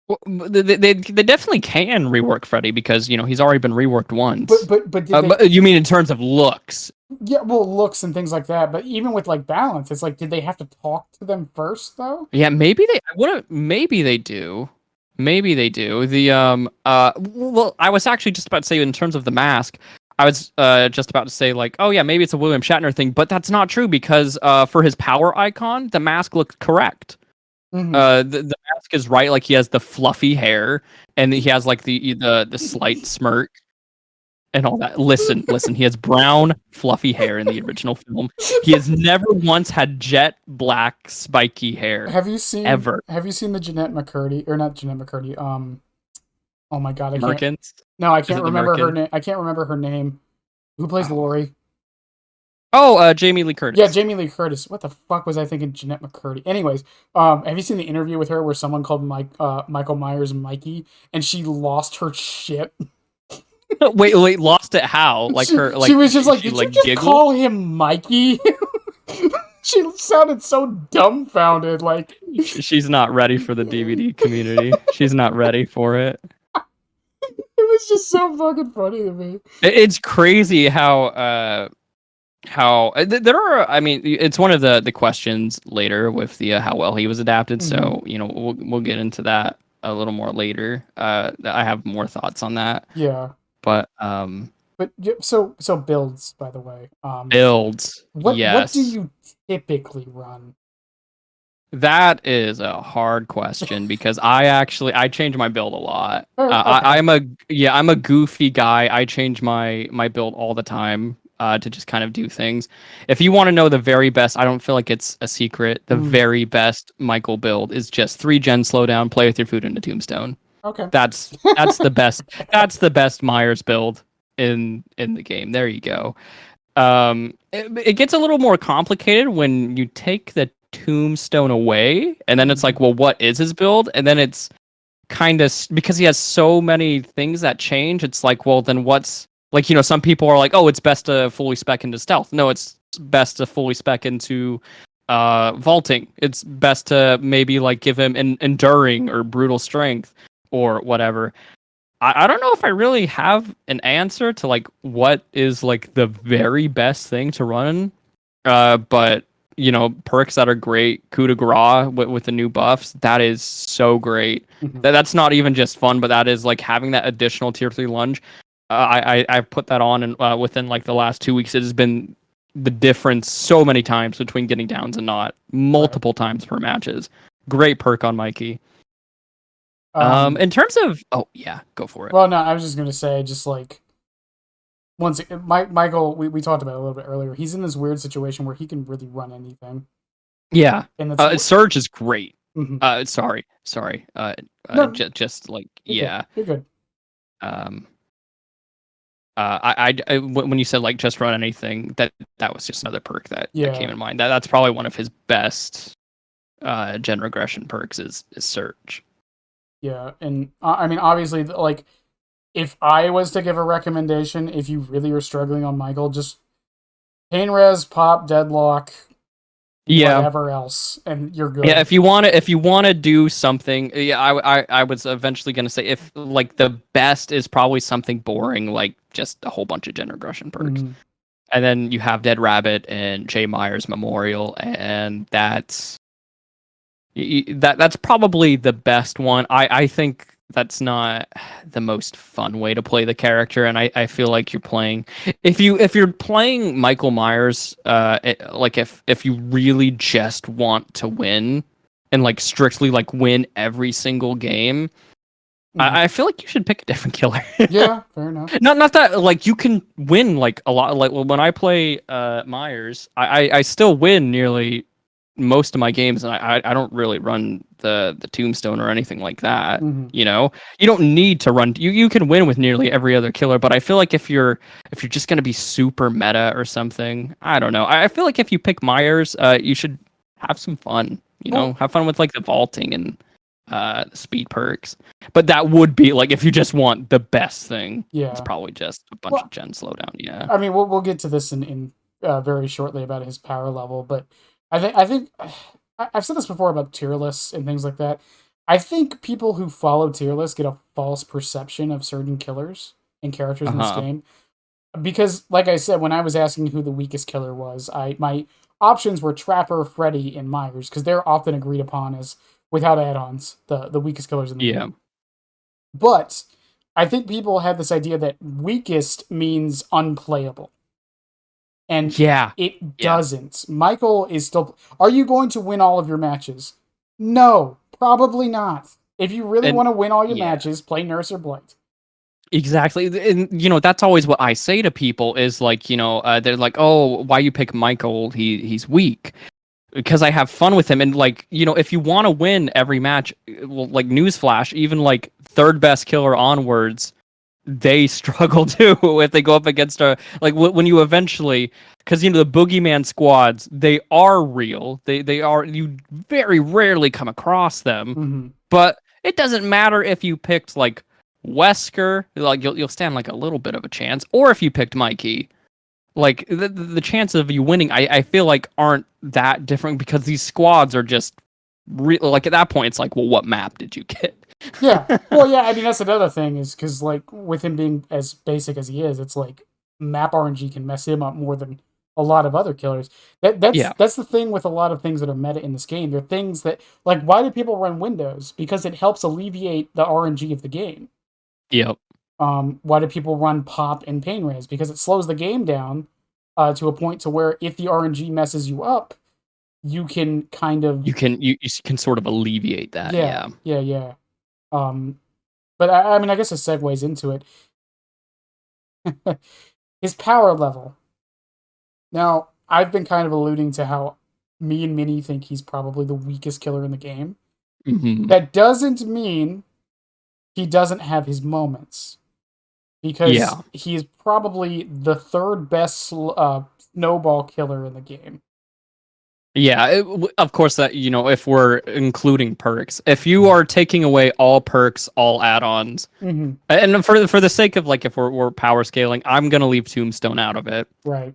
Well, they definitely can rework Freddy because he's already been reworked once. But did they? But you mean in terms of looks? Yeah, well, looks and things like that. But even with like balance, it's like did they have to talk to them first though? Yeah, maybe they would. Maybe they do. Maybe they do. Well, I was actually just about to say in terms of the mask, I was just about to say like, oh yeah, maybe it's a William Shatner thing, but that's not true because for his power icon, the mask looked correct. Mm-hmm. The mask is right, like he has the fluffy hair and he has like the slight smirk and all that. Listen, he has brown, fluffy hair in the original film. He has never once had jet black, spiky hair. Ever. Have you seen the Jeanette McCurdy or not Jeanette McCurdy? Oh my god, I can't. Merkins? No, I Is can't it the remember her Merkin? name. I can't remember her name. Who plays Oh. Lori? Jamie Lee Yeah, Curtis. Jamie Lee Curtis. What the fuck was I thinking? Jeanette McCurdy. Anyways, have you seen the interview with her where someone called Michael Myers Mikey, and she lost her shit? Wait, lost it how? Like she her, she like was just like, she did you like just giggled? call him Mikey? She sounded so dumbfounded. Like She's not ready for the DVD community. She's not ready for it. it was just so fucking funny to me. It's crazy how there are. I mean, it's one of the questions later with the how well he was adapted. Mm-hmm. So we'll get into that a little more later. I have more thoughts on that, Yeah, but but so builds by the way. builds, What do yes. you typically run? That is a hard question because I change my build a lot. Okay. I'm a goofy guy. I change my build all the time to just kind of do things. If you want to know the very best, I don't feel like it's a secret. The Mm, very best Michael build is just 3 gen slowdown, play with your food into Tombstone. okay. That's the best. That's the best Myers build in the game. There you go. It gets a little more complicated when you take the Tombstone away, and then it's like, well, what is his build? And then it's kind of because he has so many things that change. It's like, well, then what's like, some people are like, oh, it's best to fully spec into stealth. No, it's best to fully spec into vaulting. It's best to maybe like give him an enduring or brutal strength or whatever. I don't know if I really have an answer to like what is like the very best thing to run. But perks that are great, coup de grace with the new buffs, that is so great. Mhm. That's not even just fun, but that is like having that additional tier 3 lunge. I've put that on, and within like the last 2 weeks, it has been the difference so many times between getting downs and not, Right. multiple times per matches. Great perk on Mikey. Um, In terms of, oh yeah, go for it. well, no, I was just gonna say, just like Michael, we talked about it a little bit earlier. He's in this weird situation where he can really run anything, Yeah, and that's Surge is great. mhm. Sorry. No, Just like, you're good. yeah. You're good. Um, when you said like just run anything, that was just another perk that came Yeah, in mind. That's probably one of his best gen regression perks is Surge. yeah, and I mean, obviously, like if I was to give a recommendation, if you really are struggling on Michael, just pain res, pop, deadlock, Yeah. whatever else, and you're Yeah, good. if you want to do something, yeah, I was eventually gonna say if like the best is probably something boring like just a whole bunch of gen regression perks, Mhm. and then you have Dead Rabbit and J Myers Memorial, and that's probably the best one. I think that's not the most fun way to play the character, and I feel like you're playing if you're playing Michael Myers, like if you really just want to win and like strictly like win every single game, Mhm. I feel like you should pick a different killer. Yeah, fair enough. Not that like you can win like a lot. Like when I play Myers, I still win nearly most of my games, and I don't really run the Tombstone or anything like that. Mhm. You know, you don't need to run. You can win with nearly every other killer, but I feel like if you're just gonna be super meta or something, I don't know. I feel like if you pick Myers, you should have some fun. You know, Well, have fun with like the vaulting and speed perks. But that would be like if you just want the best thing, it's yeah. probably just a bunch of Well, gen slowdown. Yeah. I mean, we'll get to this in very shortly about his power level, but I think I've said this before about tier lists and things like that. I think people who follow tier lists get a false perception of certain killers and characters Uh in this huh. game because, like I said, when I was asking who the weakest killer was, I my options were Trapper, Freddy, and Myers because they're often agreed upon as without add-ons the weakest killers in the Yeah. game. But I think people have this idea that weakest means unplayable. And Yeah. it Yeah. doesn't. Michael is still. Are you going to win all of your matches? No, probably not. If you really And want to win all your yeah. matches, play Nurse or Blight. Exactly. And you know, that's always what I say to people is like, you know, they're like, "Oh, why you pick Michael? He's weak." Because I have fun with him, and like, you know, if you want to win every match, well, like newsflash, even like third best killer onwards, they struggle too if they go up against a like when you eventually, because you know the boogeyman squads, they are real. They are, you very rarely come across them, Mm-hmm. but it doesn't matter if you picked like Wesker, like you'll stand like a little bit of a chance, or if you picked Mikey, like the chances of you winning, I feel like aren't that different because these squads are just like at that point it's like, well, what map did you get? Yeah. Well, yeah. I mean, that's another thing is because like with him being as basic as he is, it's like map RNG can mess him up more than a lot of other killers. That's Yeah. that's the thing with a lot of things that are meta in this game. They're things that like why do people run Windows? Because it helps alleviate the RNG of the game. Yep. Why do people run pop and pain res? Because it slows the game down to a point to where if the RNG messes you up, you can kind of You can sort of alleviate that. yeah Yeah. yeah yeah. Um, but I mean I guess it segues into it. His power level. Now I've been kind of alluding to how me and Minnie think he's probably the weakest killer in the game. Hmm. That doesn't mean he doesn't have his moments. Because Yeah. he is probably the third best snowball killer in the game. Yeah, of course that, you know, if we're including perks. If you are taking away all perks, all add-ons, Mm-hmm. and for the sake of like if we're power scaling, I'm gonna leave Tombstone out of it. Right.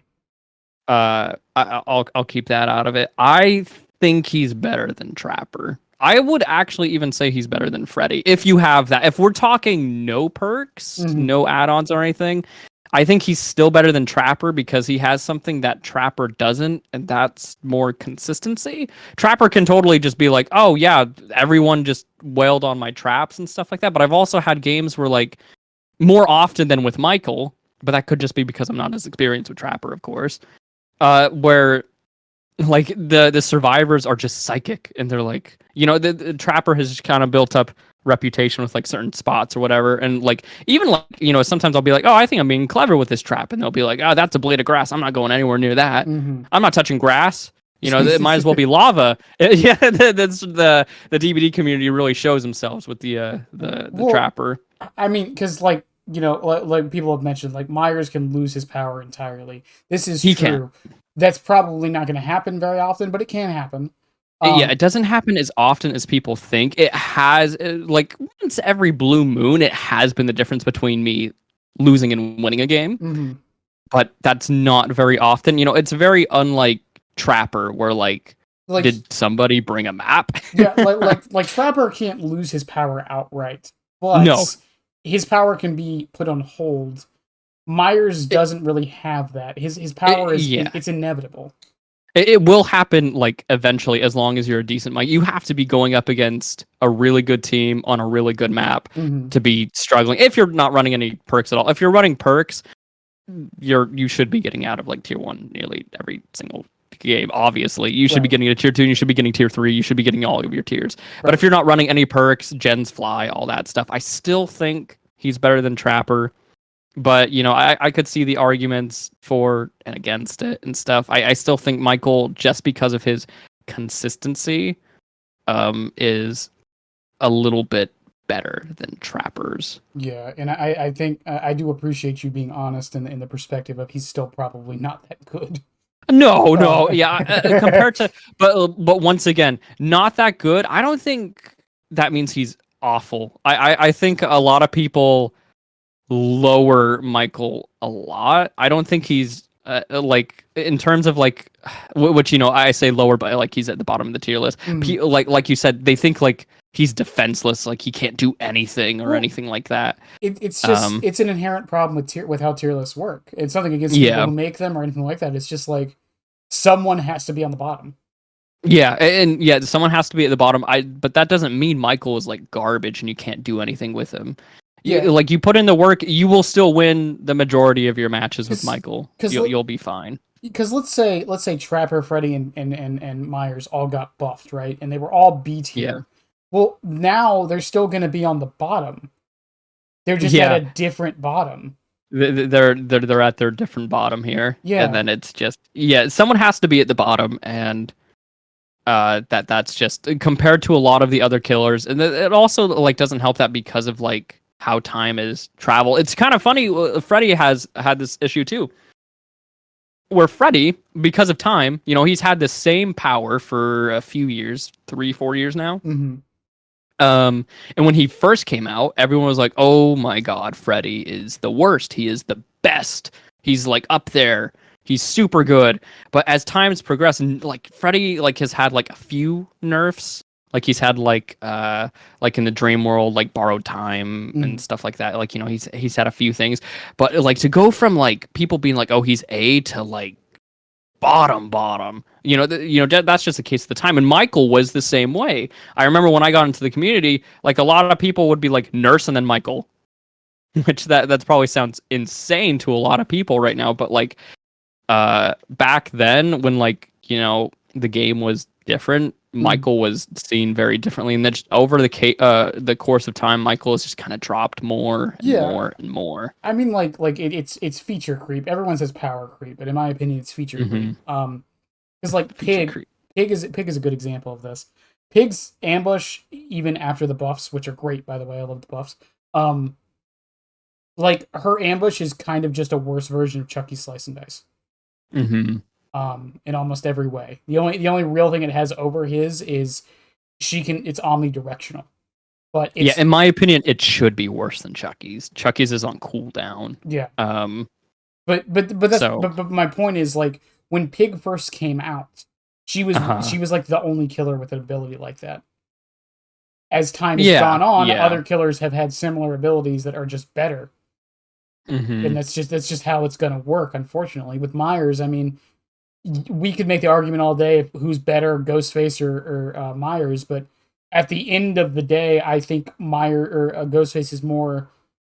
I'll keep that out of it. I think he's better than Trapper. I would actually even say he's better than Freddy if you have that. If we're talking no perks, Mm-hmm. no add-ons or anything, I think he's still better than Trapper because he has something that Trapper doesn't, and that's more consistency. Trapper can totally just be like, "Oh yeah, everyone just wailed on my traps and stuff like that." But I've also had games where like more often than with Michael, but that could just be because I'm not as experienced with Trapper, of course. Where like the survivors are just psychic, and they're like, the Trapper has kind of built up reputation with like certain spots or whatever, and like even like sometimes I'll be like, oh, I think I'm being clever with this trap, and they'll be like, oh, that's a blade of grass, I'm not going anywhere near that. Mm-hmm. I'm not touching grass. It might as well be lava. Yeah, that's the DBD community really shows themselves with the Well, Trapper. I mean, because like like people have mentioned, like Myers can lose his power entirely. This is He can. true. That's probably not going to happen very often, but it can happen. Yeah, it doesn't happen as often as people think. It has, like, once every blue moon, it has been the difference between me losing and winning a game. Mm-hmm. But that's not very often. It's very unlike Trapper, where, like did somebody bring a map? Yeah, like Trapper can't lose his power outright, but No. his power can be put on hold. Myers doesn't really have that. His power it's inevitable. It will happen, like, eventually, as long as you're a decent Mike. You have to be going up against a really good team on a really good map to be struggling. If you're not running any perks at all. If you're running perks, you should be getting out of, like, tier 1 nearly every single game, obviously. You should be getting a tier 2, and you should be getting tier 3. You should be getting all of your tiers. Right. But if you're not running any perks, gens fly, all that stuff, I still think he's better than Trapper. But, I could see the arguments for and against it and stuff. I still think Michael, just because of his consistency, is a little bit better than Trapper's. Yeah, and I think I do appreciate you being honest in the perspective of he's still probably not that good. No, yeah, compared to, but once again, not that good. I don't think that means he's awful. I think a lot of people lower Michael a lot. I don't think he's like, in terms of like, which I say lower, but like he's at the bottom of the tier list. Like you said, they think like he's defenseless, like he can't do anything or anything like that. It's just it's an inherent problem with how tier lists work. It's nothing against people who make them or anything like that. It's just like someone has to be on the bottom. Yeah, and yeah, someone has to be at the bottom. But that doesn't mean Michael is like garbage and you can't do anything with him. Yeah, like you put in the work, you will still win the majority of your matches with Michael. You'll be fine. Because let's say Trapper, Freddy, and Myers all got buffed, right? And they were all B tier. Yeah. Well, now they're still going to be on the bottom. They're just at a different bottom. They're at their different bottom here. Yeah, and then it's just someone has to be at the bottom, and that's just compared to a lot of the other killers, and it also like doesn't help that because of like how time is travel. It's kind of funny. Freddy has had this issue too, where Freddy, because of time, he's had the same power for a few years, 3-4 years now. Mm-hmm. And when he first came out, everyone was like, "Oh my God, Freddy is the worst. He is the best. He's like up there. He's super good." But as time's progressed, and like Freddy like has had like a few nerfs. Like he's had like in the dream world, like borrowed time and stuff like that. Like, he's had a few things, but like to go from like people being like, oh, he's A to like bottom, that's just the case at the time. And Michael was the same way. I remember when I got into the community, like a lot of people would be like Nurse and then Michael, which that's probably sounds insane to a lot of people right now. But like back then when like, the game was different, Michael was seen very differently, and then just over the course of time, Michael has just kind of dropped more and more and more. I mean, like it's feature creep. Everyone says power creep, but in my opinion, it's feature creep. Because like Pig is a good example of this. Pig's ambush, even after the buffs, which are great by the way, I love the buffs. Like her ambush is kind of just a worse version of Chucky's Slice and Dice. In almost every way. The only real thing it has over his is it's omnidirectional. But in my opinion, it should be worse than Chucky's. Chucky's is on cooldown. Yeah. But my point is, like, when Pig first came out, she was like the only killer with an ability like that. As time has gone on, other killers have had similar abilities that are just better. And that's just how it's gonna work, unfortunately. With Myers, I mean, we could make the argument all day of who's better, Ghostface or Myers, but at the end of the day, I think Ghostface is more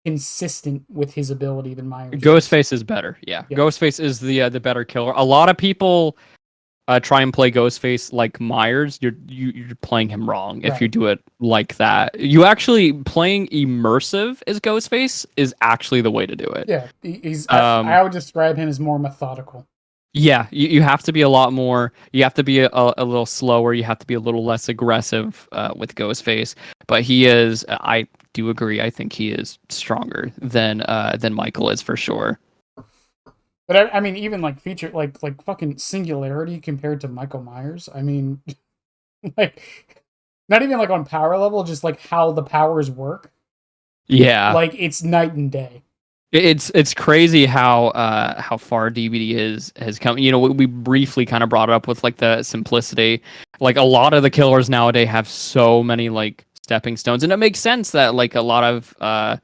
consistent with his ability than Myers is. Ghostface is better. Yeah, Yeah. Ghostface is the better killer. A lot of people try and play Ghostface like Myers. You're playing him wrong if you Right. do it like that. You actually playing immersive as Ghostface is actually the way to do it. Yeah. Um, I would describe him as more methodical. yeah, you have to be a lot more. You have to be a little slower. You have to be a little less aggressive with Ghostface. But he is. I do agree. I think he is stronger than Michael is for sure. But I mean, even like feature like fucking Singularity compared to Michael Myers. I mean, like not even like on power level, just like how the powers work. Yeah, Like it's night and day. it's crazy how far DVD has come. You know, we briefly kind of brought it up with like the simplicity. Like a lot of the killers nowadays have so many like stepping stones, and it makes sense that like a lot of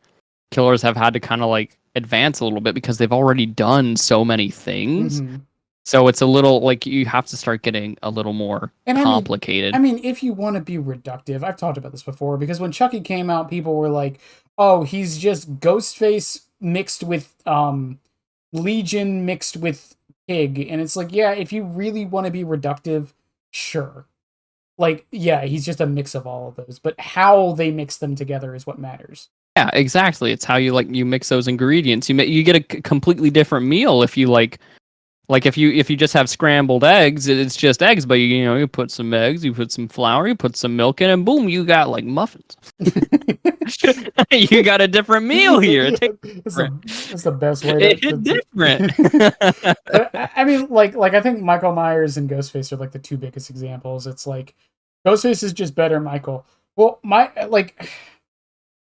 killers have had to kind of like advance a little bit because they've already done so many things. Mm-hmm. So it's a little like you have to start getting a little more And complicated. if you want to be reductive, I've talked about this before because when Chucky came out, people were like, "Oh, he's just Ghostface mixed with Legion mixed with Pig," and it's like, yeah, if you really want to be reductive, sure. Like, yeah, he's just a mix of all of those, but how they mix them together is what matters. Yeah, exactly. It's how you like you mix those ingredients. You get a completely different meal if you like if you just have scrambled eggs, it's just eggs, but you know, you put some eggs, you put some flour, you put some milk in, and boom, you got like muffins. You got a different meal here. It tastes different. That's the best way It's different. I mean, like I think Michael Myers and Ghostface are like the two biggest examples. It's like Ghostface is just better, Michael. Well, my like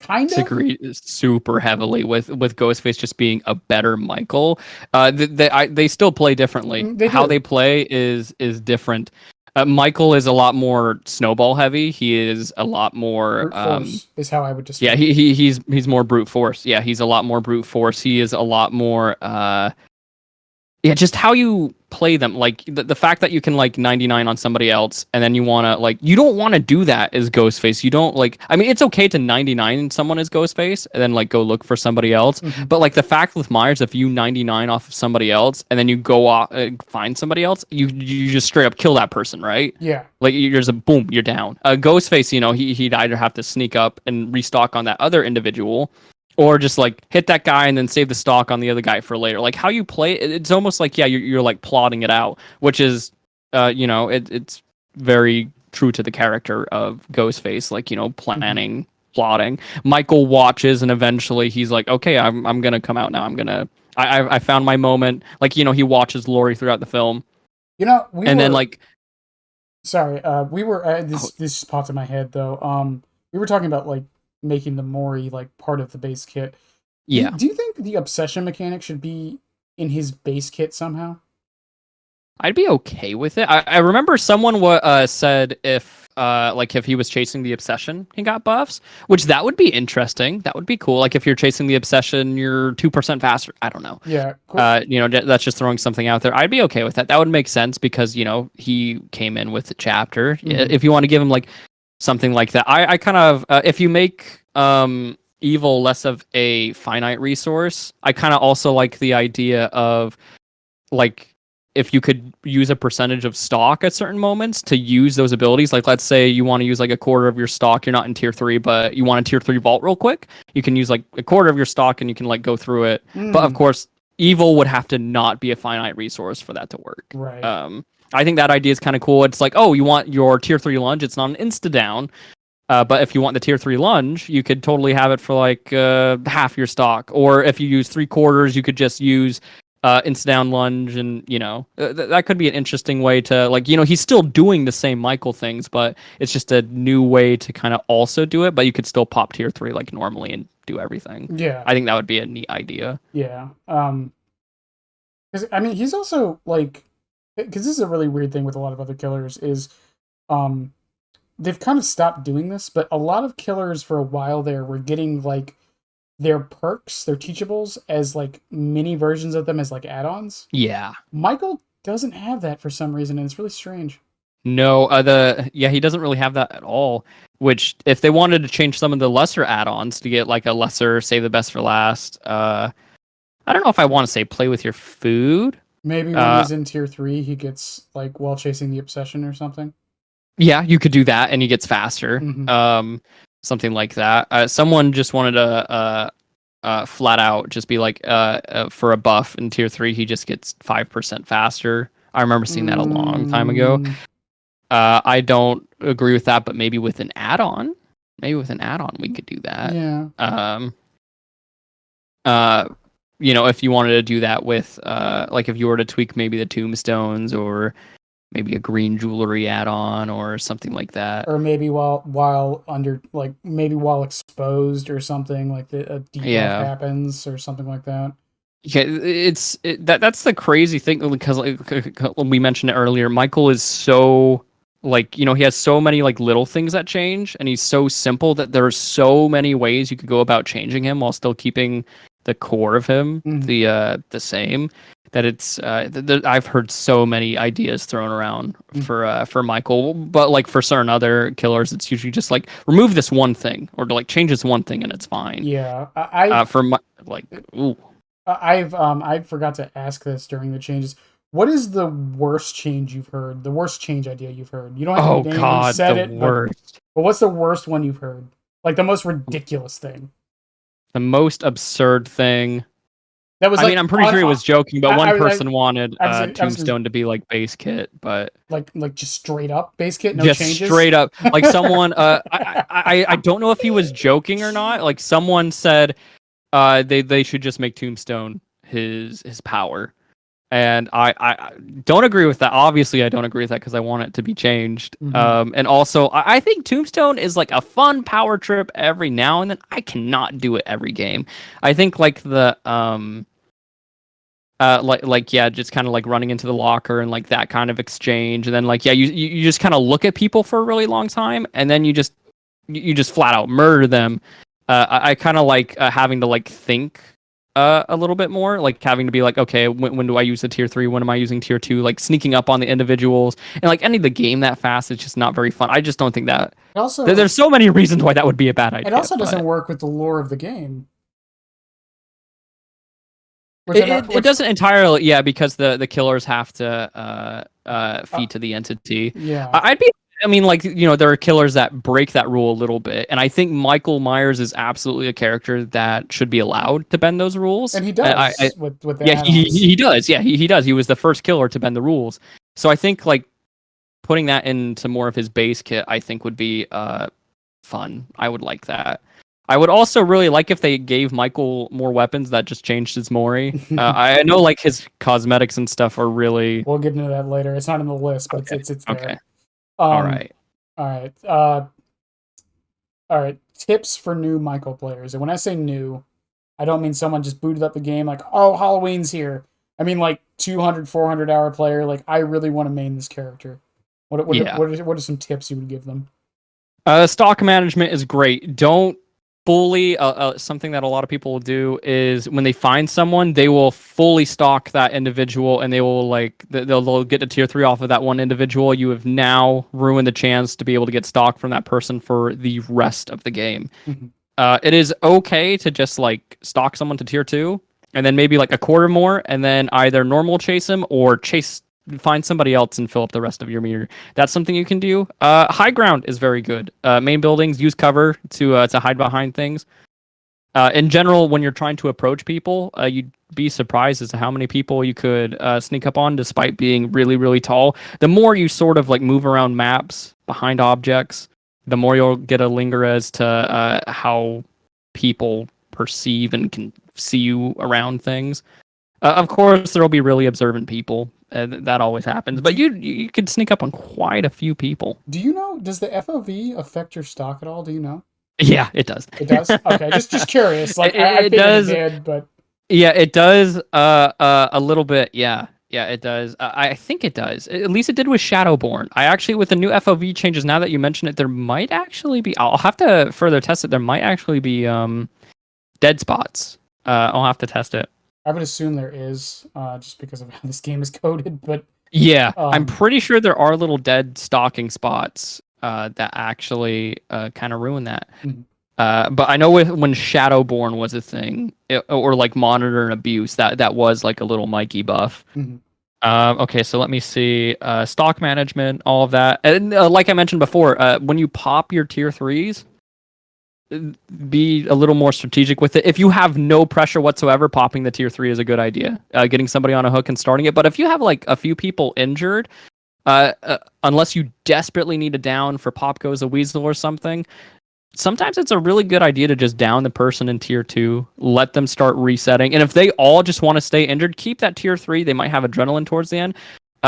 kind of. Disagree super heavily with Ghostface just being a better Michael. They still play differently. They How do. they play is different. Michael is a lot more snowball heavy. He is a lot more Brute force is how I would yeah, describe it. he's more brute force. Yeah, he's a lot more brute force. He is a lot more yeah, just how you play them. Like the fact that you can like 99 on somebody else and then you want to like you don't want to do that as Ghostface. You don't like I mean it's okay to 99 someone as Ghostface and then like go look for somebody else. Mm-hmm. But like the fact with Myers if you 99 off of somebody else and then you go off find somebody else, you just straight up kill that person, right? Yeah. Like you're just a boom, you're down. Ghostface, you know, he'd either have to sneak up and restock on that other individual or just like hit that guy and then save the stock on the other guy for later. Like how you play it, it's almost like yeah, you're like plotting it out, which is, you know, it's very true to the character of Ghostface. Like you know, planning, plotting. Michael watches and eventually he's like, okay, I'm gonna come out now. I found my moment. Like you know, he watches Laurie throughout the film, You know, we and then were like sorry. We were oh, this just popped in my head though. We were talking about like making the Mori like part of the base kit. yeah. Do you think the obsession mechanic should be in his base kit somehow? I'd be okay with it. I remember someone said if he was chasing the obsession, he got buffs, which that would be interesting. That would be cool. Like if you're chasing the obsession, you're 2% faster. I don't know. Yeah, cool. You know, that's just throwing something out there. I'd be okay with that. That would make sense because you know he came in with the chapter. Mhm. If you want to give him like something like that, I kind of if you make evil less of a finite resource, I kind of also like the idea of like if you could use a percentage of stock at certain moments to use those abilities. Like let's say you want to use like a quarter of your stock, you're not in tier 3 but you want a tier 3 vault real quick, you can use like a quarter of your stock and you can like go through it. But of Mm, course evil would have to not be a finite resource for that to work. right. I think that idea is kind of cool. It's like, oh, you want your tier 3 lunge, it's not an insta down. But if you want the tier 3 lunge, you could totally have it for like half your stock. Or if you use 3/4, you could just use insta down lunge, and you know that could be an interesting way to like you know he's still doing the same Michael things, but it's just a new way to kind of also do it. But you could still pop tier 3 like normally and do everything. Yeah. I think that would be a neat idea. Yeah. Because I mean, he's also like, because this is a really weird thing with a lot of other killers is, um, they've kind of stopped doing this, but a lot of killers for a while there were getting like their perks, their teachables, as like mini versions of them as like add-ons. Yeah. Michael doesn't have that for some reason, and it's really strange. No, he doesn't really have that at all. Which, if they wanted to change some of the lesser add-ons to get like a lesser save the best for last, I don't know if I want to say play with your food. Maybe when he's in tier 3, he gets like while chasing the obsession or something. Yeah, you could do that, and he gets faster. Mm-hmm. Something like that. Someone just wanted to flat out just be like, for a buff in tier 3, he just gets 5% faster. I remember seeing that a long time ago. Mm, I don't agree with that, but maybe with an add-on, we could do that. yeah. Uh, if you wanted to do that with, like if you were to tweak maybe the tombstones or maybe a green jewelry add-on or something like that. Or maybe while under like maybe while exposed or something like a debuff Yeah. happens or something like that. Yeah, that's the crazy thing because like when we mentioned it earlier, Michael is so like he has so many like little things that change, and he's so simple that there are so many ways you could go about changing him while still keeping the core of him Mm. the same. That it's I've heard so many ideas thrown around for Michael, but like for certain other killers, it's usually just like remove this one thing or to like change this one thing and it's fine. Yeah, I For my like ooh. I forgot to ask this during the changes. What is the worst change you've heard? The worst change idea you've heard? You don't have to Oh name who God, said the it, but worst. what's the worst one you've heard? Like the most ridiculous thing. The most absurd thing. That was I mean, like I'm pretty sure he was joking, but one I person wanted I was gonna, Tombstone to be like base kit, but like just straight up base kit, no just changes. straight up, like someone. I don't know if he was joking or not. Like someone said, they should just make Tombstone his power, and I don't agree with that. Obviously, I don't agree with that because I want it to be changed. Mhm. And also, I think Tombstone is like a fun power trip every now and then. I cannot do it every game. I think like the yeah, just kind of like running into the locker and like that kind of exchange, and then like yeah, you just kind of look at people for a really long time, and then you just flat out murder them. I kind of like having to like think a little bit more, like having to be like, okay, when do I use the tier 3? When am I using tier 2? Like sneaking up on the individuals and like ending the game that fast is just not very fun. I just don't think that It also there's so many reasons why that would be a bad it idea, also doesn't but work with the lore of the game, which it doesn't entirely, yeah, because the killers have to uh, feed to the entity. yeah, I'd be, I mean, like there are killers that break that rule a little bit, and I think Michael Myers is absolutely a character that should be allowed to bend those rules. and he I does with the yeah, add-ons. he does, yeah, he does. He was the first killer to bend the rules, so I think like putting that into more of his base kit, I think would be fun. I would like that. I would also really like if they gave Michael more weapons that just changed his Mori. I know like his cosmetics and stuff are really We'll get into that later. It's not in the list, but okay. it's Okay. there. All Um, right. all right. All right. Tips for new Michael players. And when I say new, I don't mean someone just booted up the game like, oh, Halloween's here. I mean like 200, 400 hour player. Like, I really want to main this character. Yeah. What are some tips you would give them? Stock management is great. Don't fully something that a lot of people will do is when they find someone, they will fully stock that individual, and they will like they'll get to tier 3 off of that one individual. You have now ruined the chance to be able to get stock from that person for the rest of the game. Mhm. It is okay to just like stock someone to tier 2 and then maybe like a quarter more, and then either normal chase him or find somebody else and fill up the rest of your meter. That's something you can do. High ground is very good. Main buildings, use cover to hide behind things. In general, when you're trying to approach people, you'd be surprised as to how many people you could sneak up on despite being really, really tall. The more you sort of like move around maps behind objects, the more you'll get a linger as to how people perceive and can see you around things. Of course, there will be really observant people. That always happens, but you could sneak up on quite a few people. Do you know? Does the FOV affect your stock at all? Do you know? Yeah, it does. It does. Okay, just curious. Like I It figured it does. did, but Yeah, it does. A little bit. Yeah, yeah, it does. I think it does. At least it did with Shadowborn. I actually, with the new FOV changes, now that you mention it, there might actually be. I'll have to further test it. There might actually be dead spots. I'll have to test it. I would assume there is, just because of how this game is coded. But Yeah, I'm Um, pretty sure there are little dead stalking spots that actually kind of ruin that. mhm, But I know when Shadowborn was a thing, or like Monitor and Abuse, that was like a little Mikey buff. mhm, Okay, so let me see. Stock management, all of that. And like I mentioned before, when you pop your tier threes, be a little more strategic with it. If you have no pressure whatsoever, popping the tier three is a good idea. Getting somebody on a hook and starting it. But if you have like a few people injured, unless you desperately need a down for Pop Goes a Weasel or something, sometimes it's a really good idea to just down the person in tier two, let them start resetting. And if they all just want to stay injured, keep that tier three. They might have adrenaline towards the end.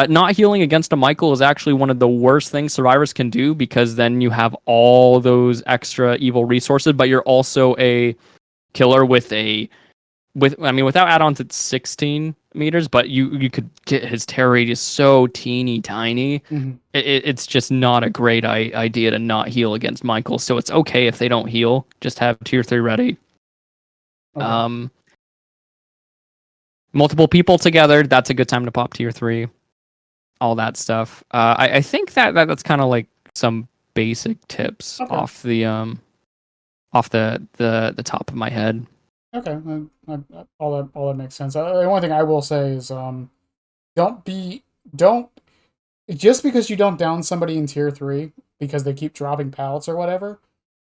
Not healing against a Michael is actually one of the worst things survivors can do, because then you have all those extra evil resources, but you're also a killer without add-ons it's 16 meters, but you could get his terror radius so teeny tiny. mhm. It's just not a great idea to not heal against Michael. So it's okay if they don't heal. Just have tier three ready. Okay. Um, Multiple people together, that's a good time to pop tier three. All that stuff. I think that's kind of like some basic tips Okay. off the top of my head. Okay. All that makes sense. The only thing I will say is, don't be don't just because you don't down somebody in tier three because they keep dropping pallets or whatever.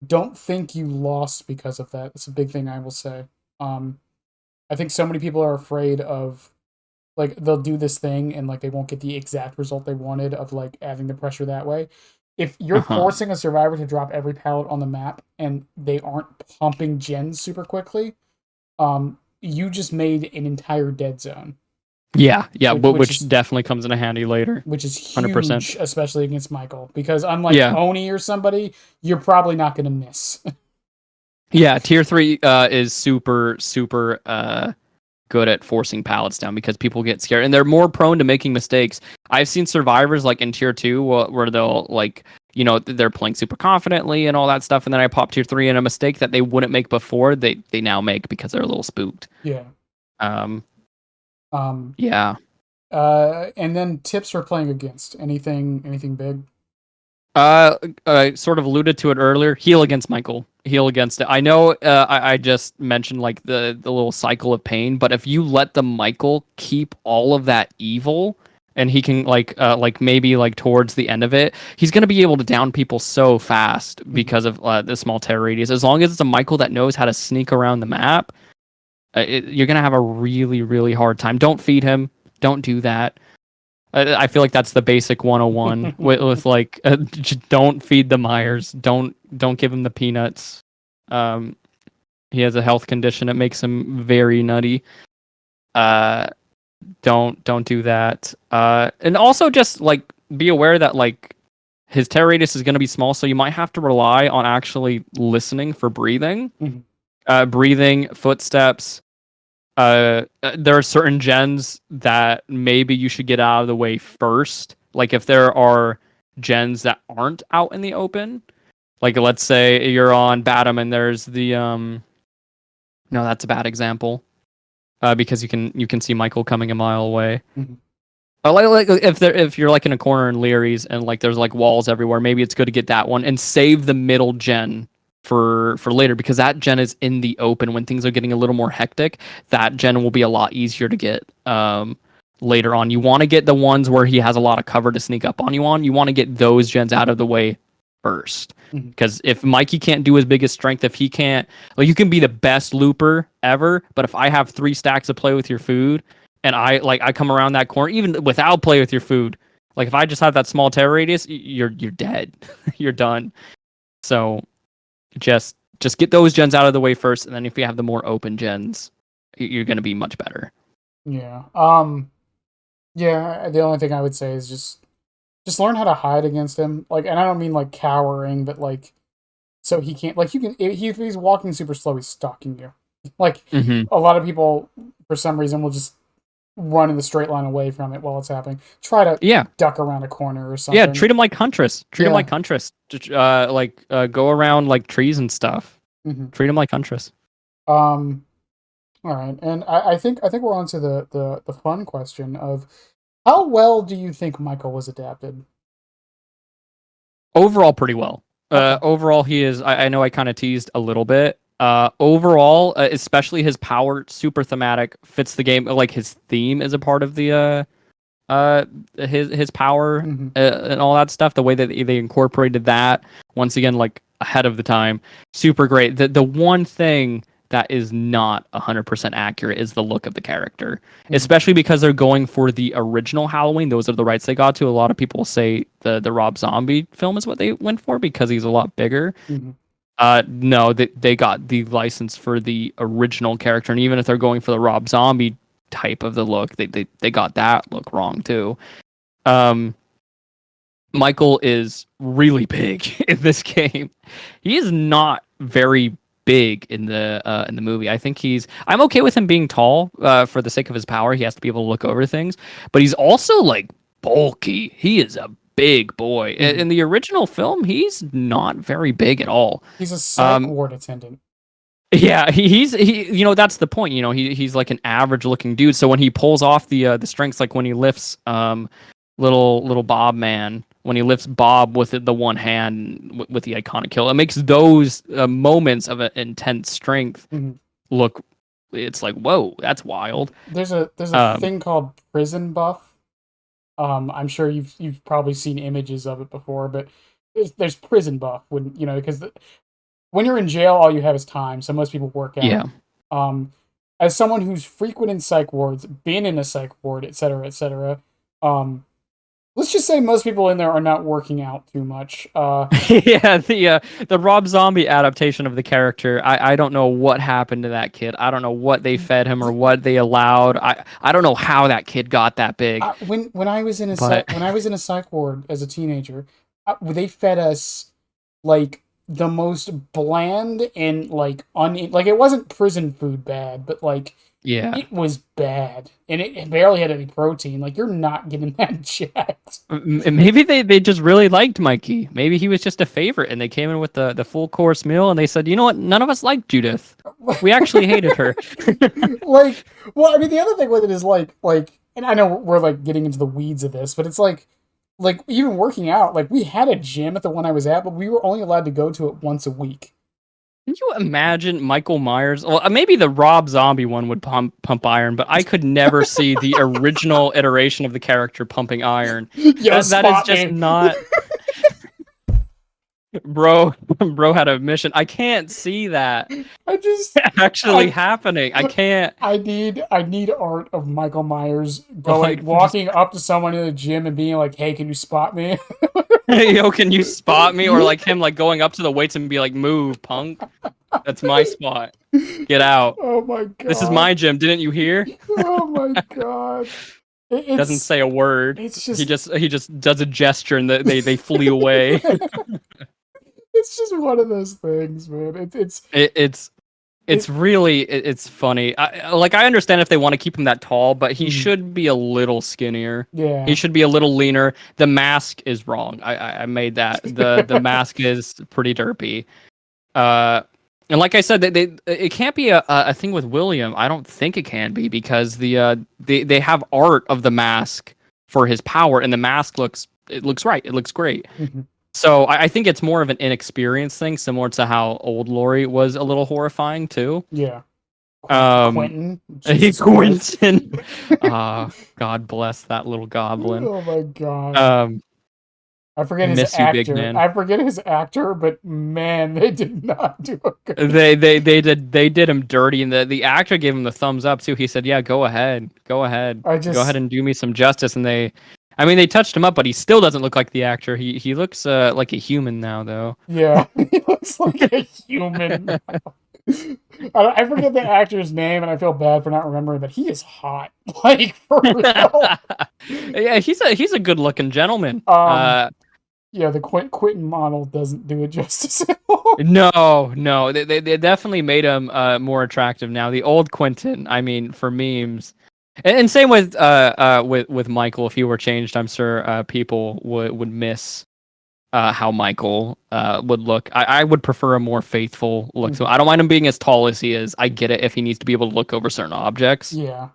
Don't think you lost because of that. It's a big thing I will say. Um, I think so many people are afraid of, like, they'll do this thing and like they won't get the exact result they wanted of like adding the pressure that way. If you're Uh-huh. forcing a survivor to drop every pallet on the map and they aren't pumping gens super quickly, you just made an entire dead zone, Yeah, which, which which is definitely comes in handy later. which is 100%. huge, especially against Michael, because unlike Yeah. Oni or somebody, you're probably not going to miss. Yeah, tier three is super good at forcing pallets down because people get scared and they're more prone to making mistakes. I've seen survivors like in tier two where they'll like, they're playing super confidently and all that stuff, and then I pop tier three and a mistake that they wouldn't make before they now make because they're a little spooked. Yeah. Um, Um. yeah. And then tips for playing against anything big. I sort of alluded to it earlier. Heal against Michael. Heal against it. I know I just mentioned like the little cycle of pain, but if you let the Michael keep all of that evil, and he can like maybe like towards the end of it, he's gonna be able to down people so fast Mhm. because of the small terror radius. As long as it's a Michael that knows how to sneak around the map, you're gonna have a really hard time. Don't feed him. Don't do that. I feel like that's the basic 101 with like just don't feed the Myers. Don't give him the peanuts. Um, he has a health condition that makes him very nutty. Uh, don't do that. And also just like be aware that like his terror radius is going to be small, so you might have to rely on actually listening for breathing. Mhm. Breathing, footsteps. There are certain gens that maybe you should get out of the way first. Like if there are gens that aren't out in the open, like let's say you're on Batum and there's the no, that's a bad example. Because you can see Michael coming a mile away. Mhm. Like if you're like in a corner in Leary's and like there's like walls everywhere, maybe it's good to get that one and save the middle gen for later, because that gen is in the open when things are getting a little more hectic. That gen will be a lot easier to get later on. You want to get the ones where he has a lot of cover to sneak up on you on. You want to get those gens out of the way first. Mhm. Because if Mikey can't do his biggest strength, if he can't, like, you can be the best looper ever, but if I have 3 stacks to play with your food and I come around that corner, even without play with your food, like if I just have that small terror radius, you're dead. You're done. So just get those gens out of the way first, and then if you have the more open gens, you're gonna be much better. Yeah. Yeah. The only thing I would say is just learn how to hide against him. Like, and I don't mean like cowering, but like so he can't, like, you can, if he's walking super slow, he's stalking you. Like, Hmm. a lot of people for some reason will just run in the straight line away from it while it's happening. Try to Yeah, duck around a corner or yeah. something. Treat him like Huntress. Treat him Yeah. like Huntress. Go around like trees and stuff. Hmm. Treat him like Huntress. All right, and I think we're on to the fun question of How well do you think Michael was adapted? Overall, pretty well. Okay. Overall, he is. I know I kind of teased a little bit. Overall, especially his power, super thematic, fits the game. Like his theme is a part of the uh his power Hmm. and all that stuff. The way that they incorporated that once again, like ahead of the time, super great. The one thing that is not 100% accurate is the look of the character, Hmm. especially because they're going for the original Halloween. Those are the rights they got to. A lot of people say the Rob Zombie film is what they went for because he's a lot bigger. Hmm. No, they got the license for the original character, and even if they're going for the Rob Zombie type of the look, they got that look wrong too. Um, Michael is really big in this game. He is not very big in the movie. I think I'm okay with him being tall for the sake of his power. He has to be able to look over things, but he's also like bulky. He is a big boy. Hmm. In the original film, he's not very big at all. He's a psych Um, ward attendant. yeah, that's the point. He's like an average looking dude. So when he pulls off the strengths, like when he lifts little Bob man, when he lifts Bob with the one hand with the iconic kill, it makes those moments of intense strength Hmm. look. It's like, whoa, that's wild. There's a Um, thing called prison buff. I'm sure you've probably seen images of it before, but there's prison buff when because when you're in jail, all you have is time, so most people work out. yeah. Um, as someone who's frequent in psych wards, been in a psych ward, etc., etc., um, let's just say most people in there are not working out too much. Yeah, the Rob Zombie adaptation of the character. I don't know what happened to that kid. I don't know what they fed him or what they allowed. I don't know how that kid got that big. When I was in a But when I was in a psych ward as a teenager, they fed us like the most bland and like like it wasn't prison food bad, but like yeah, it was bad and it barely had any protein. Like you're not getting that jacked. Maybe they just really liked Mikey. Maybe he was just a favorite, and they came in with the full course meal, and they said, you know what? None of us liked Judith. We actually hated her. Like, well, I mean, the other thing with it is and I know we're like getting into the weeds of this, but it's like even working out. Like we had a gym at the one I was at, but we were only allowed to go to it once a week. Can you imagine Michael Myers? Well, maybe the Rob Zombie one would pump iron, but I could never see the original iteration of the character pumping iron. Yo, That is spot just me. not. Bro, bro had a mission. I can't see that I just actually I happening. I can't. I need art of Michael Myers Like, just walking up to someone in the gym and being like, "Hey, can you spot me?" yo, can you spot me? Or like him like going up to the weights and be like, move, punk. That's my spot. Get out. Oh my This is god. my gym. Didn't you hear? Oh my god. Doesn't say a word. It's He just just does a gesture and they flee away. it's just one of those things, man. It, it's it, it's really it's funny. I understand if they want to keep him that tall, but he mhm. should be a little skinnier. He Yeah. should be a little leaner. The mask is wrong. I made that. The mask is pretty derpy. Uh, and like I said, it can't be a thing with William. I don't think it can be because they have art of the mask for his power, and the mask looks right. It looks great. Mhm. So I think it's more of an inexperienced thing, similar to how old Laurie was a little horrifying too. Yeah. Um, Quentin. Jesus Christ. Quentin, God bless that little goblin. Oh my god. Um, I forget his miss you, big actor. man. I forget his actor, but man, they did not do a good. They did him dirty, and the actor gave him the thumbs up too. He said, "Yeah, go ahead, I go ahead just and do me some justice." And I mean, they touched him up, but he still doesn't look like the actor. He looks like a human now, though. yeah, he looks like a human. I forget the actor's name, and I feel bad for not remembering, but he is hot, like for real. Yeah, he's a good looking gentleman. Um, yeah, the Quentin model doesn't do it justice at all. No, they definitely made him more attractive now. The old Quentin, I mean, for memes, and same with Michael. If he were changed, I'm sure people would miss how Michael would look. I would prefer a more faithful look to him. Mhm. I don't mind him being as tall as he is. I get it if he needs to be able to look over certain objects. Yeah,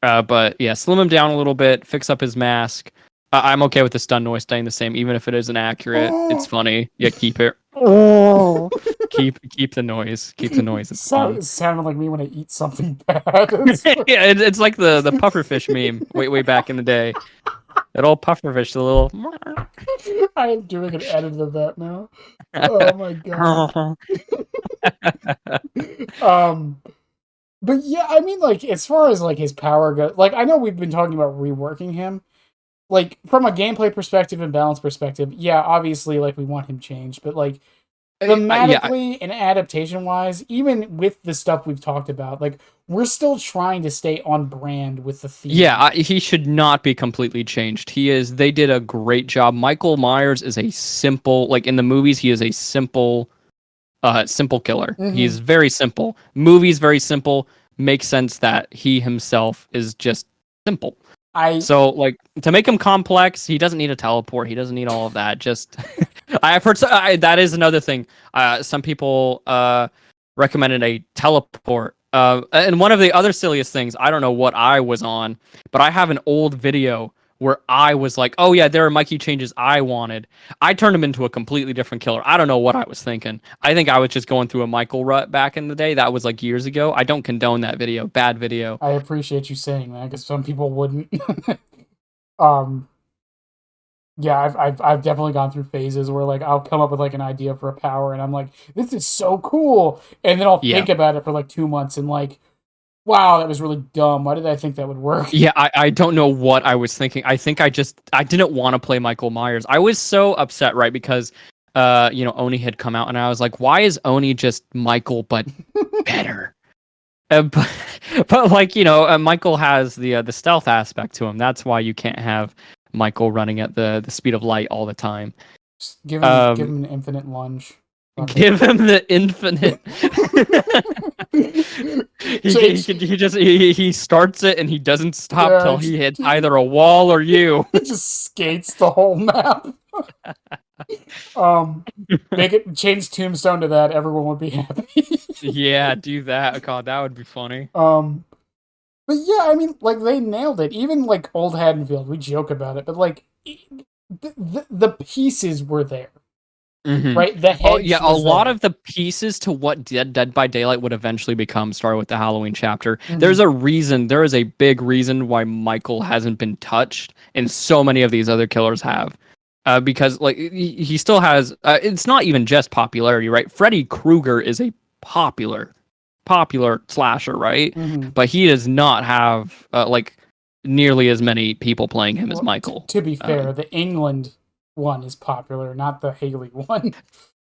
But yeah, slim him down a little bit, fix up his mask. I'm okay with the stun noise staying the same, even if it isn't accurate. It's funny. Yeah, keep it. Oh, keep the noise. Keep the noise. It's fun. It sounded like me when I eat something bad. It's Yeah, it's like the pufferfish meme way back in the day. That old pufferfish, the little. I am doing an edit of that now. Oh my god. Um, but yeah, I mean, like as far as like his power goes, like I know we've been talking about reworking him. Like from a gameplay perspective and balance perspective, yeah, obviously, like we want him changed, but like Yeah, thematically and adaptation wise, even with the stuff we've talked about, like we're still trying to stay on brand with the theme. yeah, he should not be completely changed. He is. They did a great job. Michael Myers is a simple, like in the movies, he is a simple killer. Mm-hmm. He's very simple. Movies very simple. Makes sense that he himself is just simple. I So like to make him complex, he doesn't need a teleport. He doesn't need all of that. Just I've heard that is another thing. Some people recommended a teleport. And one of the other silliest things, I don't know what I was on, but I have an old video where I was like, "Oh yeah, there are Mikey changes I wanted." I turned him into a completely different killer. I don't know what I was thinking. I think I was just going through a Michael rut back in the day. That was like years ago. I don't condone that video. Bad video. I appreciate you saying that because some people wouldn't. um, yeah, I've definitely gone through phases where like I'll come up with like an idea for a power and I'm like, this is so cool, and then I'll Yeah. think about it for like 2 months and like, wow, that was really dumb. Why did I think that would work? Yeah, I don't know what I was thinking. I think I didn't want to play Michael Myers. I was so upset, right? Because Oni had come out and I was like, why is Oni just Michael but better? But, but like, Michael has the stealth aspect to him. That's why you can't have Michael running at the speed of light all the time. Just give Um him an infinite lunge. Fuck it. Give him the infinite. Change. He starts it and he doesn't stop Yeah, till he hits either a wall or you. it just skates the whole map. Make it change Tombstone to that. Everyone would be happy. Yeah, do that. God, that would be funny. um, but yeah, I mean, like they nailed it. Even like Old Haddonfield, we joke about it, but like the pieces were there, Mm-hmm. right? The Oh hedge yeah, a was lot there. of the pieces to what Dead by Daylight would eventually become started with the Halloween chapter. Mhm. There's a reason. There is a big reason why Michael hasn't been touched, and so many of these other killers have. Because like he still has. It's not even just popularity, right? Freddy Krueger is a popular slasher, right? Mhm. But he does not have like nearly as many people playing him as Well, Michael. to be fair, the England one is popular, not the Haley one.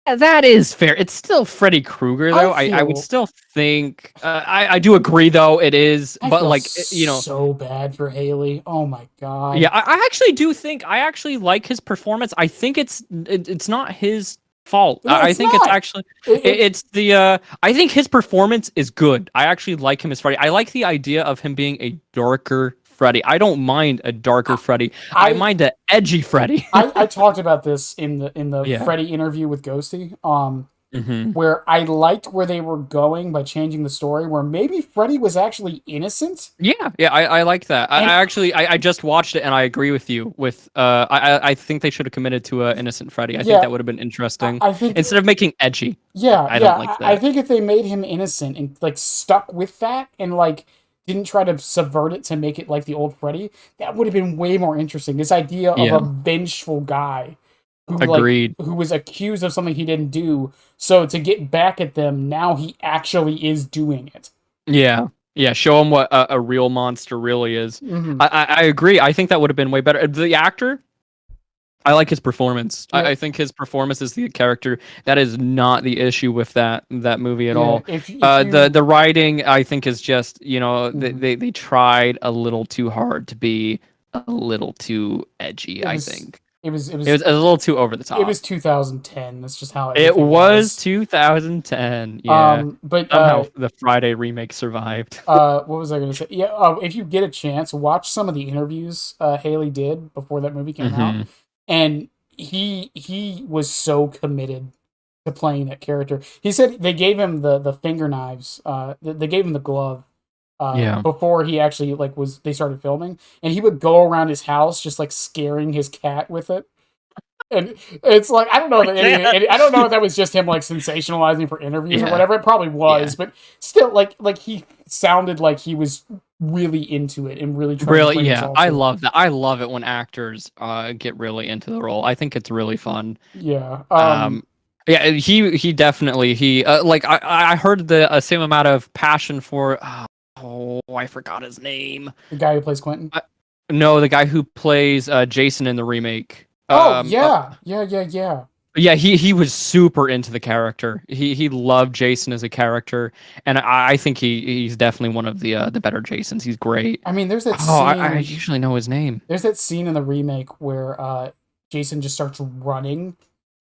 That is fair. It's still Freddy Krueger, I though. I would feel still think. I do agree, though. It is, I but feel like so bad for Haley. Oh my yeah. god. I actually do think I actually like his performance. I think it's not his fault. No, I it's think it's not. actually It's it's the. I think his performance is good. I actually like him as Freddy. I like the idea of him being a darker Freddy. I don't mind a darker Freddy. I I mind a edgy Freddy. I talked about this in the Yeah. Freddy interview with Ghosty. Hmm. Where I liked where they were going by changing the story, where maybe Freddy was actually innocent. Yeah, I like that. And I actually I just watched it and I agree with you. With I think they should have committed to Innocent Freddy. I think yeah, that would have been interesting I think instead of making edgy. yeah, I don't yeah, like I that. think if they made him innocent and like stuck with that and like didn't try to subvert it to make it like the old Freddy, that would have been way more interesting. This idea of Yeah, a vengeful guy agreed. who was accused of something he didn't do, so to get back at them, now he actually is doing it. Yeah, yeah. Show him what a real monster really is. Mm-hmm. I agree. I think that would have been way better. The actor, I like his performance. Yeah, I think his performance is the character. That is not the issue with that movie at yeah. all. If you, The writing I think is just mhm. they tried a little too hard to be a little too edgy. it I was think it was it it was was a little too over the it top. was 2010. That's just how It everything was was. 2010. Yeah, But somehow the Friday remake survived. what was I going to say? Yeah, if you get a chance, watch some of the interviews Haley did before that movie came out, Hmm. and he was so committed to playing that character. He said they gave him the finger knives. They gave him the glove Yeah. before he actually like was they started filming, and he would go around his house just like scaring his cat with it. And it's like I don't know that Yeah. I don't know if that was just him like sensationalizing for interviews or Yeah. whatever. It probably Yeah. was, but still, like he sounded like he was really into it and really trying to Really, bring his yeah. all I to it. love that. I love it when actors get really into the role. I think it's really fun. Yeah. Um, yeah, he definitely like I heard the same amount of passion for I forgot his name. The guy who plays Quentin. Uh, no, the guy who plays Jason in the remake. Oh yeah, yeah. Yeah, he was super into the character. He loved Jason as a character, and I think he's definitely one of the better Jasons. He's great. I mean, Oh, I usually know his name. there's that scene in the remake where Jason just starts running,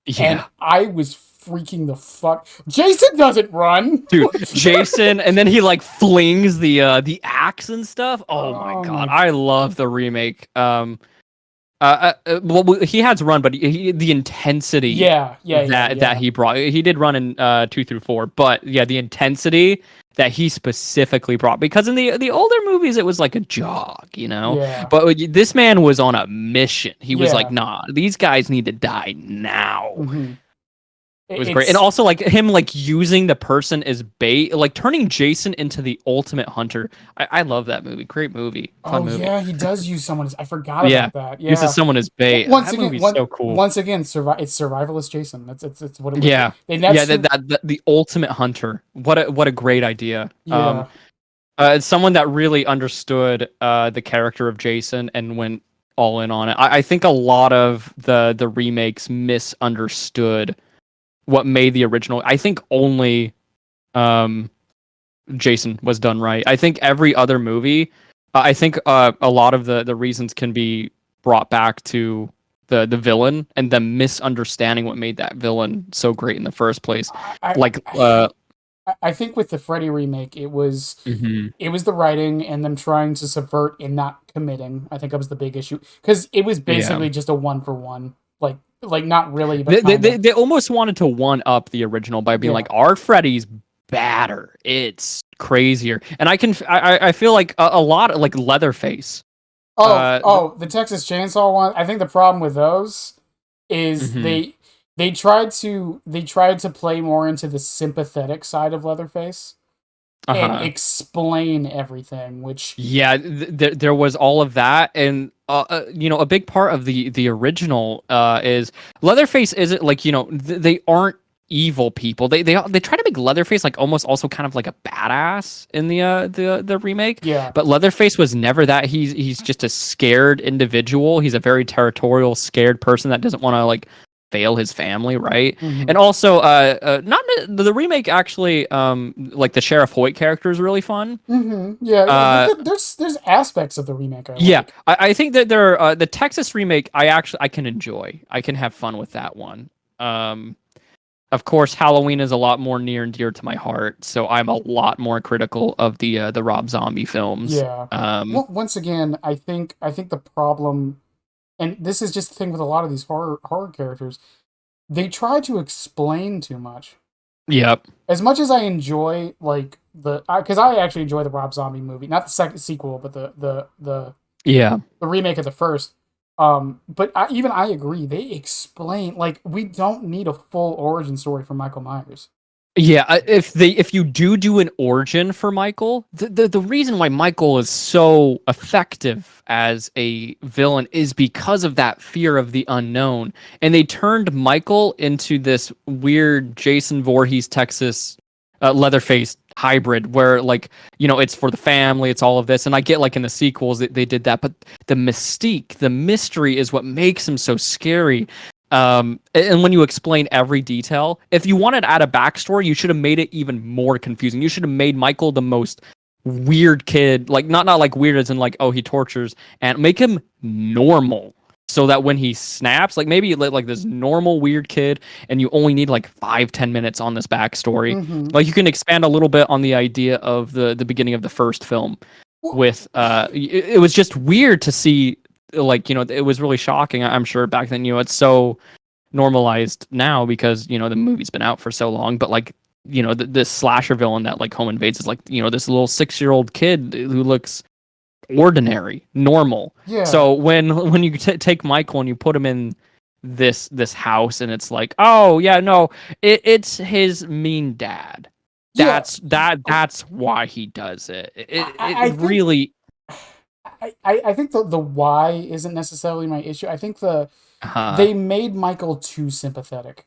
and Yeah. I was freaking the fuck. Jason doesn't run. Dude, Jason, and then he like flings the axe and stuff. Oh my Oh god, my. I love the remake. Well, he has run, but the intensity that Yeah. he brought, he did run in 2 through 4, but yeah, the intensity that he specifically brought, because in the older movies it was like a jog, Yeah. but this man was on a mission. He was like, Yeah. nah, these guys need to die now. hmm It was great. And It's also like him like using the person as bait, like turning Jason into the ultimate hunter. I love that movie. Great movie. Fun oh movie. yeah, he does use someone. I forgot Yeah. about that. Uses Yeah. someone as bait. Once That again, movie's so cool. it's survivalist Jason. It's what it was. Yeah. And Yeah, that's the ultimate hunter. What a great idea. yeah. It's someone that really understood the character of Jason and went all in on it. I think a lot of the remakes misunderstood what made the original. I think only um Jason was done right. I think every other movie, I think a lot of the reasons can be brought back to the villain and them misunderstanding what made that villain so great in the first place. I, Like I think with the Freddy remake, mhm. it was the writing and them trying to subvert and not committing. I think that was the big issue because it was Yeah. basically just a one for one, like not really, but They, they kind they of. they almost wanted to one up the original by being Yeah. like, our Freddy's badder. It's crazier. And I feel like a lot of like Leatherface. Oh, Uh the Texas Chainsaw one. I think the problem with those is mhm. they tried to play more into the sympathetic side of Leatherface and Uh-huh. explain everything, which Yeah, there was all of that, and a big part of the original is Leatherface isn't like they aren't evil people. They try to make Leatherface like almost also kind of like a badass in the remake, yeah. but Leatherface was never that. He's just a scared individual. He's a very territorial, scared person that doesn't want to like fail his family, right? hmm And also, not the remake actually, like the Sheriff Hoyt character is really fun. Yeah, Uh, there's aspects of the remake I yeah, like. I think that there the Texas remake I can enjoy. I can have fun with that one. Um, of course, Halloween is a lot more near and dear to my heart, so I'm a lot more critical of the Rob Zombie films. Yeah. Once again, I think the problem, and this is just the thing with a lot of these horror characters, they try to explain too much. Yep. As much as I enjoy like because I actually enjoy the Rob Zombie movie, not the second sequel, but Yeah. the remake of the first. But even I agree. They explain like we don't need a full origin story for Michael Myers. Yeah, if you do an origin for Michael, the reason why Michael is so effective as a villain is because of that fear of the unknown, and they turned Michael into this weird Jason Voorhees Texas Leatherface hybrid, where like it's for the family, it's all of this, and I get like in the sequels they did that, but the mystique, the mystery is what makes him so scary. And when you explain every detail, if you wanted to add a backstory, you should have made it even more confusing. You should have made Michael the most weird kid, like not like weird as in like, oh, he tortures, and make him normal so that when he snaps, like maybe like this normal weird kid, and you only need like 5-10 minutes on this backstory. Mm-hmm. Like you can expand a little bit on the idea of the beginning of the first film Well, with it was just weird to see, like it was really shocking. I'm sure back then it's so normalized now because the movie's been out for so long, but like this slasher villain that like home invades is like this little 6-year-old kid who looks ordinary, normal. Yeah. So when you take Michael and you put him in this house, and it's like, oh yeah, no, it's his mean dad. Yeah. That's why he does it. It I think really. I think the why isn't necessarily my issue. I think uh they made Michael too sympathetic.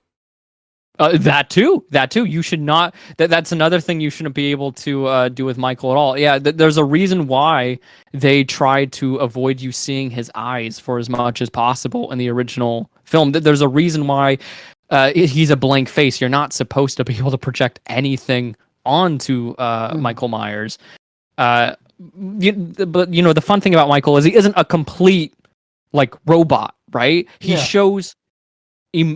That too. That too. You should not. That's another thing you shouldn't be able to do with Michael at all. Yeah, there's a reason why they tried to avoid you seeing his eyes for as much as possible in the original film. There's a reason why he's a blank face. You're not supposed to be able to project anything onto Michael Myers. But the fun thing about Michael is he isn't a complete like robot, right? He Yeah. shows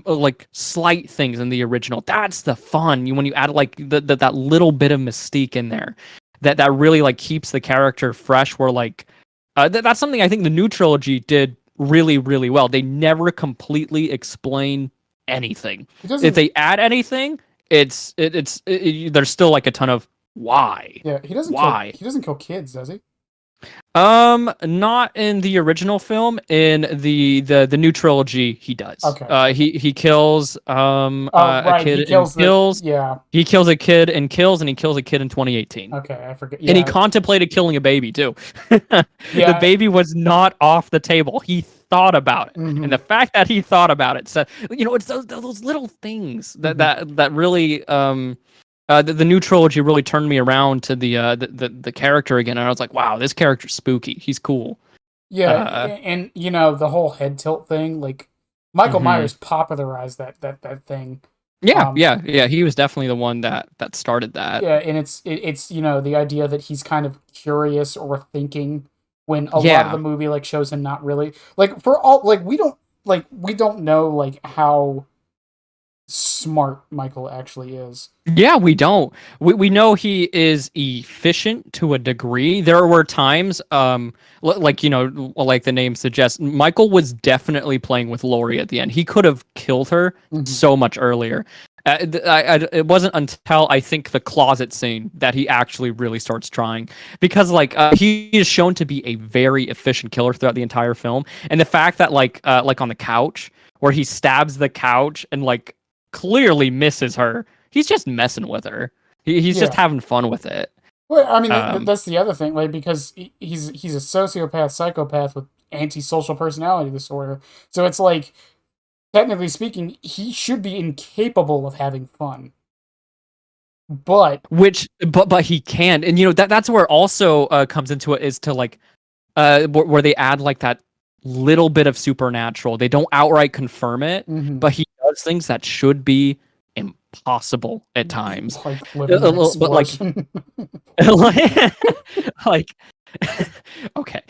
like slight things in the original. That's the fun. When you add like that little bit of mystique in there, that really like keeps the character fresh. Where like that's something I think the new trilogy did really really well. They never completely explain anything. He If doesn't. they add anything, there's still like a ton of why. Yeah. He doesn't kill. Why? He doesn't kill kids, does he? Not in the original film. In the new trilogy, he does. Okay. He kills Oh, a right. He kid and kills the. kills. Yeah. He kills a kid and kills, and he kills a kid in 2018. Okay. I forget. And he Yeah. contemplated killing a baby too. The Yeah. baby was not off the table. He thought about it, and Hmm. the fact that he thought about it, so it's those little things that really the new trilogy really turned me around to the character again, and I was like, wow, this character's spooky. He's cool. Yeah. Uh, And the whole head tilt thing, like Michael mhm. Myers popularized that thing. Yeah, Um. yeah. He was definitely the one that started that. Yeah, and it's the idea that he's kind of curious or thinking when a lot of the Yeah, movie like shows him not really like for all we don't know like how smart Michael actually is. yeah. We don't. We know he is efficient to a degree. There were times, like like the name suggests, Michael was definitely playing with Laurie at the end. He could have killed her Hmm. so much earlier. It wasn't until I think the closet scene that he actually really starts trying, because like he is shown to be a very efficient killer throughout the entire film, and the fact that like on the couch where he stabs the couch and like clearly misses her, he's just messing with her. He's just Yeah. having fun with it. Well, I mean Um, that's the other thing, like because he's a sociopath, psychopath with antisocial personality disorder. So it's like technically speaking, he should be incapable of having fun. But but he can, and that's where also comes into it, is to like where they add like that little bit of supernatural. They don't outright confirm it, mhm, but he does things that should be impossy at times. like living an But like, explosion. like okay.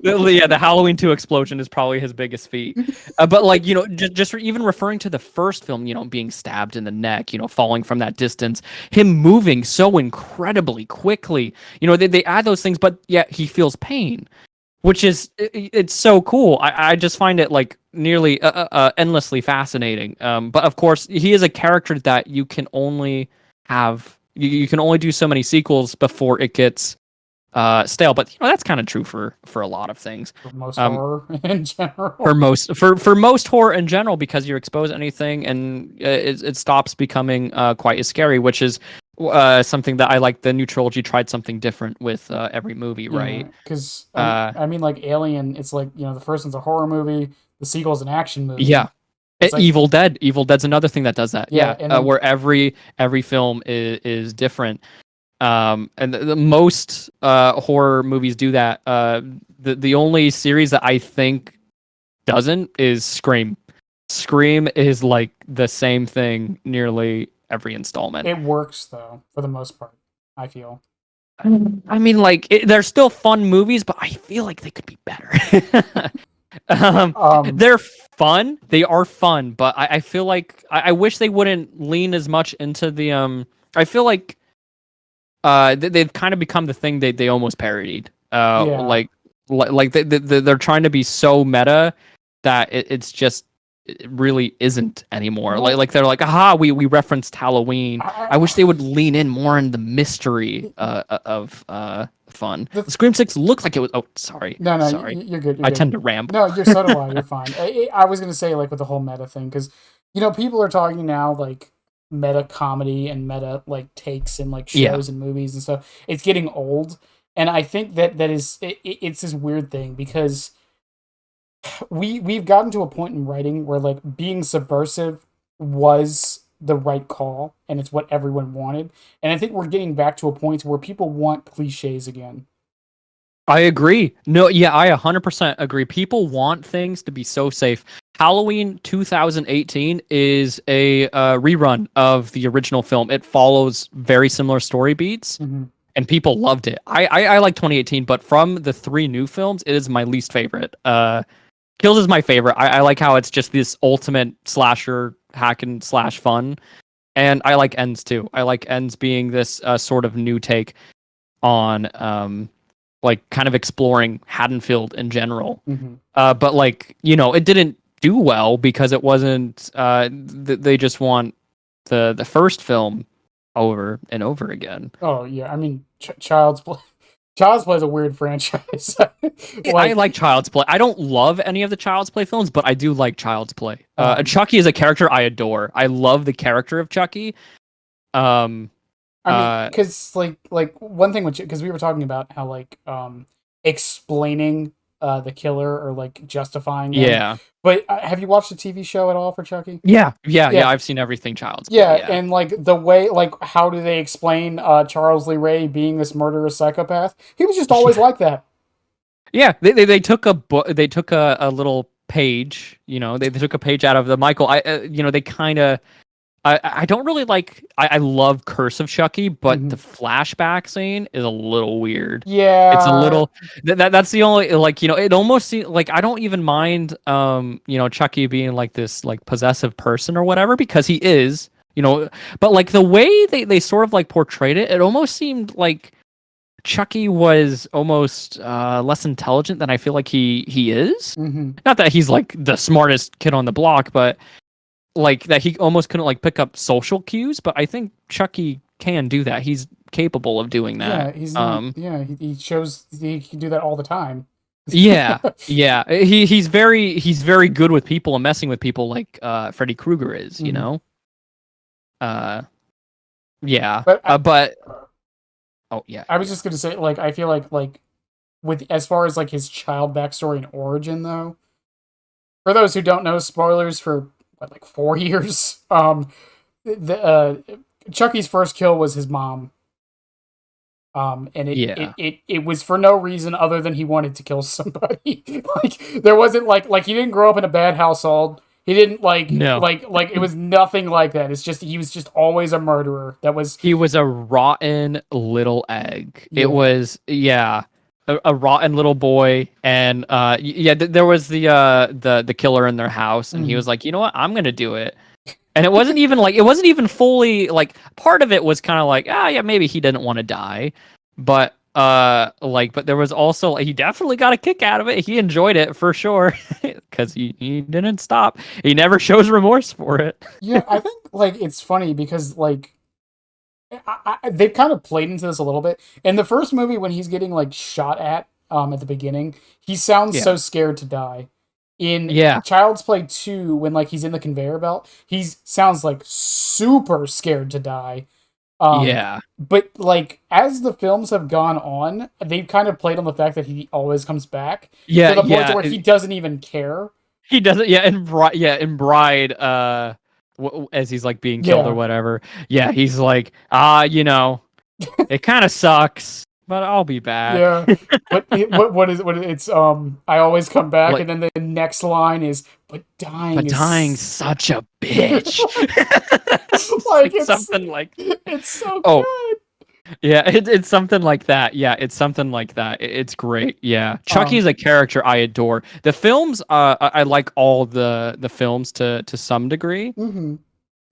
Yeah, the Halloween 2 explosion is probably his biggest feat. But like, just even referring to the first film, being stabbed in the neck, falling from that distance, him moving so incredibly quickly. They add those things, but yet he feels pain, which is it's so cool. I just find it like nearly endlessly fascinating. But of course, he is a character that you can only have you can only do so many sequels before it gets stale. But that's kind of true for a lot of things. For most Um, horror in for general. most horror in general, because you're exposed to anything, and it stops becoming quite as scary, which is something that I like. The new trilogy tried something different with every movie, Yeah, right? because Uh, I mean, like Alien, it's like the first one's a horror movie, the sequel's an action movie. yeah. It's like Evil Dead. Evil Dead's another thing that does that. yeah, Yeah, and then where every film is different. And the most horror movies do that. The only series that I think doesn't is Scream. Scream is like the same thing nearly every installment. it works though for the most part. I feel. I mean, like they're still fun movies, but I feel like they could be better. Um, They're fun. They are fun, but I feel like I wish they wouldn't lean as much into the. I feel like they've kind of become the thing they almost parodied. yeah, Like they're trying to be so meta that it's just it really isn't anymore. Well, Like they're like, aha, we referenced Halloween. I wish they would lean in more in the mystery of fun. the, Scream 6 looked like it was. Oh, sorry, no, sorry. you're good. You're I good. tend to ramble. No, you're so do I. You're fine. I was gonna say like with the whole meta thing because people are talking now like meta comedy and meta like takes and like Yeah, shows and movies and stuff. It's getting old, and I think that is it's this weird thing because we've gotten to a point in writing where like being subversive was the right call and it's what everyone wanted, and I think we're getting back to a point where people want cliches again. I agree. No, yeah, I 100% agree. People want things to be so safe. Halloween 2018 is a rerun of the original film. It follows very similar story beats, Mm-hmm. and people loved it. I like 2018, but from the three new films, it is my least favorite. Kills is my favorite. I like how it's just this ultimate slasher hack and slash fun, and I like Ends too. I like Ends being this sort of new take on like kind of exploring Haddonfield in general. Mm-hmm. But like it didn't do well because it wasn't. They just want the first film over and over again. Oh yeah, I mean, Child's Play. Child's Play is a weird franchise. I like, like Child's Play. I don't love any of the Child's Play films, but I do like Child's Play. um, Chucky is a character I adore. I love the character of Chucky. Um, I mean, because like one thing because we were talking about how like explaining the killer or like justifying them. yeah, But have you watched the TV show at all for Chucky? yeah. Yeah, I've seen everything Child's Play. yeah, Yeah. and like the way like how do they explain Charles Lee Ray being this murderous psychopath? He was just always like that. Yeah, they took a book. They took a little page. They took a page out of the Michael. They kind of. I don't really like. I love Curse of Chucky, but Hmm. the flashback scene is a little weird. It's a Yeah. little. That's the only like. It almost seems like I don't even mind. Chucky being like this like possessive person or whatever because he is. But like the way they sort of like portrayed it, it almost seemed like Chucky was almost less intelligent than I feel like he is. Hmm. Not that he's like the smartest kid on the block, but like that he almost couldn't like pick up social cues. But I think Chucky can do that. He's capable of doing Yeah, that. he's not. Yeah, he shows he can do that all the time. Yeah, yeah. He's very good with people and messing with people like Freddy Krueger is. Mhm. Uh, yeah. But But oh yeah, I was yeah, just gonna say, like, I feel like with as far as like his child backstory and origin, though, for those who don't know, spoilers for what, like 4 years. The Chucky's first kill was his mom. And yeah. it was for no reason other than he wanted to kill somebody. Like there wasn't like he didn't grow up in a bad household. He didn't No. like it was nothing like that. It's just he was just always a murderer. That was He was a rotten little egg. It yeah. was, yeah, a rotten little boy, and yeah, there was the killer in their house, and he Mhm. was like, you know what, I'm gonna do it. And it wasn't even fully like part of it was kind of like, yeah, maybe he didn't want to die, but but there was also he definitely got a kick out of it. He enjoyed it for sure because he didn't stop. He never shows remorse for it. Yeah, I think like it's funny because like they've kind of played into this a little bit. In the first movie, when he's getting like shot at the beginning, he sounds Yeah, so scared to die. In yeah, Child's Play 2, when like he's in the conveyor belt, he sounds like super scared to die. Um, yeah. but like as the films have gone on, they've kind of played on the fact that he always comes back to Yeah, the point to yeah. where he doesn't even care. He doesn't. Yeah, in Bride, as he's like being killed or Yeah, whatever. Yeah, he's like, it kind of sucks, but I'll be back. yeah. But it's I always come back, Like, and then the next line is, but dying but dying's is such a bitch. It's like like something like, it's so oh good. yeah, it's something like that. Yeah, it's something like that. It's great. Yeah, Chucky is Um, a character I adore. The films, I like all the films to some degree. mhm.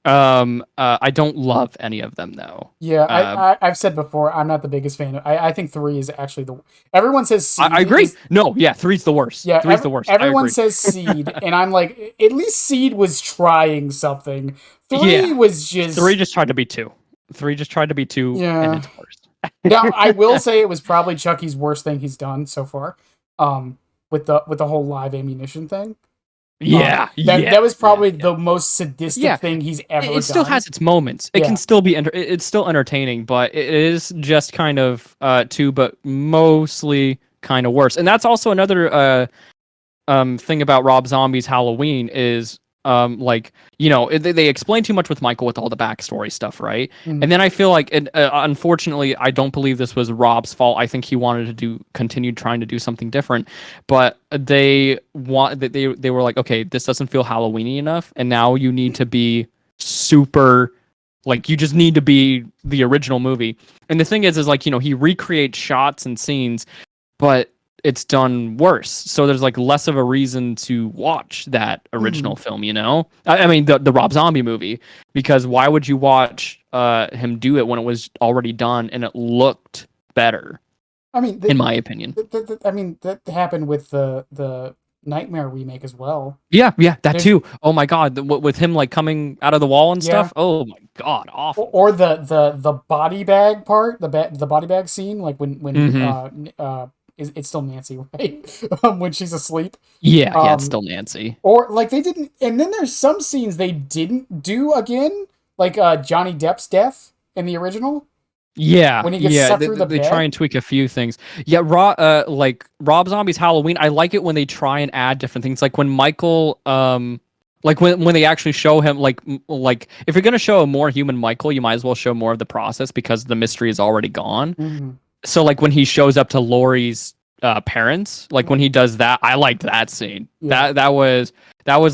I don't love any of them though. Yeah, Uh, I've said before, I'm not the biggest fan. I think three is actually the. Everyone says I Seed agree. is. No, yeah, three's the worst. Yeah, Three's the worst. I everyone agree. says Seed, and I'm like, at least Seed was trying something. Three Yeah, was three just. just tried to be two. Three just tried to be two, and Yeah. it's worse. Now I will say it was probably Chucky's worst thing he's done so far. With the whole live ammunition thing. Yeah, That yeah, was yeah, probably yeah. the most sadistic Yeah, thing he's ever it still done. has its moments. It can Yeah. still be it's still entertaining, but it is just kind of two, but mostly kind of worse. And that's also another thing about Rob Zombie's Halloween is like they explain too much with Michael with all the backstory stuff, right? Mm. And then I feel like unfortunately I don't believe this was Rob's fault. I think he wanted to continue trying to do something different, but they were like, okay, this doesn't feel Halloweeny enough, and now you need to be super, like, you just need to be the original movie. And the thing is like, he recreates shots and scenes, but it's done worse. So there's like less of a reason to watch that original Mm. film, I mean the Rob Zombie movie, because why would you watch him do it when it was already done and it looked better, I mean, in my opinion. I mean that happened with the Nightmare remake as well. Yeah, yeah, that There's too. Oh my god, with him like coming out of the wall and yeah, stuff. Oh my god, or, awful. or the body bag part, the body bag scene, like when Mhm. it's still Nancy, right? When she's asleep. Yeah, yeah, it's Um, still Nancy. or like they didn't, and then there's some scenes they didn't do again, like Johnny Depp's death in the original Yeah, when he gets yeah, sucked they, through they the they try bed. and tweak a few things. Yeah, like Rob Zombie's Halloween, I like it when they try and add different things. Like when Michael, like when they actually show him, like if you're gonna show a more human Michael, you might as well show more of the process because the mystery is already gone. Mm-hmm. So like when he shows up to Laurie's parents, like when he does that, I liked that scene. Yeah. That was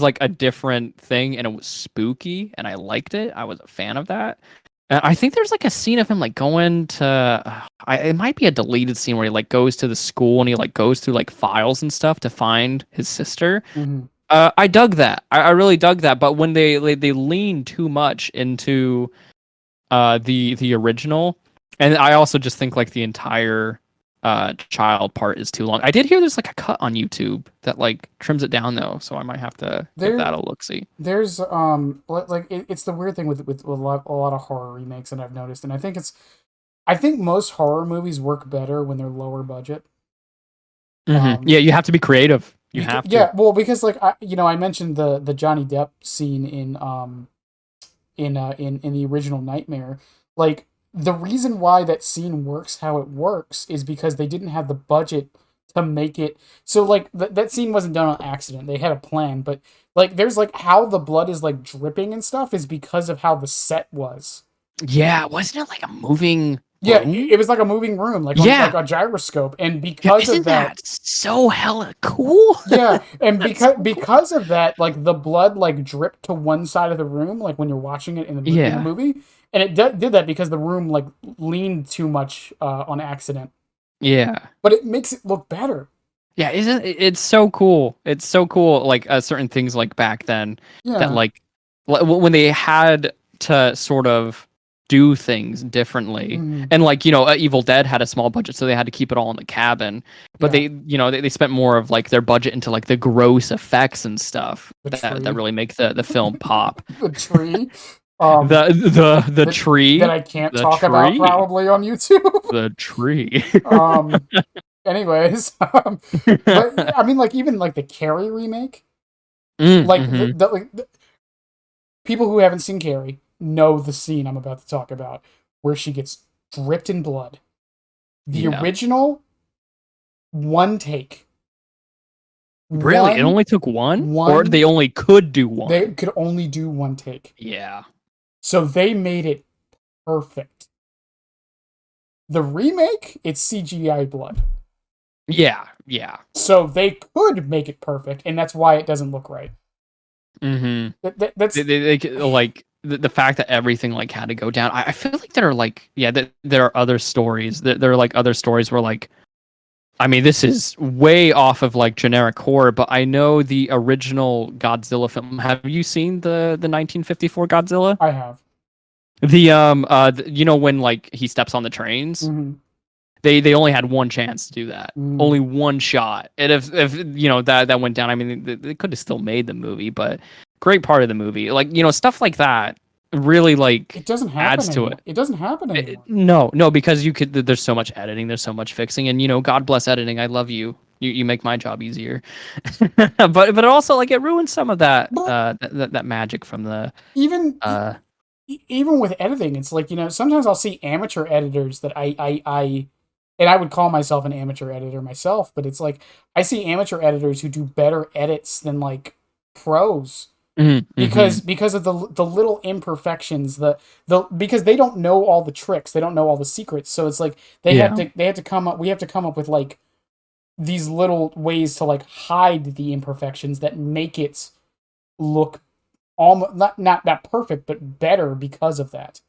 like a different thing, and it was spooky, and I liked it. I was a fan of that. I think there's like a scene of him like going to, it might be a deleted scene where he like goes to the school and he like goes through like files and stuff to find his sister. Mm-hmm. I dug that. I really dug that. But when they lean too much into the original, and I also just think like the entire child part is too long. I did hear there's like a cut on YouTube that like trims it down though, so I might have to give There that a look see. there's like it's the weird thing with a lot of horror remakes that I've noticed, and I think most horror movies work better when they're lower budget. Yeah, Um, you have to be creative. You have to. yeah, well, because like I mentioned the Johnny Depp scene in the original Nightmare. Like the reason why that scene works how it works is because they didn't have the budget to make it. So like that scene wasn't done on accident. They had a plan, but like there's like how the blood is like dripping and stuff is because of how the set was. Yeah, wasn't it like a moving Yeah, room? it was like a moving room, like on like Yeah. a gyroscope, and Yeah, because of isn't that, that so hella cool? yeah, and That's so cool. because of that, like the blood like dripped to one side of the room, like when you're watching it in the Yeah. movie, and it did that because the room like leaned too much on accident, Yeah. but it makes it look better. Yeah, isn't it's so cool. It's so cool like certain things like back then that Yeah. like when they had to sort of do things differently. Mhm. And like, Evil Dead had a small budget so they had to keep it all in the cabin. But Yeah, they spent more of like their budget into like the gross effects and stuff the that tree, really make the film pop. the tree, um, The that tree, I can't the talk about tree, probably on YouTube. the tree. um, anyways, but I mean, like even like the Carrie remake, like Mm-hmm. people who haven't seen Carrie know the scene I'm about to talk about, where she gets dripped in blood. The Yeah. original, one take. Really? It One, only took one? Or one. they only could do one? They could only do one take, Yeah. so they made it perfect. The remake, it's CGI blood, Yeah. Yeah. so they could make it perfect, and that's why it doesn't look right. Mm-hmm. That's Like the fact that everything like had to go down. I feel like there are like, yeah, there are other stories. There are like other stories where like I mean, this is way off of like generic horror, but I know the original Godzilla film. Have you seen the 1954 Godzilla? I have. You know when like he steps on the trains? Hmm. They only had one chance to do that. Mm. Only one shot. And if you know that went down, I mean they could have still made the movie, but great part of the movie. Like, you know, stuff like that really like It doesn't happen adds to anymore. it. It doesn't happen anymore. No, because you could. There's so much editing. There's so much fixing, and you know, God bless editing. I love you. You make my job easier. But also like it ruins some of that But that magic from the even uh even with editing, it's like, sometimes I'll see amateur editors that and I would call myself an amateur editor myself, but it's like I see amateur editors who do better edits than like pros mhm. because of the little imperfections, the because they don't know all the tricks, they don't know all the secrets, so it's like Yeah. they have to come up we have to come up with like these little ways to like hide the imperfections that make it look almost not perfect but better because of that.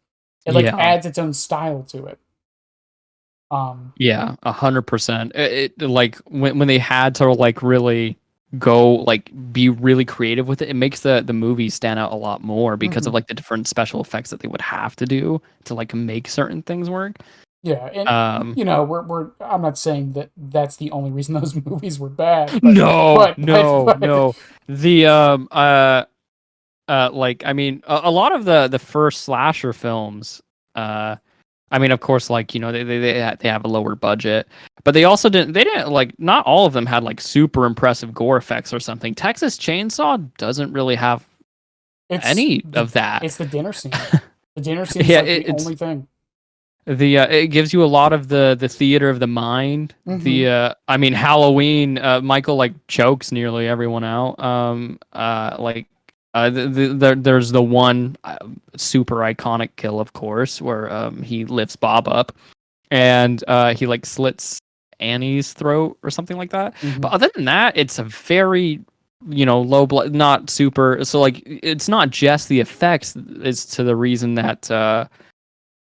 It like Yeah. adds its own style to it. Yeah, 100%. Like when they had to like really go like be really creative with it, it makes the movie stand out a lot more because of Mhm. like the different special effects that they would have to do to like make certain things work. Yeah, and Um, we're I'm not saying that that's the only reason those movies were bad, but no, no, but no. The like I mean a lot of the first slasher films I mean, of course, like you know, they have a lower budget, but they didn't like not all of them had like super impressive gore effects or something. Texas Chainsaw doesn't really have it's any the of that. it's the dinner scene. The dinner scene's Yeah, like the it's only thing. the it gives you a lot of the theater of the mind. Hmm. The I mean Halloween, Michael like chokes nearly everyone out. Like there's the one super iconic kill, of course, where he lifts Bob up and he like slits Annie's throat or something like that. Hmm. But other than that, it's a very low blood, not super. So like it's not just the effects is to the reason that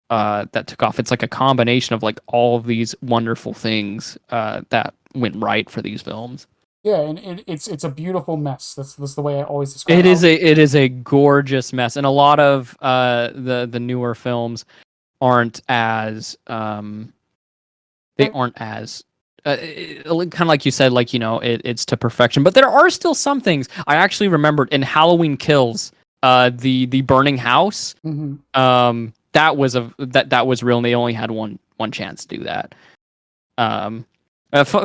that took off. It's like a combination of like all of these wonderful things that went right for these films. Yeah, and it's a beautiful mess. That's the way I always describe it. It is a gorgeous mess, and a lot of the newer films aren't as they And aren't as kind of like you said, like it's to perfection. But there are still some things I actually remembered in Halloween Kills, the burning house. mhm. That was real, and they only had one chance to do that.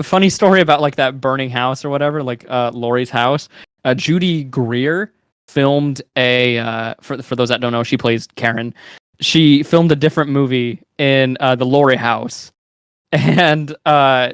Funny story about like that burning house or whatever, like Laurie's house. Judy Greer filmed a for those that don't know, she plays Karen. She filmed a different movie in the Laurie house, and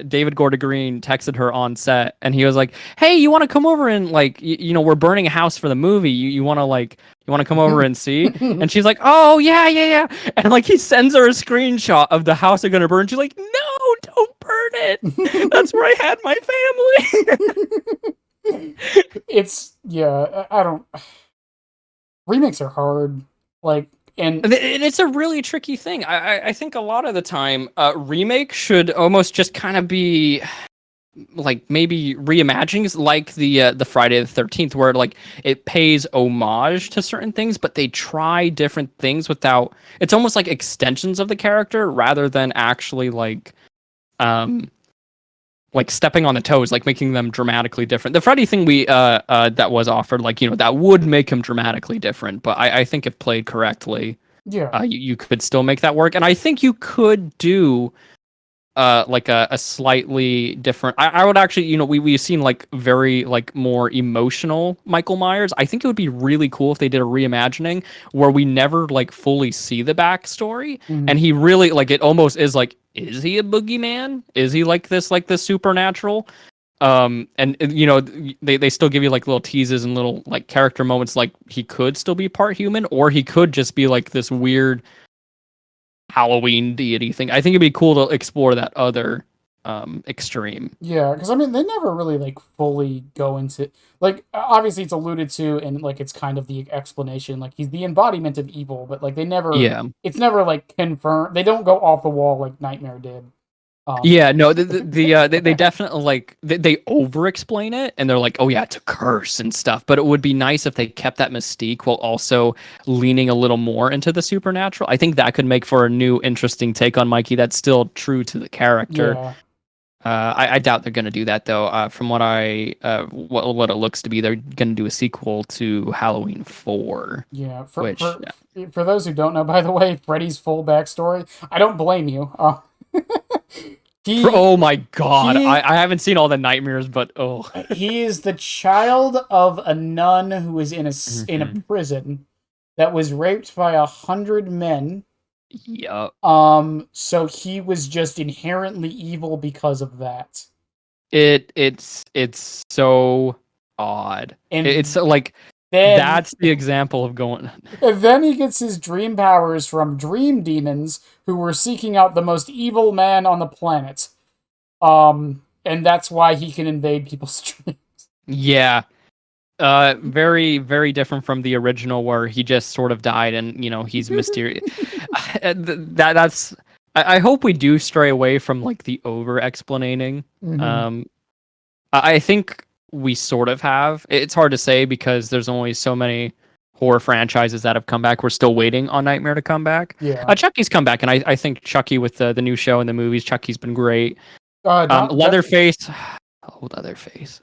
David Gordon Green texted her on set, and he was like, "Hey, you want to come over and like, we're burning a house for the movie. You want to come over and see?" And she's like, "Oh yeah, yeah, yeah." And like he sends her a screenshot of the house they're gonna burn. She's like, "No, don't burn it. That's where I had my family." It's yeah. I don't. Remakes are hard. Like and And it's a really tricky thing. I think a lot of the time, remake should almost just kind of be like maybe reimaginings like the Friday the 13th, where like it pays homage to certain things, but they try different things without. It's almost like extensions of the character rather than actually um like stepping on the toes, like making them dramatically different. The Freddy thing we that was offered, like that would make him dramatically different, but I think if played correctly, yeah. you could still make that work, and I think you could do like a slightly different. I would actually, we've seen like very like more emotional Michael Myers. I think it would be really cool if they did a reimagining where we never like fully see the backstory, and Mhm. he really like it almost is like, is he a boogeyman? Is he like this supernatural? And they still give you like little teases and little like character moments, like he could still be part human, or he could just be like this weird Halloween deity thing. I think it'd be cool to explore that other extreme. Yeah, because I mean, they never really like fully go into like obviously it's alluded to and like it's kind of the explanation like he's the embodiment of evil, but like they never Yeah. it's never like confirmed. They don't go off the wall like Nightmare did. Yeah, no, they definitely like they over explain it and they're like, oh yeah, it's a curse and stuff. But it would be nice if they kept that mystique while also leaning a little more into the supernatural. I think that could make for a new interesting take on Mikey that's still true to the character. Yeah, I doubt they're gonna do that though. From what it looks to be, they're gonna do a sequel to Halloween 4, yeah. which For those who don't know, by the way, Freddy's full backstory. I don't blame you. He oh my god, he I haven't seen all the nightmares, but oh. he is the child of a nun who was in a Mhm. prison that was raped by 100 men. Yup. So he was just inherently evil because of that. It's so odd. It's And so like then that's the example of going. and then he gets his dream powers from dream demons who were seeking out the most evil man on the planet. And that's why he can invade people's dreams. Yeah. Very very different from the original where he just sort of died and he's mysterious. That's I hope we do stray away from like the over explaining. Mhm. I think we sort of have. It's hard to say because there's only so many horror franchises that have come back. We're still waiting on Nightmare to come back. Yeah. Chucky's come back, and I think Chucky with the new show and the movies, Chucky's been great. Don, Leatherface, oh Leatherface.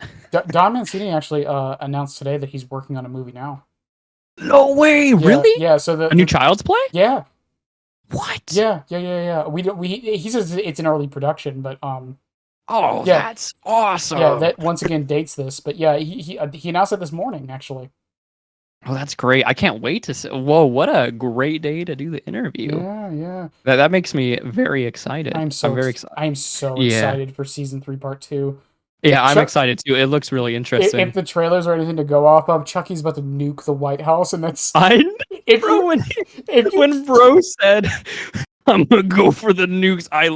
Don Mancini actually announced today that he's working on a movie now. No way, Yeah, really? yeah. So A new Child's Play? yeah, What? yeah. We don't. He says it's an early production, but Oh, yeah, that's awesome. yeah. That once again dates this, but yeah, he announced it this morning actually. Oh, that's great. I can't wait to see. Whoa, what a great day to do the interview. Yeah, yeah. That makes me very excited. I'm very excited. I'm so Yeah. excited for season 3, part 2. Yeah, I'm Chuck- excited too. It looks really interesting. If the trailers are anything to go off of, Chucky's about to nuke the White House, and that's I if bro you, when if you, when bro said I'm gonna go for the nukes, I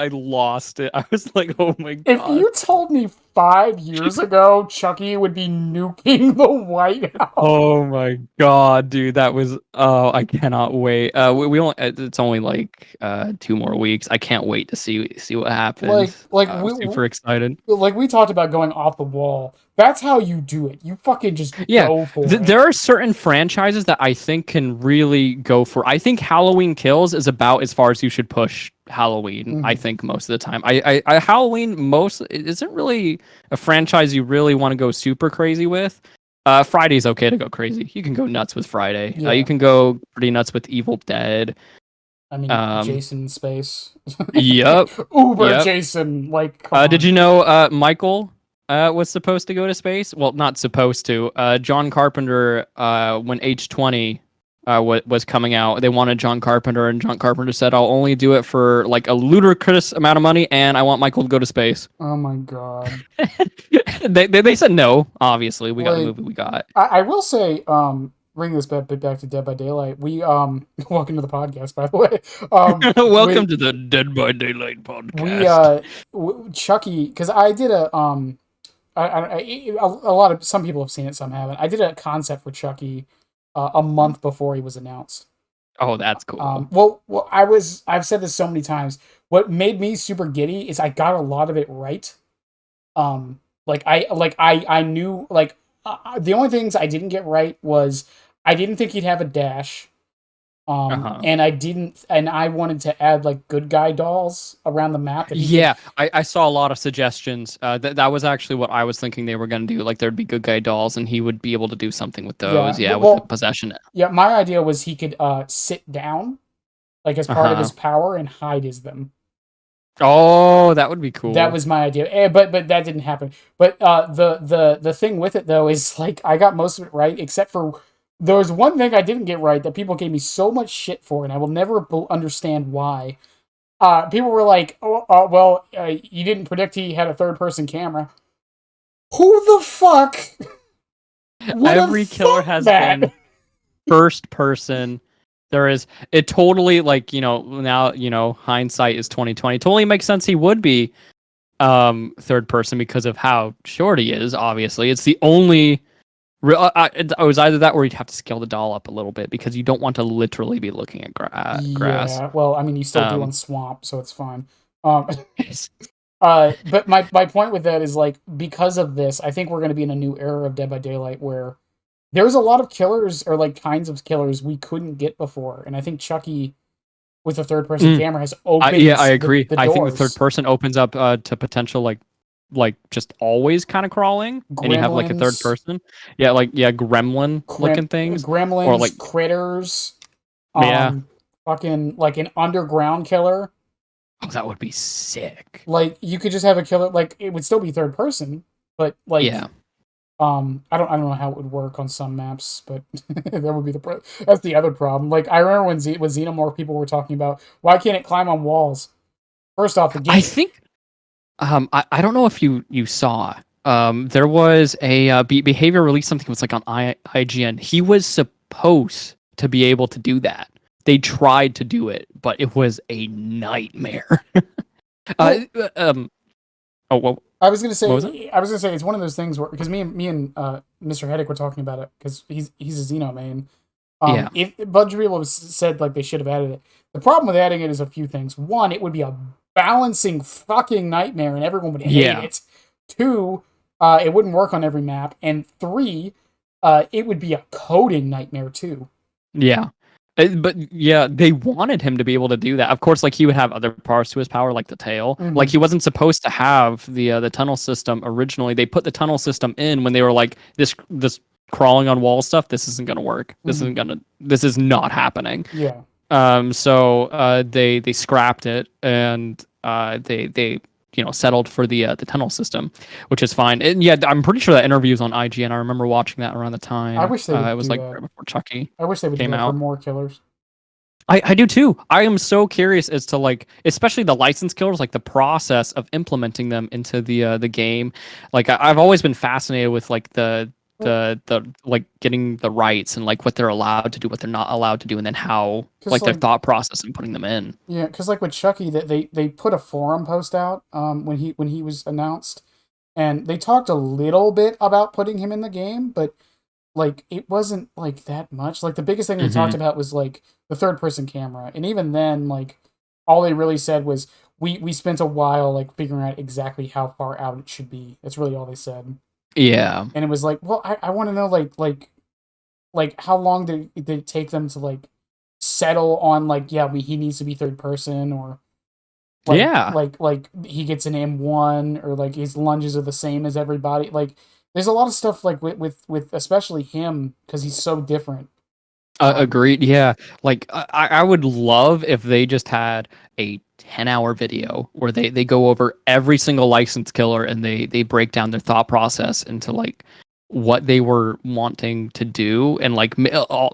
lost it. I was like, oh my if god. you told me 5 years ago Chucky would be nuking the White House. Oh my god, dude, that was I cannot wait. We only it's only like 2 more weeks. I can't wait to see what happens. I'm super excited. Like we talked about going off the wall. That's how you do it. You fucking just Yeah, go for it. there are certain franchises that I think can really go for. I think Halloween Kills is about as far as you should push Halloween. I think most of the time, I Halloween most it isn't really a franchise you really want to go super crazy with. Friday's okay to go crazy. You can go nuts with Friday. Yeah. You can go pretty nuts with Evil Dead. I mean, Jason in space. Yep. Uber Yep. Jason. Like, come did on. you know Michael was supposed to go to space? Well, not supposed to. John Carpenter, when H20 was coming out, they wanted John Carpenter, and John Carpenter said, "I'll only do it for like a ludicrous amount of money, and I want Michael to go to space." Oh my god. they said no. Obviously, we got the Like, movie we got. I will say, bring this back to Dead by Daylight. We welcome to the podcast, by the way. Welcome to the Dead by Daylight podcast. Chucky, because I did a lot of some people have seen it, some haven't. I did a concept for Chucky a month before he was announced. Oh, that's cool. Well, I've said this so many times. What made me super giddy is I got a lot of it right. I knew the only things I didn't get right was I didn't think he'd have a dash. And I wanted to add like good guy dolls around the map. I saw a lot of suggestions. That was actually what I was thinking they were going to do. Like there'd be good guy dolls, and he would be able to do something with those. Yeah, with the possession. Yeah, my idea was he could sit down, like as part of his power, and hide as them. Oh, that would be cool. That was my idea, but that didn't happen. But the thing with it though is like I got most of it right, except for there was one thing I didn't get right that people gave me so much shit for, and I will never understand why. People were like, you didn't predict he had a third-person camera. Who the fuck? Every killer has been first person. There is it totally now hindsight is 2020. Totally makes sense he would be third person because of how short he is. Obviously, it's the only. It was either that or you'd have to scale the doll up a little bit because you don't want to literally be looking at grass. Yeah, well, I mean, you still do on Swamp, so it's fine. Um, but my point with that is like because of this, I think we're going to be in a new era of Dead by Daylight where there's a lot of killers or like kinds of killers we couldn't get before, and I think Chucky with a third person Mm. camera has Yeah, opened I agree. the I think the third doors. person opens up to potential like just always kind of crawling, and you have like a third Gremlins, person. Yeah, like yeah, gremlin looking things, or like gremlins, critters, yeah. um, fucking like an underground killer. Oh, that would be sick. Like you could just have a killer. Like it would still be third person, but like Yeah. I don't know how it would work on some maps, but that would be that's the other problem. Like I remember when with Xenomorph, people were talking about why can't it climb on walls? First off, the I game. think I don't know if you saw there was a behavior release something that was like on IGN. He was supposed to be able to do that. They tried to do it, but it was a nightmare. uh, Well, oh, well, I was gonna what was it? say it's one of those things where because me and Mr. Heddick were talking about it because he's a Xeno main. Yeah. If a bunch of people have said like they should have added it. The problem with adding it is a few things. One, it would be a balancing fucking nightmare and everyone would hate Yeah. it. Two, it wouldn't work on every map. And three, it would be a coding nightmare too. Yeah. But yeah, they wanted him to be able to do that. Of course, like he would have other parts to his power, like the tail. Like Mm-hmm. he wasn't supposed to have the tunnel system originally. They put the tunnel system in when they were like this crawling on wall stuff. This isn't gonna work. Mm-hmm. This is not happening. Yeah. So they scrapped it and they settled for the tunnel system, which is fine. And yeah, I'm pretty sure that interview was on IGN. I remember watching that around the I time. wish they It would was do like that. right before Chucky I wish they would do came that for out. more killers. I do too. I am so curious as to like, especially the license killers, like the process of implementing them into the game. Like I've always been fascinated with like the like getting the rights and like what they're allowed to do, what they're not allowed to do, and then how Because like their like thought process and putting them in. yeah, because like with Chucky, that they put a forum post out when he was announced, and they talked a little bit about putting him in the game, but like it wasn't like that much. Like the biggest thing they talked Hmm. about was like the third person camera, and even then, like all they really said was we spent a while like figuring out exactly how far out it should be. That's really all they said, Yeah. and it was like, well, I want to know like how long did it take them to like settle on like yeah he needs to be third person or Yeah. like he gets an M1 or like his lunges are the same as everybody. Like there's a lot of stuff like with especially him because he's so different. Agreed. Yeah. Like I would love if they just had a 10-hour video where they go over every single license killer and they break down their thought process into like what they were wanting to do and like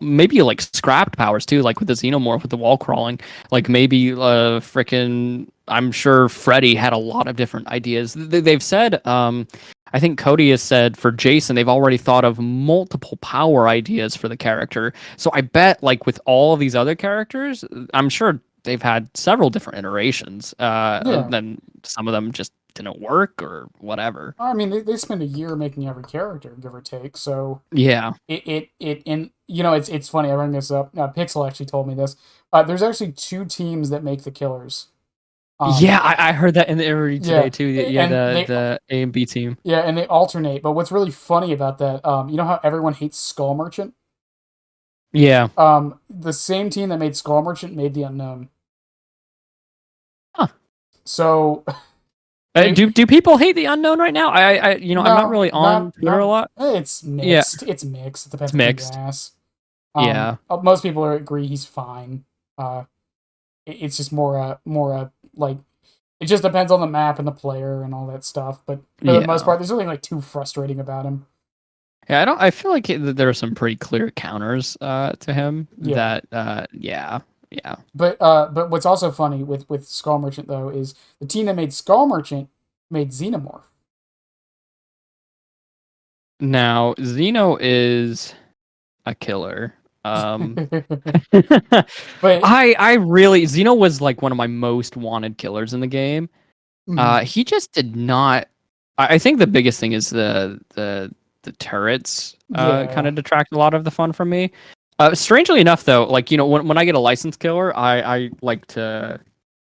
maybe like scrapped powers too, like with the xenomorph with the wall crawling. Like maybe freaking I'm sure Freddy had a lot of different ideas. They've said I think Cody has said for Jason, they've already thought of multiple power ideas for the character. So I bet, like with all of these other characters, I'm sure they've had several different iterations. Yeah, Then some of them just didn't work or whatever. I mean they spend a year making every character, give or take. So Yeah. it and you know it's funny. I bring this up. Pixel actually told me this. There's actually two teams that make the killers. Yeah, I heard that in the interview today Yeah, too. Yeah, and the A and B team. yeah, and they alternate. But what's really funny about that, you know how everyone hates Skull Merchant? Yeah. The same team that made Skull Merchant made the Unknown. Huh. So they Do people hate the unknown right now? I'm not no, really on Twitter a not. lot. It's Yeah, mixed. It's mixed. It it's depends on who you mixed. ask. Yeah. Most people agree he's fine. It's just more like it just depends on the map and the player and all that stuff. But for the most Yeah. part, there's nothing like too frustrating about him. Yeah, I don't. I feel like there are some pretty clear counters to him. Yeah. That yeah, yeah. But what's also funny with Skull Merchant though is the team that made Skull Merchant made Xenomorph. Now Xeno is a killer. But I really Xeno was like one of my most wanted killers in the game. mhm, He just did not. I think the biggest thing is the turrets kind yeah, of detract a lot of the fun from me. Strangely enough, though, like when I get a license killer, I like to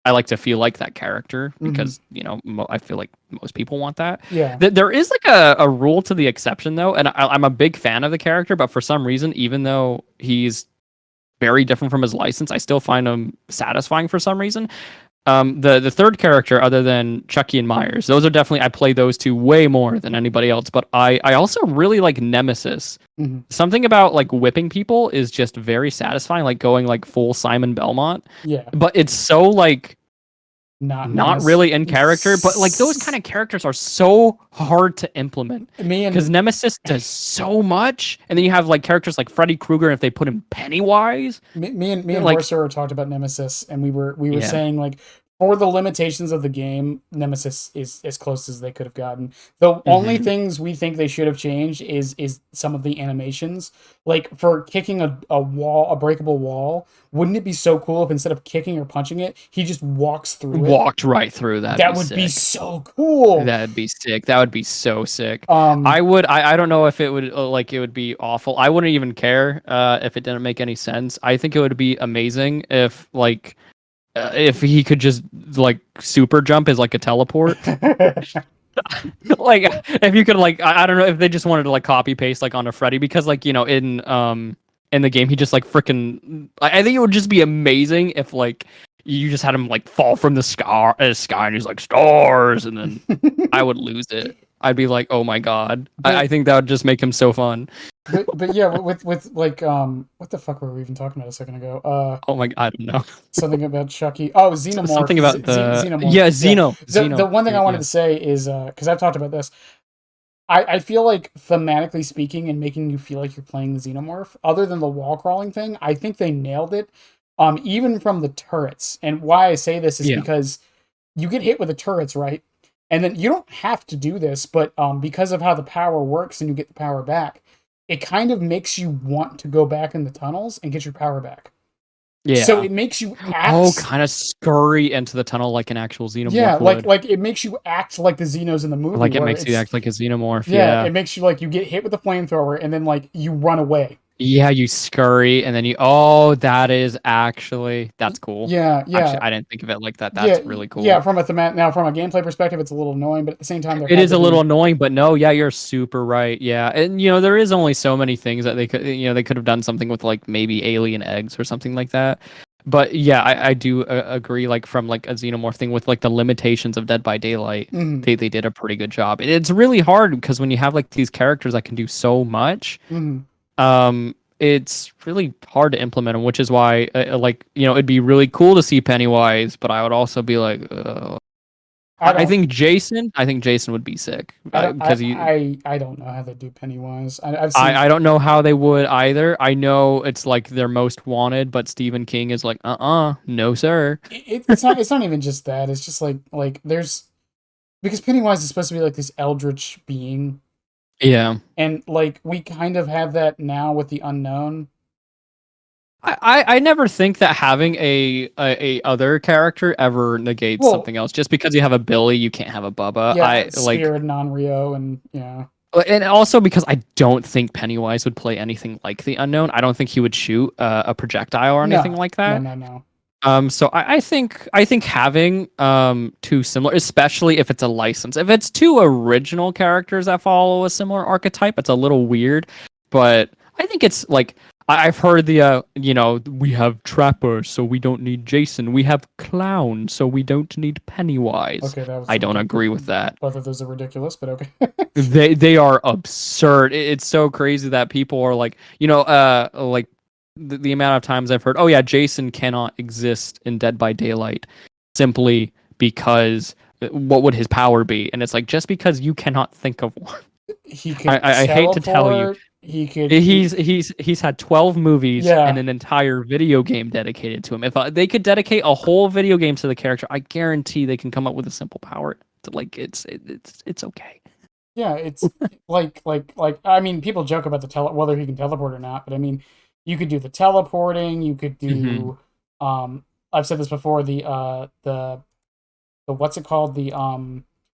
I like to feel like that character Mm-hmm. because I feel like most people want that. Yeah. There is like a rule to the exception though, and I'm a big fan of the character, but for some reason, even though he's very different from his license, I still find him satisfying for some reason. The third character, other than Chucky and Myers, those are definitely I play those two way more than anybody else. But I also really like Nemesis. Mm-hmm. Something about like whipping people is just very satisfying, like going like full Simon Belmont. Yeah. But it's so like Not not Nemesis. really in character, but like those kind of characters are so hard to implement Me because and Nemesis does so much, and then you have like characters like Freddy Krueger. If they put him Pennywise, me and like Horser talked about Nemesis, and we were yeah, saying like for the limitations of the game, Nemesis is as close as they could have gotten. The only hmm things we think they should have changed is some of the animations. Like for kicking a wall, a breakable wall, wouldn't it be so cool if instead of kicking or punching it, he just walks through it? walked right through. That'd That be would be sick. so cool. That'd be sick. That would be so sick. Um, I don't know if it would like it would be awful. I wouldn't even care if it didn't make any sense. I think it would be amazing if he could just like super jump as like a teleport. Like if you could like I don't know if they just wanted to like copy paste like onto Freddy because like in the game he just like freaking I think it would just be amazing if like you just had him like fall from the sky and he's like stars and then I would lose it. I'd be like, oh my god. I but think that would just make him so fun. but yeah, with like what the fuck were we even talking about a second ago? Oh my I don't know. Something about Chucky. Oh, Xenomorph. Something about the Xenomorph. yeah, Yeah. The Xeno. one thing I wanted Yeah. to say is because I've talked about this. I feel like thematically speaking and making you feel like you're playing the Xenomorph, other than the wall crawling thing, I think they nailed it. Even from the turrets. And why I say this is Yeah. because you get hit with the turrets, right? And then you don't have to do this, but because of how the power works and you get the power back, it kind of makes you want to go back in the tunnels and get your power back. So Yeah. it makes you Oh, act. kind of scurry into the tunnel like an actual Yeah, xenomorph would. like it makes you act like the Xenos in the movie, Like it where makes you it's act like a xenomorph. yeah, Yeah. it makes you like you get hit with the flamethrower and then like you run away. Yeah, you scurry and then you oh, that is actually that's cool. Yeah, Actually, yeah, I didn't think of it like that. yeah, That's really yeah. cool. From a now from a gameplay perspective, it's a little annoying, but at the same time, there It had is to a little be. annoying, but no, yeah, you're super right. Yeah. And there is only so many things that they could have done something with like maybe alien eggs or something like that. But yeah, I do agree like from like a xenomorph thing with like the limitations of Dead by Daylight. Mhm, They did a pretty good job. It's really hard because when you have like these characters that can do so much, mhm. it's really hard to implement them, which is why like it'd be really cool to see Pennywise, but I would also be like I don't, I think Jason would be sick I don't, because he I don't know how they do Pennywise. I've seen I don't know how they would either. I know it's like their most wanted, but Stephen King is like, no, sir. it's not even just that. It's just like there's because Pennywise is supposed to be like this eldritch being, Yeah. and like we kind of have that now with the unknown. I never think that having a other character ever negates Well, something else. Just because you have a Billy, you can't have a Bubba. yeah, I like, Spirit, non-Rio, and yeah. and also because I don't think Pennywise would play anything like the unknown. I don't think he would shoot a projectile or anything No, like no, that. no, no. So I think having two similar, especially if it's a license, if it's two original characters that follow a similar archetype, it's a little weird. But I think it's like I've heard we have Trapper, so we don't need Jason. We have Clown, so we don't need Pennywise. Okay, that was I don't agree with that. both of those are ridiculous, but okay. They are absurd. It's so crazy that people are like, like the amount of times I've heard, oh yeah, Jason cannot exist in Dead by Daylight simply because what would his power be? And it's like just because you cannot think of one. He could I hate to tell you, teleport. He could. he's had 12 movies and Yeah, an entire video game dedicated to him. If they could dedicate a whole video game to the character, I guarantee they can come up with a simple power. Like it's okay. yeah. It's like I mean, people joke about whether he can teleport or not, but I mean, you could do the teleporting. You could hmm do. I've said this before. The what's it called? The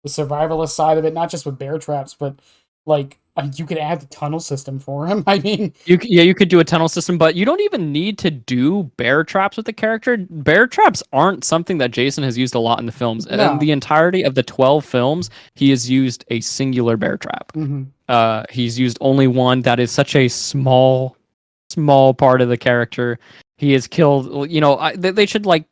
survivalist side of it, not just with bear traps, but Like, you could add the tunnel system for him. I mean, You could do a tunnel system, but you don't even need to do bear traps with the character. Bear traps aren't something that Jason has used a lot in the films. In no. the entirety of the 12 films, he has used a singular bear trap. Hmm. He's used only one. That is such a small part of the character. He has killed. They should like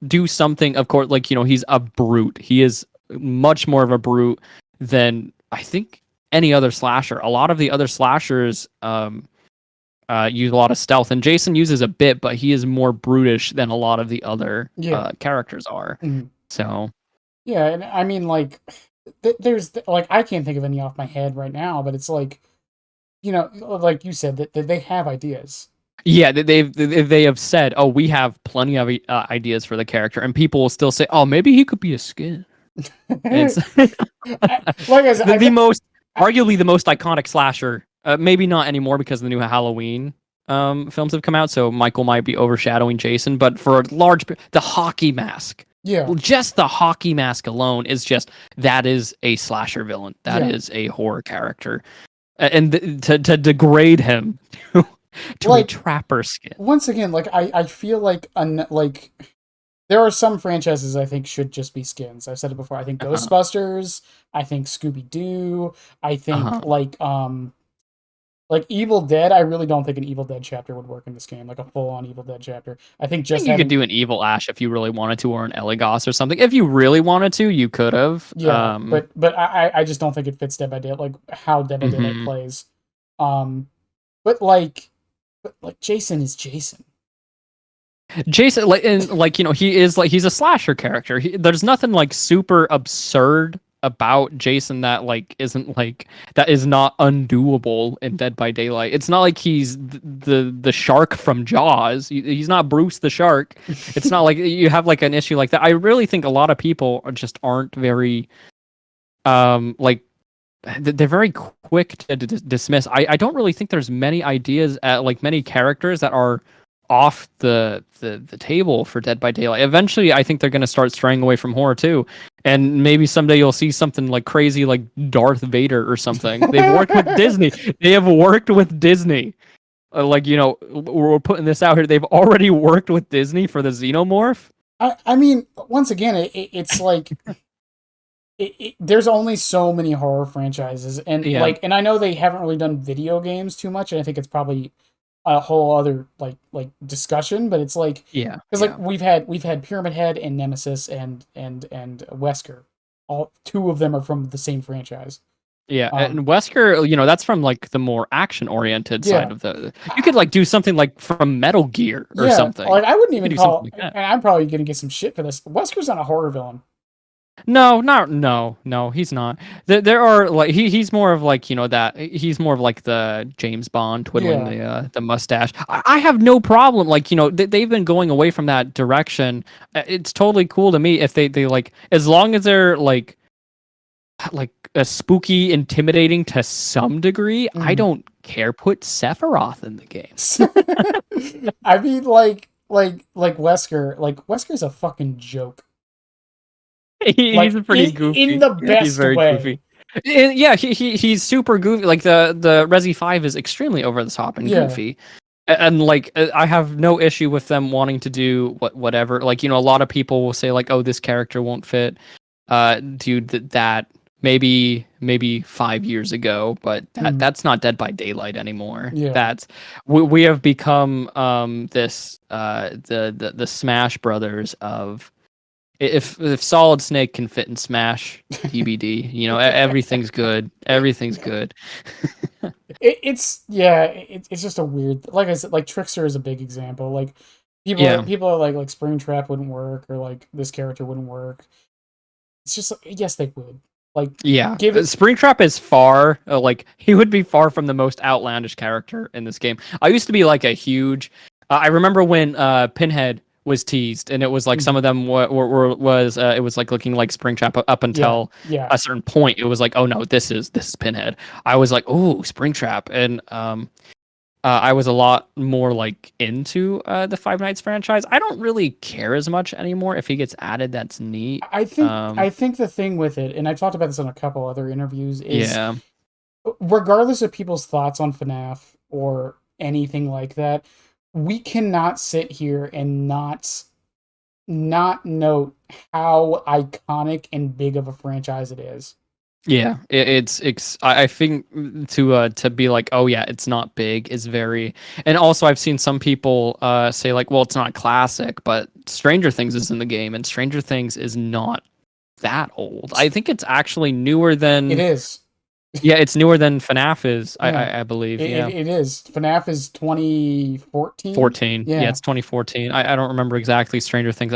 do something. Of course, like he's a brute. He is much more of a brute than I think any other slasher. A lot of the other slashers use a lot of stealth, and Jason uses a bit, but he is more brutish than a lot of the other Yeah. characters are. Mhm. So Yeah, and I mean, like, there's like I can't think of any off my head right now, but it's like, like you said, that they have ideas. yeah, they have said, oh, we have plenty of ideas for the character, and people will still say, oh, maybe he could be a skin. It's Like I said, the most arguably the most iconic slasher. Maybe not anymore because the new Halloween films have come out, so Michael might be overshadowing Jason. But for a large, the hockey mask, yeah, just the hockey mask alone is just that is a slasher villain. That yeah. is a horror character, and to degrade him to a Like, trapper skin. once again, like I feel like like there are some franchises I think should just be skins. I've said it before. I think Uh-huh. Ghostbusters. I think Scooby Doo. I think Uh-huh. like Evil Dead. I really don't think an Evil Dead chapter would work in this game, like a full on Evil Dead chapter. I think I just think you could having do an evil Ash if you really wanted to, or an Eligos or something. If you really wanted to, you could have. yeah, but I just don't think it fits Dead by Daylight, like how Dead by Daylight Mhm. plays. Um, but like Jason is Jason. Jason, he is like he's a slasher character. There's nothing like super absurd about Jason that like isn't like that is not undoable in Dead by Daylight. It's not like he's the shark from Jaws. He's not Bruce the shark. It's not like you have like an issue like that. I really think a lot of people just aren't very like they're very quick to dismiss. I don't really think there's many ideas like many characters that are off the table for Dead by Daylight. Eventually, I think they're going to start straying away from horror too, and maybe someday you'll see something like crazy like Darth Vader or something. They've worked with Disney. They have worked with Disney. We're putting this out here. They've already worked with Disney for the Xenomorph. I mean, once again, it's like there's only so many horror franchises, and Yeah, and I know they haven't really done video games too much, and I think it's probably a whole other like discussion. But it's like yeah, because like yeah. we've had Pyramid Head and Nemesis and Wesker. All two of them are from the same franchise. Yeah, Um, and Wesker, that's from like the more action-oriented side yeah, of the. You could like do something like from Metal Gear or yeah. something. Like I wouldn't You could even do something call, like and that. I'm probably gonna get some shit for this. Wesker's not a horror villain. No, no, he's not. There are like he's more of like that he's more of like the James Bond twiddling Yeah. the mustache. I have no problem like they've been going away from that direction. It's totally cool to me if they like as long as they're like a spooky, intimidating to some degree. I Mhm. don't care. Put Sephiroth in the game. I mean, like Wesker. Like Wesker's a fucking joke. He's Like pretty in goofy. the He's best very way. goofy. Yeah, he's super goofy. Like the Resi 5 is extremely over the top and Yeah. goofy. And like I have no issue with them wanting to do whatever. Like a lot of people will say like, oh, this character won't fit. Dude, that maybe 5 years ago, but Mhm. that's not Dead by Daylight anymore. Yeah. That's we have become this the Smash Brothers of if Solid Snake can fit in Smash DBD, everything's good. Everything's good. It's yeah. It's just a weird. Like I said, like Trickster is a big example. Like Yeah. people are like Springtrap wouldn't work, or like this character wouldn't work. It's just yes, they would. Like Yeah, give it. Springtrap is far like he would be far from the most outlandish character in this game. I used to be like a huge. I remember when Pinhead was teased, and it was like some Mhm. of them was it was like looking like Springtrap up Yeah. until Yeah. a certain point. It was like, oh no, this is Pinhead. I was like, oh, Springtrap, and I was a lot more like into the Five Nights franchise. I don't really care as much anymore. If he gets added, that's neat. I think the thing with it, and I talked about this on a couple other interviews, is Yeah, regardless of people's thoughts on FNAF or anything like that, we cannot sit here and not note how iconic and big of a franchise it is. Yeah, I think to be like, oh yeah, it's not big is very, and also I've seen some people say like, well, it's not classic, but Stranger Things is in the game, and Stranger Things is not that old. I think it's actually newer It than, is. yeah, it's newer than FNAF is. Yeah. I believe, It, it, yeah. it is. FNAF is 2014. 14. Yeah, Yeah. it's 2014. I don't remember exactly Stranger Things.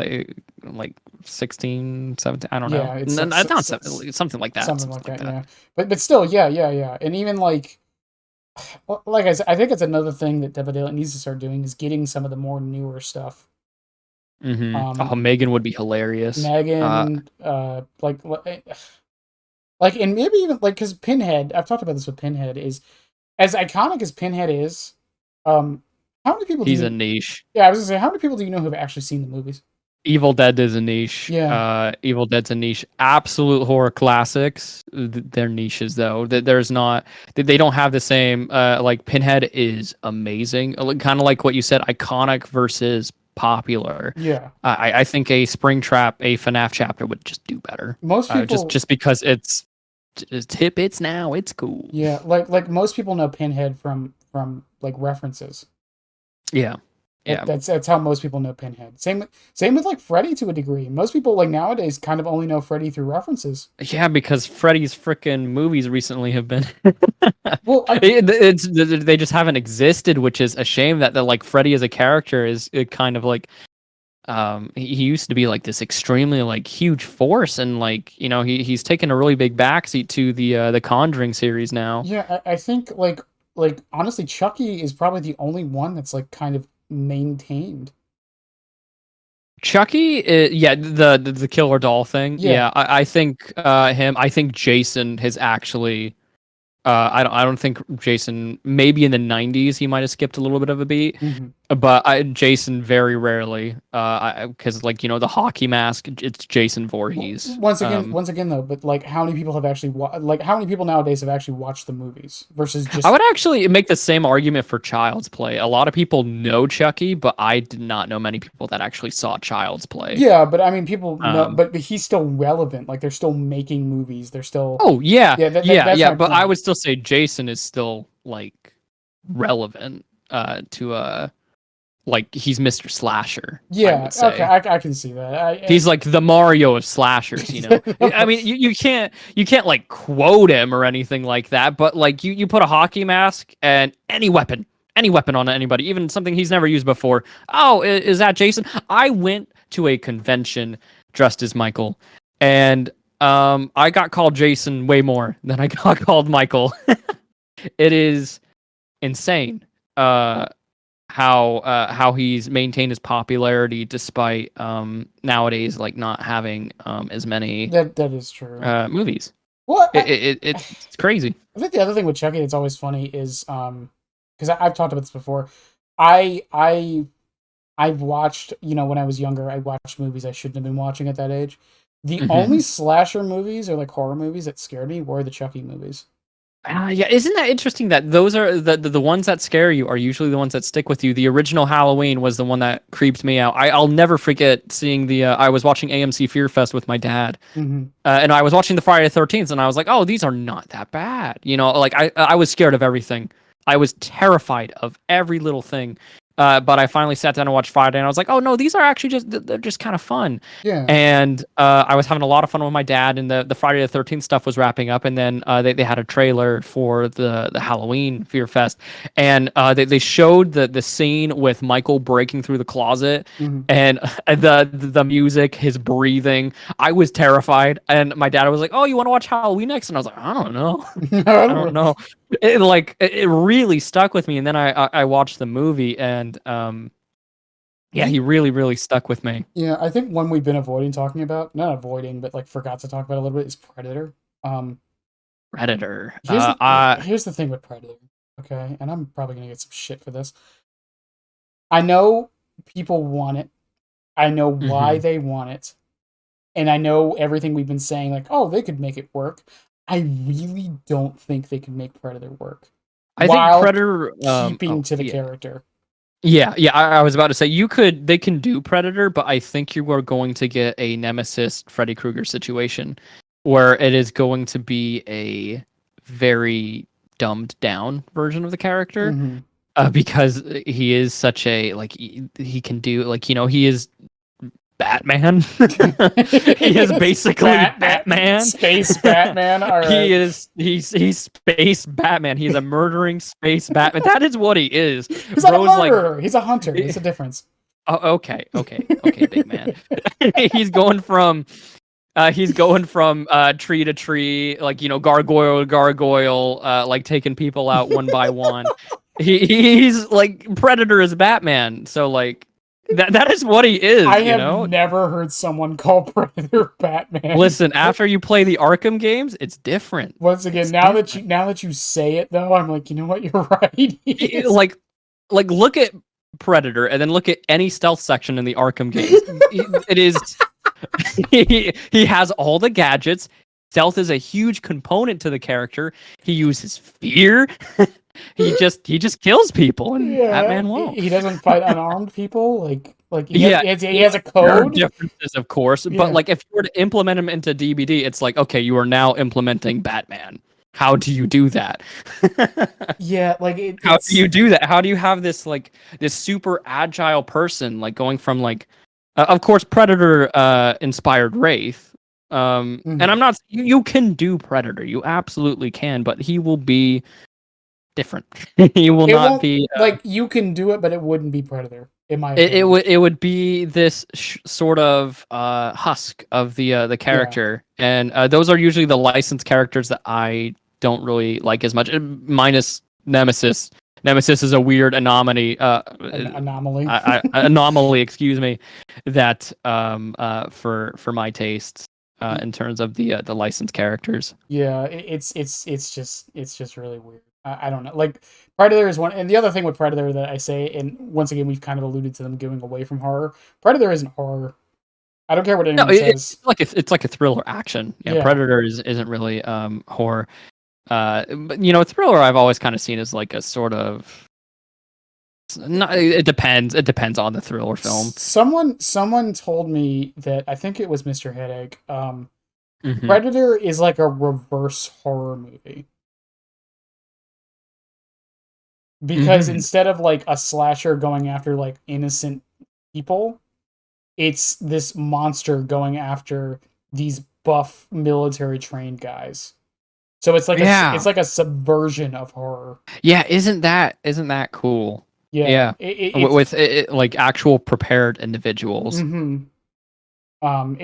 Like 16, 17. I don't know. Yeah, it's Not something like that. something Something like like that, that. yeah. But still, yeah. And even like like I said, I think it's another thing that David needs to start doing is getting some of the more newer stuff. Oh, Um Megan would be hilarious. Megan, like, and maybe even like because Pinhead, I've talked about this with Pinhead, is as iconic as Pinhead is. Um, how many people do He's a you? niche. Yeah, I was gonna say, how many people do you know who have actually seen the movies? Evil Dead is a niche. Yeah, Evil Dead's a niche. Absolute horror classics. They're niches though. There's not. They don't have the same. Like Pinhead is amazing. Kind of like what you said. Iconic versus popular. yeah. I think a Springtrap, a FNAF chapter would just do better. Most people, Just because it's hip. It's now. It's cool. yeah, like most people know Pinhead from like references. Yeah. That, Yeah. that's how most people know Pinhead. Same with like Freddy to a degree. Most people like nowadays kind of only know Freddy through references. Yeah, because Freddy's freaking movies recently have been Well, they just haven't existed, which is a shame that like Freddy as a character is kind of like he used to be like this extremely like huge force, and like he's taken a really big backseat to the Conjuring series now. yeah, I think like honestly, Chucky is probably the only one that's like kind of maintained. Chucky, yeah, the killer doll thing. Yeah. Yeah, I think him. I think Jason has actually. I don't think Jason. Maybe in the '90s he might have skipped a little bit of a beat, Mhm. but Jason very rarely. Because like the hockey mask, it's Jason Voorhees. Once again though, but like how many people have actually like how many people nowadays have actually watched the movies versus I just would actually make the same argument for Child's Play. A lot of people know Chucky, but I did not know many people that actually saw Child's Play. yeah, but I mean people know Um, but he's still relevant. Like they're still making movies. They're still oh yeah, yeah, that's yeah, my but I point. would still say Jason is still like relevant to like he's Mr. Slasher, I Yeah, would okay, say. I can see that. He's like the Mario of slashers. I mean, you can't like quote him or anything like that, but like you put a hockey mask and any weapon on anybody, even something he's never used before. Oh, is that Jason? I went to a convention dressed as Michael, and I got called Jason way more than I got called Michael. It is insane. How he's maintained his popularity despite nowadays like not having as many that is true. movies. Well, It's crazy. I think the other thing with Chucky that's always funny is because I've talked about this before. I I've watched, when I was younger, I watched movies I shouldn't have been watching at that age. The only Hmm. slasher movies or like horror movies that scared me were the Chucky movies. Yeah, isn't that interesting that those are the ones that scare you are usually the ones that stick with you. The original Halloween was the one that creeped me out. I'll never forget seeing I was watching AMC Fear Fest with my dad, Hmm. and I was watching the Friday the 13th, and I was like, oh, these are not that bad. Like I was scared of everything. I was terrified of every little thing. But I finally sat down and watched Friday, and I was like, oh no, these are actually they're just kind of fun. Yeah. And I was having a lot of fun with my dad, and the Friday the 13th stuff was wrapping up, and then they had a trailer for the Halloween Fear Fest, and they showed the scene with Michael breaking through the closet, Hmm. and the music, his breathing. I was terrified, and my dad was like, "Oh, you want to watch Halloween next?" And I was like, "I don't know, I I don't don't know. know." It really stuck with me, and then I watched the movie, and yeah, he The really stuck with me. Yeah, I think one we've been avoiding talking about, not avoiding, but like forgot to talk about a little bit is Predator. Um, Predator. here's the thing with Predator, okay, and I'm probably gonna get some shit for this. I know people want it. I know why Mhm. they want it. And I know everything we've been saying, like, oh, they could make it work. I really don't think they can make Predator work I think while Predator. keeping Oh to the yeah, character. yeah. I was about to say they can do Predator, but I think you are going to get a Nemesis Freddy Krueger situation where it is going to be a very dumbed down version of the character. Mm-hmm. Because he is such a he can do he is Batman. He is basically Batman, Batman. space Batman. All right, He's space Batman. He's a murdering space Batman. That is what he is. he's not a Bro's like, murderer. He's a hunter. There's a difference. oh, okay, big man. He's going from tree to tree, like gargoyle to gargoyle, like taking people out one by one. He's like Predator is Batman, so like that is what he I is, you have know. never heard someone call Predator Batman. Listen, after you play the Arkham games, it's different. Once again, It's different. now that you say it though, I'm like, you know what, you're right. He is. Like look at Predator and then look at any stealth section in the Arkham games. It is he has all the gadgets. Stealth is a huge component to the character. He uses fear. He just kills people, and Yeah, Batman won't. he doesn't fight unarmed people. Like Yeah, he has a there are code. differences, of course, but Yeah, like if you were to implement him into DBD, it's like, okay, you are now implementing Batman. How do you do that? yeah. Like How do you do that? How do you have this super agile person like going from of course Predator inspired Wraith. And Mhm. I'm not you can do Predator. You absolutely can, but he will be different. He will It not won't be like you can do it, but it wouldn't be Predator, in my it opinion. would be this sort of husk of the Yeah, character, and those are usually the licensed characters that I don't really like as much, minus Nemesis. Nemesis is a weird anomaly, an anomaly. anomaly, excuse me, that for my tastes, in terms of the licensed characters. Yeah, it's just really weird. I don't know. Like Predator is one, and the other thing with Predator that I say, and once again we've kind of alluded to them going away from horror. Predator isn't horror. I don't care what No, anyone says. it's like a thriller action. Yeah, Yeah, Predator isn't really horror. But thriller I've always kind of seen as like a sort of no, it depends. It depends on the thriller film. someone told me that I think it was Mr. Headache. Hmm. Predator is like a reverse horror movie because Hmm. instead of like a slasher going after like innocent people, it's this monster going after these buff military trained guys. So it's Yeah, like a subversion of horror. yeah. Isn't that cool? Yeah, Yeah, with like actual prepared individuals. mm-hmm. Well,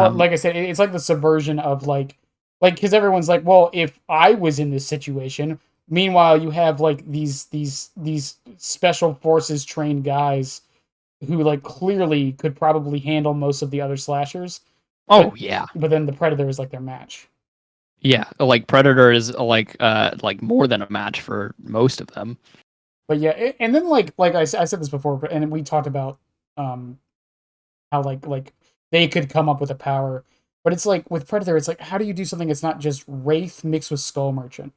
Um. like I said, it's like the subversion of like because everyone's like, well, if I was in this situation, meanwhile you have like these special forces trained guys who like clearly could probably handle most of the other slashers, but Oh yeah, then the Predator is like their match. yeah. Like Predator is like more than a match for most of them. But yeah, and then I said this before, but and we talked about um how like they could come up with a power, but it's like with Predator, it's like how do you do something that's not just Wraith mixed with Skull Merchant?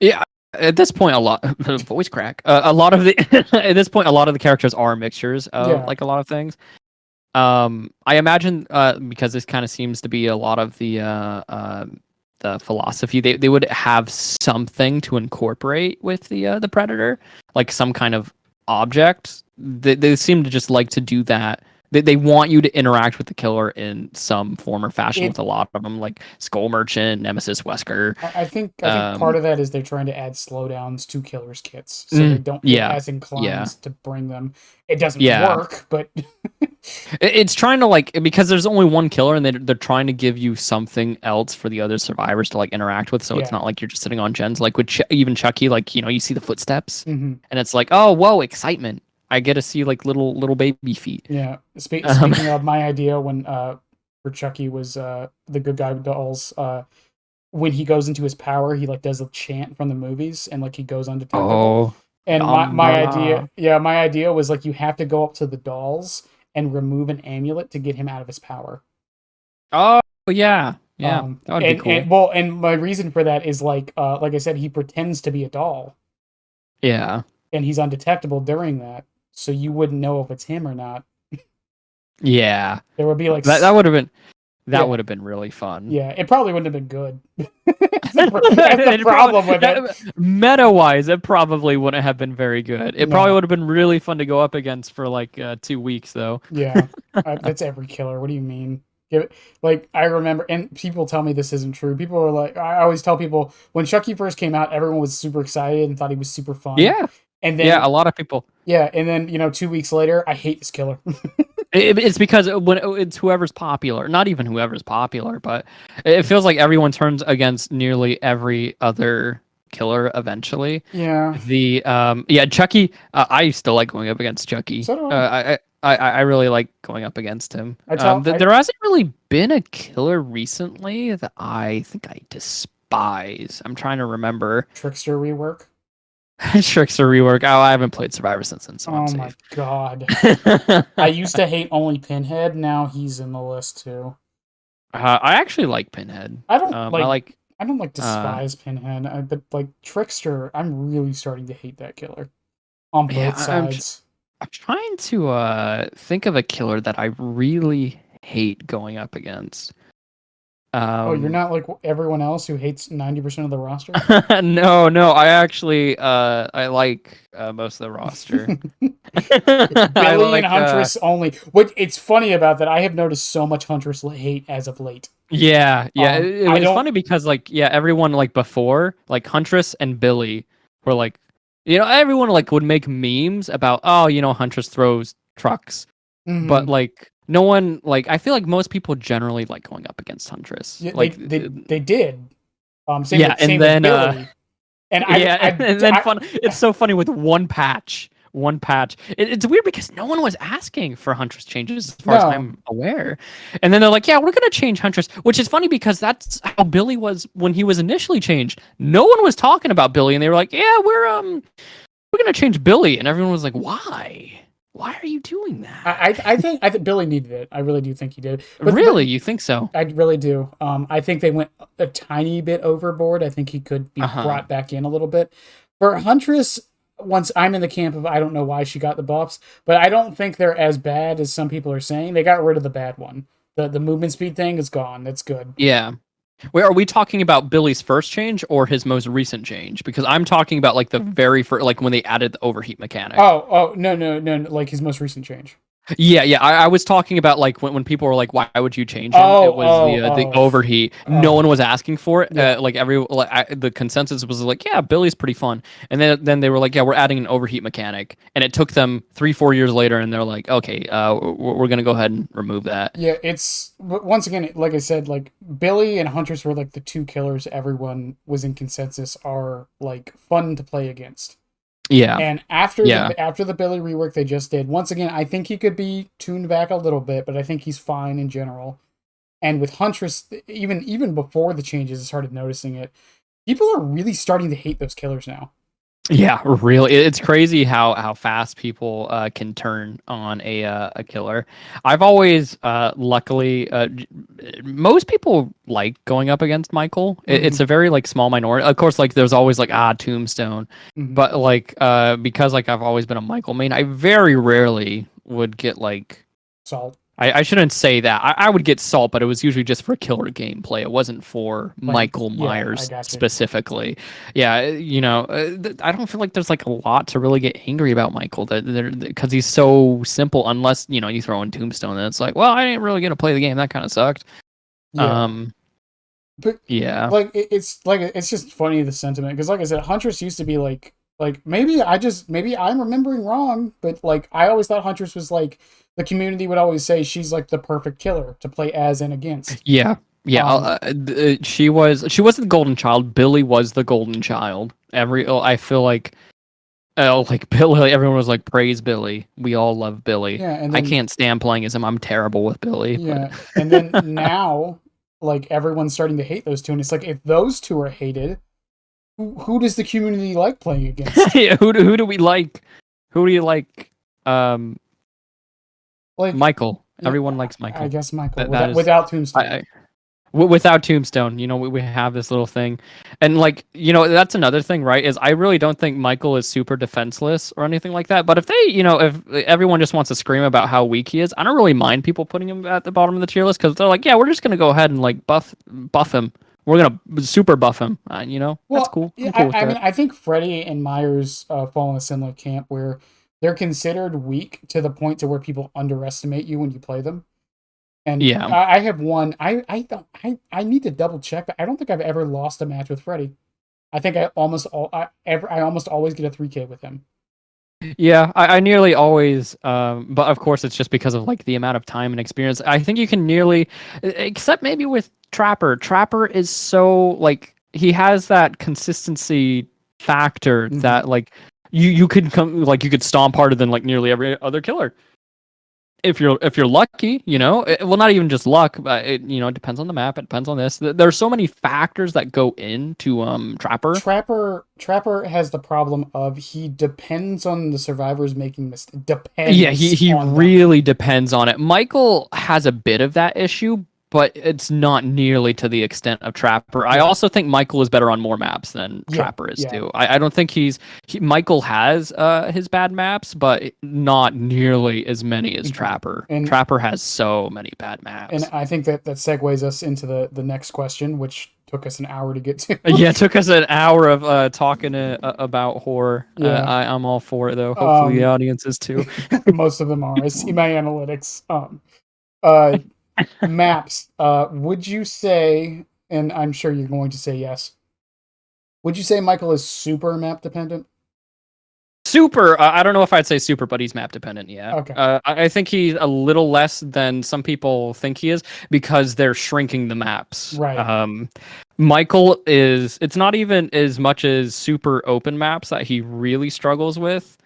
Yeah, at this point, a lot voice crack. A lot of the at this point, a lot of the characters are mixtures of Yeah, like a lot of things. I imagine because this kind of seems to be a lot of the philosophy, they would have something to incorporate with the Predator, like some kind of object. They seem to just like to do that. They want you to interact with the killer in some form or fashion it with a lot of them, like Skull Merchant, Nemesis, Wesker. I think part Um, of that is they're trying to add slowdowns to killers kits so they don't feel yeah, as inclined yeah, to bring them. It doesn't yeah. work, but It's trying to like because there's only one killer and they're trying to give you something else for the other survivors to like interact with. So it's yeah. not like you're just sitting on gens. Like with even Chucky, like you see the footsteps Hmm. and it's like, oh whoa, excitement! I get to see like little baby feet. Yeah. Um, Speaking of my idea when for Chucky was the good guy dolls when he goes into his power, he like does a chant from the movies and like he goes undetectable. oh, And my idea, Dumbledore. yeah, my idea was like you have to go up to the dolls and remove an amulet to get him out of his power. Oh yeah, Yeah, that would be cool. And my reason for that is like I said, he pretends to be a doll, Yeah. and he's undetectable during that, so you wouldn't know if it's him or not. Yeah. There would be like That would have been yeah, really fun. yeah. It probably wouldn't have been good. That's the problem with it. Meta wise, it probably wouldn't have been very good. It probably No. would have been really fun to go up against for like 2 weeks though. Yeah, that's every killer. What do you mean? Give it, like I remember, and people tell me this isn't true. People are like, I always tell people when Chucky first came out, everyone was super excited and thought he was super fun. Yeah. And Yeah, then a lot of people. yeah, and then 2 weeks later, I hate this killer. It's because when it's whoever's popular, not even whoever's popular, but it feels like everyone turns against nearly every other killer eventually. Yeah, Yeah, Chucky. I still like going up against Chucky. so do I. I really like going up against him. I There hasn't really been a killer recently that I think I despise. I'm trying to remember. Trickster rework. Trickster rework. Oh, I haven't played Survivor since then, so I'm Oh my safe. god, I used to hate only Pinhead. Now he's in the list too. I actually like Pinhead. I don't I like. like. I don't like despise Pinhead, but like Trickster, I'm really starting to hate that killer on Yeah, both sides. I'm trying to think of a killer that I really hate going up against. Oh, you're not like everyone else who hates 90% of the roster? No, I actually I like most of the roster. I Billy and like Huntress only. What it's funny about that, I have noticed so much Huntress hate as of late. yeah. It I was don't. funny because like everyone like before like Huntress and Billy were like everyone like would make memes about Huntress throws trucks. But Mhm. like no one like I feel like most people generally like going up against Huntress. Yeah, Like they did. yeah, Same and with then Billy. And yeah, and then fun. It's so funny with one patch. One patch. It's weird because no one was asking for Huntress changes, as far as no. I'm aware. And then they're like, "Yeah, we're gonna change Huntress," which is funny because that's how Billy was when he was initially changed. No one was talking about Billy, and they were like, "Yeah, we're gonna change Billy," and everyone was like, "Why? Why are you doing that?" I think Billy needed it. I really do think he did. But Really, you think so? I really do. I think they went a tiny bit overboard. I think he could be Uh huh. brought back in a little bit. For Huntress, once I'm in the camp of I don't know why she got the buffs, but I don't think they're as bad as some people are saying. They got rid of the bad one. The movement speed thing is gone. That's good. Yeah. Wait, are we talking about Billy's first change or his most recent change? Because I'm talking about like the very first, like when they added the overheat mechanic. Oh, no, like his most recent change. Yeah. I was talking about like when people were like, "Why would you change him?" It was the overheat. No Oh, one was asking for it. yeah. The consensus was like, "Yeah, Billy's pretty fun." And then they were like, "Yeah, we're adding an overheat mechanic." And it took them 3-4 years later, and they're like, "Okay, we're gonna go ahead and remove that." Yeah, it's but once again, like I said, like Billy and Huntress were like the two killers everyone was in consensus are like fun to play against. Yeah, And yeah, after the Billy rework they just did, once again, I think he could be tuned back a little bit, but I think he's fine in general. And with Huntress, even before the changes, I started noticing it. People are really starting to hate those killers now. yeah. Really, it's crazy how fast people can turn on a killer. I've always luckily most people like going up against Michael. It's Hmm. a very like small minority. Of course, like there's always like Tombstone, Hmm. but like because like I've always been a Michael main, I very rarely would get like Salt I shouldn't say that. I would get Salt, but it was usually just for killer gameplay. It wasn't for playing. Michael Yeah, I Myers got you. specifically. Yeah, I don't feel like there's like a lot to really get angry about Michael because he's so simple. Unless you throw in Tombstone, and it's like, well, I didn't really get to play the game. That kind of sucked. Yeah, Um, but yeah, it's like it's just funny the sentiment because like I said, Huntress used to be like maybe I'm remembering wrong, but like I always thought Huntress was like the community would always say she's like the perfect killer to play as and against. yeah, yeah. She was the golden child. Billy was the golden child. I feel like. Oh, like Billy, everyone was like, praise Billy. We all love Billy. Yeah, and I then can't stand playing as him. I'm terrible with Billy, but yeah, and then now like everyone's starting to hate those two, and it's like if those two are hated, who does the community like playing against? yeah, who do we like? Who do you like? Um, Like Michael. yeah, Everyone likes I Michael. guess Michael That is without I, Tombstone. I Without Tombstone, we have this little thing, and like that's another thing, right? Is I really don't think Michael is super defenseless or anything like that. But if if everyone just wants to scream about how weak he is, I don't really mind people putting him at the bottom of the tier list because they're like, yeah, we're just gonna go ahead and like buff him. We're gonna super buff him. That's Well, cool. yeah, I'm cool with I mean, that. I think Freddy and Myers fall in a similar camp where they're considered weak to the point to where people underestimate you when you play them. And Yeah. I have one. I don't. I need to double check, but I don't think I've ever lost a match with Freddy. I think I almost always get a 3K with him. Yeah, I nearly always, but of course it's just because of like the amount of time and experience. I think you can nearly, except maybe with Trapper. Trapper is so like he has that consistency factor Mhm. that like you could come like you could stomp harder than like nearly every other killer if you're lucky, well, not even just luck, but it depends on the map. It depends on this. There's so many factors that go into Trapper. Trapper has the problem of he depends on the survivors making mistakes. Yeah, he Depends he on them. really depends on it. Michael has a bit of that issue, but it's not nearly to the extent of Trapper. I Yeah, also think Michael is better on more maps than yeah, Trapper is yeah. too. I don't think Michael has his bad maps, but not nearly as many as Mhm. Trapper. And Trapper has so many bad and maps. I think that segues us into the next question, which took us an hour to get to. Yeah, it took us an hour of talking about horror. Yeah. I'm all for it though. Hopefully the Um, audience is too. most of them are. I see my analytics. Uh, maps. Would you say, and I'm sure you're going to say yes, would you say Michael is super map dependent? Super. I don't know if I'd say super, but he's map dependent. Yeah. Okay. I think he's a little less than some people think he is because they're shrinking the maps. Right. Michael is. It's not even as much as super open maps that he really struggles with.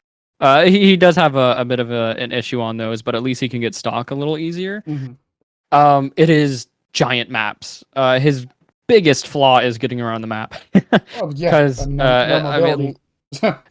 He does have a bit of an issue on those, but at least he can get stock a little easier. Hmm. It is giant maps. His biggest flaw is getting around the map Oh yeah. I because mean, no I mean mobility.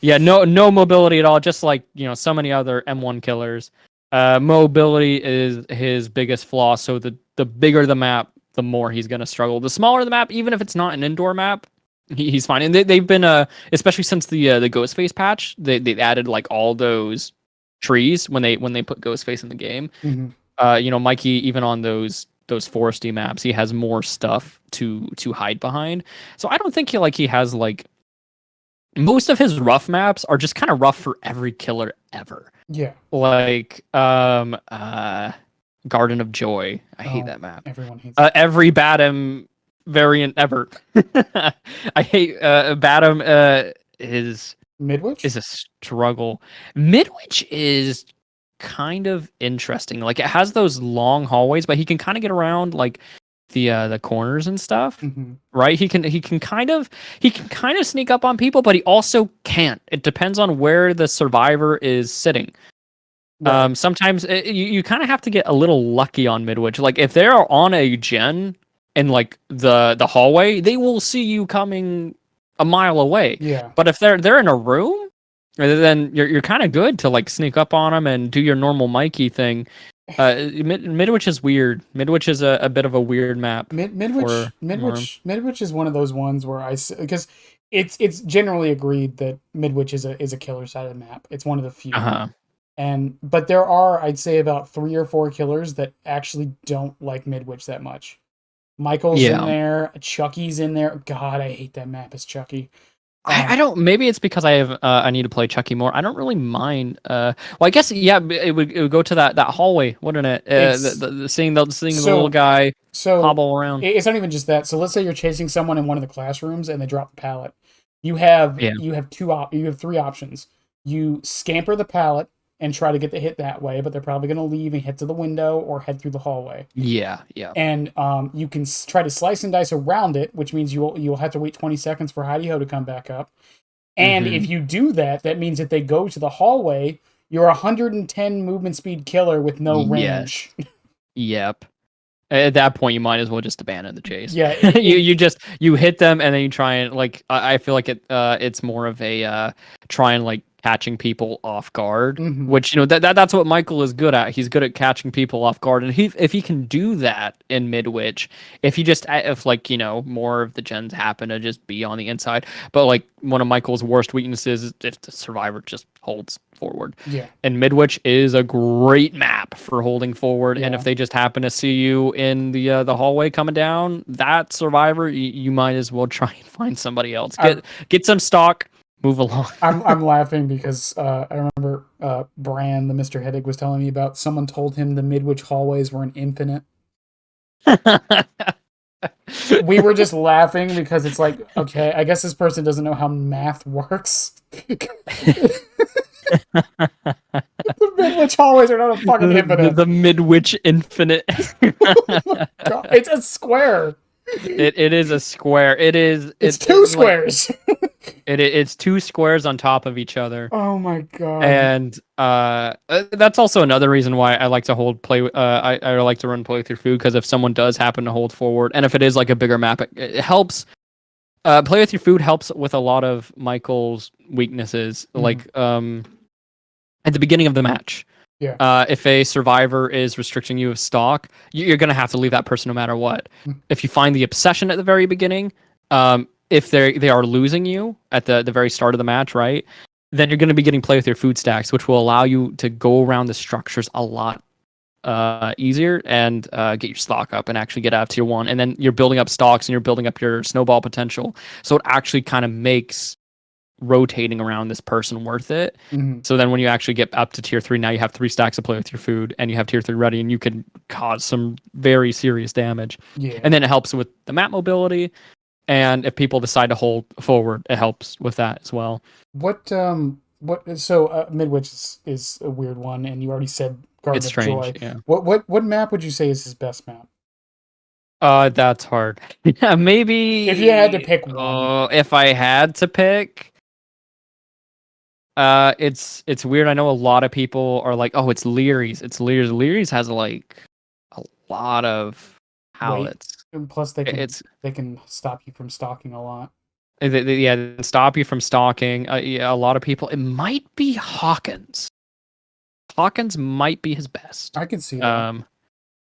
yeah, no mobility at all. Just like so many other M1 killers. Mobility is his biggest flaw. So the bigger the map, the more he's gonna struggle. The smaller the map, even if it's not an indoor map, he's fine. And they've been especially since the Ghostface patch, they've added like all those trees when they put Ghostface in the game. Hmm. Mikey even on those foresty maps, he has more stuff to hide behind. So I don't think he has like most of his rough maps are just kind of rough for every killer ever. Yeah. Like Garden of Joy. I hate Oh, that map. everyone hates it. Every Batum variant ever. I hate Batum is Midwich. a struggle. Midwich is kind of interesting. Like it has those long hallways, but he can kind of get around like the corners and stuff. Hmm. Right? He can kind of sneak up on people, but he also can't. It depends on where the survivor is sitting. Right. Sometimes you kind of have to get a little lucky on Midwich. Like if they're on a gen in like the hallway, they will see you coming a mile away. Yeah. But if they're in a room, then you're kind of good to like sneak up on them and do your normal Mikey thing. Midwich is weird. Midwich is a bit of a weird map for Norm. Midwich is one of those ones where because it's generally agreed that Midwich is a killer sided map. It's one of the few. Uh-huh. And but there are, I'd say, about 3 or 4 killers that actually don't like Midwich that much. Michael's in Yeah. there, Chucky's in there. God, I hate that map as Chucky. I don't. Maybe it's because I need to play Chucky more. I don't really mind. Well, I guess yeah. It would go to that hallway, wouldn't it? It's Seeing the little so guy so hobble around. it's not even just that. So let's say you're chasing someone in one of the classrooms and they drop the pallet. You have Yeah. you have 3 options. You scamper the pallet and try to get the hit that way, but they're probably going to leave and head to the window or head through the hallway. Yeah. Yeah. And you can try to slice and dice around it, which means you'll have to wait 20 seconds for Heidi Ho to come back up. And Mm-hmm. if you do that, that means that they go to the hallway. You're a 110 movement speed killer with no range. Yes. Yep. At that point, you might as well just abandon the chase. Yeah, You hit them and then you try and like I feel like it's more of a try and like catching people off guard, Mhm. which that's what Michael is good at. He's good at catching people off guard, and if he can do that in Midwich, if like more of the gens happen to just be on the inside, but like one of Michael's worst weaknesses is if the survivor just holds forward. Yeah. And Midwich is a great map for holding forward, and Yeah. if they just happen to see you in the hallway coming down, that survivor, you might as well try and find somebody else. Get some stock. Move along. I'm laughing because I remember Bran, the Mr. Headache, was telling me about someone told him the Midwich hallways were an infinite. We were just laughing because it's like, okay, I guess this person doesn't know how math works. The Midwich hallways are not a fucking infinite. The Midwich Infinite. God, it's a square. It is a square. It's two squares. It's two squares on top of each other. Oh my god. And that's also another reason why I like to I like to run playthrough food, because if someone does happen to hold forward, and if it is like a bigger map, it helps. Play with your food helps with a lot of Michael's weaknesses, like at the beginning of the match. Yeah. If a survivor is restricting you of stock, you're gonna have to leave that person no matter what. If you find the obsession at the very beginning, if they are losing you at the very start of the match, right? Then you're going to be getting play with your food stacks, which will allow you to go around the structures a lot easier and get your stock up and actually get out of tier 1. And then you're building up stocks and you're building up your snowball potential. So it actually kind of makes rotating around this person worth it. So then when you actually get up to tier 3, now you have 3 stacks to play with your food and you have tier 3 ready, and you can cause some very serious damage. Yeah. And then it helps with the map mobility. And if people decide to hold forward, it helps with that as well. So Midwich is a weird one, and you already said Garden It's of strange, Joy. yeah. What map would you say is his best map? That's hard. Yeah, maybe If you had to pick one. If I had to pick, it's weird. I know a lot of people are like, oh, it's Leary's. It's Leary's. Leary's has like a lot of pallets. And plus, they It's can stop you from stalking a lot. yeah, stop you from stalking. Yeah, a lot of people. It might be Hawkins. Hawkins might be his best. I can see that.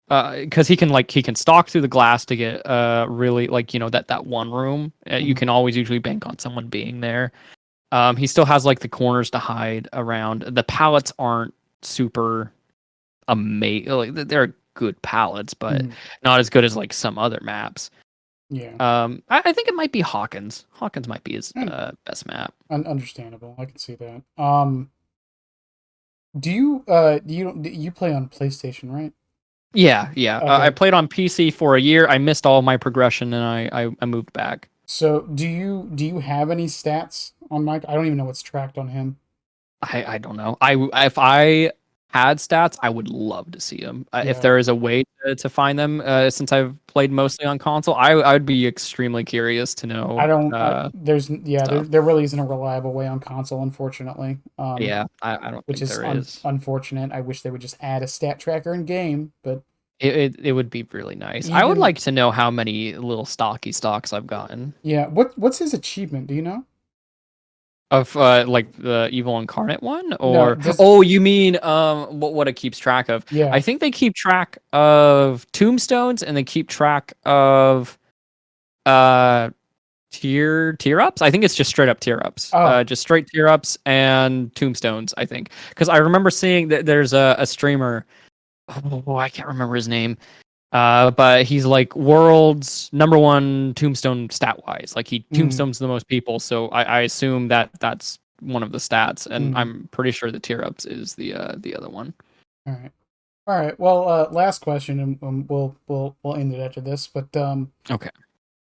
Because he can stalk through the glass to get really that one room. You can always usually bank on someone being there. He still has like the corners to hide around. The pallets aren't super amazing. Like, they're good pallets, but not as good as like some other maps. Yeah. I think it might be Hawkins. Hawkins might be his best map. Understandable. I can see that. Do you play on PlayStation, right? Yeah. Okay. I played on PC for a year. I missed all my progression, and I moved back. So do you have any stats on Mike? I don't even know what's tracked on him. I don't know. If I had stats, I would love to see them. If there is a way to find them, since I've played mostly on console, I would be extremely curious to know. I don't. There really isn't a reliable way on console, unfortunately. Yeah, I don't which think is there is. Unfortunate. I wish they would just add a stat tracker in game, but it would be really nice. I would like to know how many little Stalky stocks I've gotten. Yeah, what's his achievement? Do you know? Of like the evil incarnate one, or you mean what it keeps track of? Yeah, I think they keep track of tombstones and they keep track of tier ups. I think it's just straight up tier ups. Just straight tier ups and tombstones, I think, because I remember seeing that there's a streamer. Oh, I can't remember his name. But he's like world's #1 tombstone stat wise. Like he tombstones the most people, so I assume that's one of the stats, and I'm pretty sure the tier ups is the other one. All right. Well, last question, and we'll end it after this. But okay.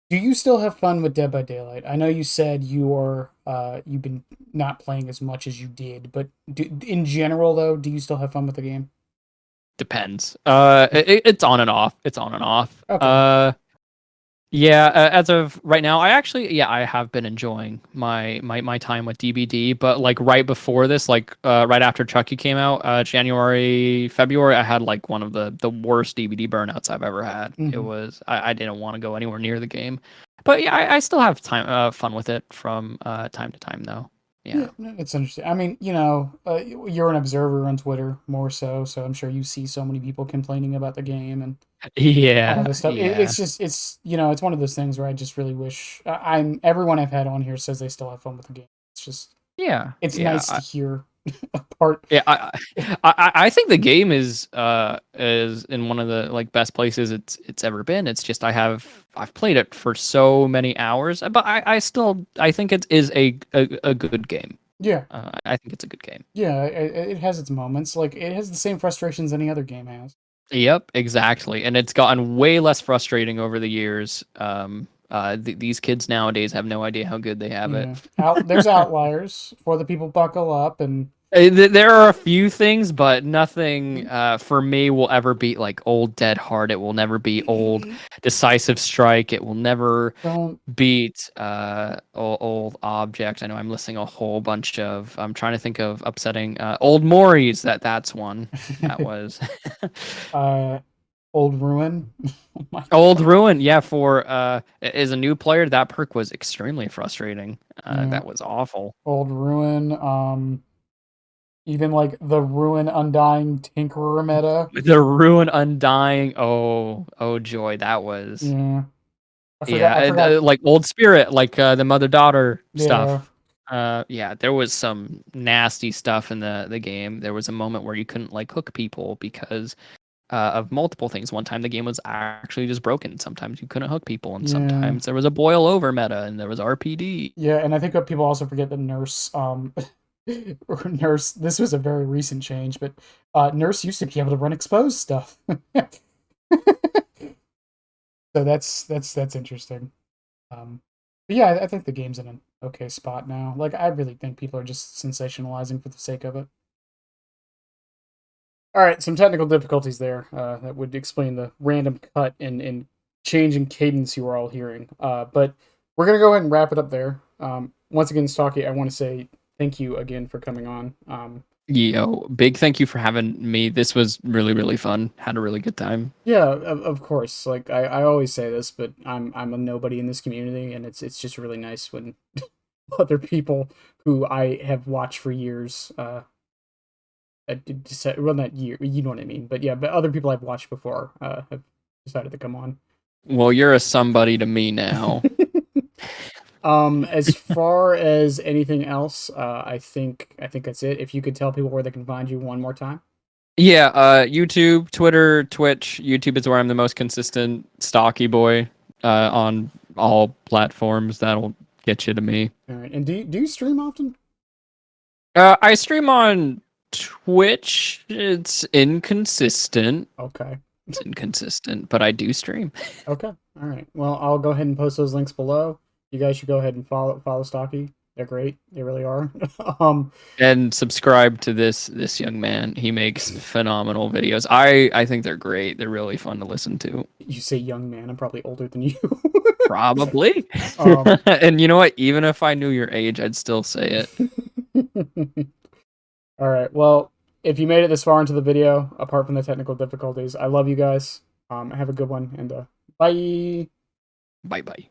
Do you still have fun with Dead by Daylight? I know you said you've been not playing as much as you did, but in general though, do you still have fun with the game? Depends. It's on and off. It's on and off. Okay. As of right now, I have been enjoying my time with DBD, but like right before this, like right after Chucky came out, January, February, I had like one of the worst DBD burnouts I've ever had. It was I didn't want to go anywhere near the game, but yeah, I still have fun with it from time to time though. Yeah, Yeah. no, it's interesting. I mean, you're an observer on Twitter more so I'm sure you see so many people complaining about the game and all Yeah. this stuff. Yeah. It's just, it's one of those things where I just really wish everyone I've had on here says they still have fun with the game. It's just, Yeah. it's Yeah. nice to hear a part. Yeah, I think the game is in one of the like best places it's ever been. It's just I've played it for so many hours, but I think it is a good game. Yeah, I think it's a good game. yeah, it has its moments. Like it has the same frustrations any other game has. Yep, exactly, and it's gotten way less frustrating over the years. These kids nowadays have no idea how good they have it. Yeah, there's outliers for the people buckle up and There are a few things, but nothing for me will ever beat like Old Dead Heart. It will never be Old Decisive Strike. It will never don't. beat old Object. I know I'm listing a whole bunch of. I'm trying to think of upsetting Old Maury's. That's one. That was uh, Old Ruin. Oh my Old god. Ruin. Yeah, for as a new player, that perk was extremely frustrating. Yeah, That was awful. Old Ruin. Even like the Ruin Undying Tinkerer meta. The Ruin Undying. Oh joy, that was. Yeah, I forgot. Yeah, I forgot. like Old Spirit, like the mother daughter Yeah, stuff. Yeah, there was some nasty stuff in the game. There was a moment where you couldn't like hook people because of multiple things. One time the game was actually just broken. Sometimes you couldn't hook people, and yeah, sometimes there was a boil over meta, and there was RPD. yeah. And I think what people also forget that Nurse, or Nurse. This was a very recent change, but Nurse used to be able to run exposed stuff. So that's interesting. But yeah, I think the game's in an okay spot now. Like I really think people are just sensationalizing for the sake of it. All right, some technical difficulties there that would explain the random cut and change in cadence you were all hearing. But we're gonna go ahead and wrap it up there. Once again, Stalky, I want to say thank you again for coming on. Yo, big thank you for having me. This was really, really fun. Had a really good time. Yeah, of course. Like I always say this, but I'm a nobody in this community, and it's just really nice when other people who I have watched for years, decide, well, not year, you know what I mean, but yeah, but other people I've watched before, have decided to come on. Well, you're a somebody to me now. As far as anything else, I think that's it. If you could tell people where they can find you one more time. Yeah, YouTube, Twitter, Twitch. YouTube is where I'm the most consistent stocky boy on all platforms. That'll get you to me. All right, and do you stream often? I stream on Twitch. It's inconsistent. Okay. It's inconsistent, but I do stream. Okay. All right. Well, I'll go ahead and post those links below. You guys should go ahead and follow Stocky. They're great. They really are. um, And subscribe to this young man. He makes phenomenal videos. I think they're great. They're really fun to listen to. you say young man. I'm probably older than you. Probably. um, And you know what? Even if I knew your age, I'd still say it. all right. Well, if you made it this far into the video, apart from the technical difficulties, I love you guys. Have a good one and bye. Bye bye.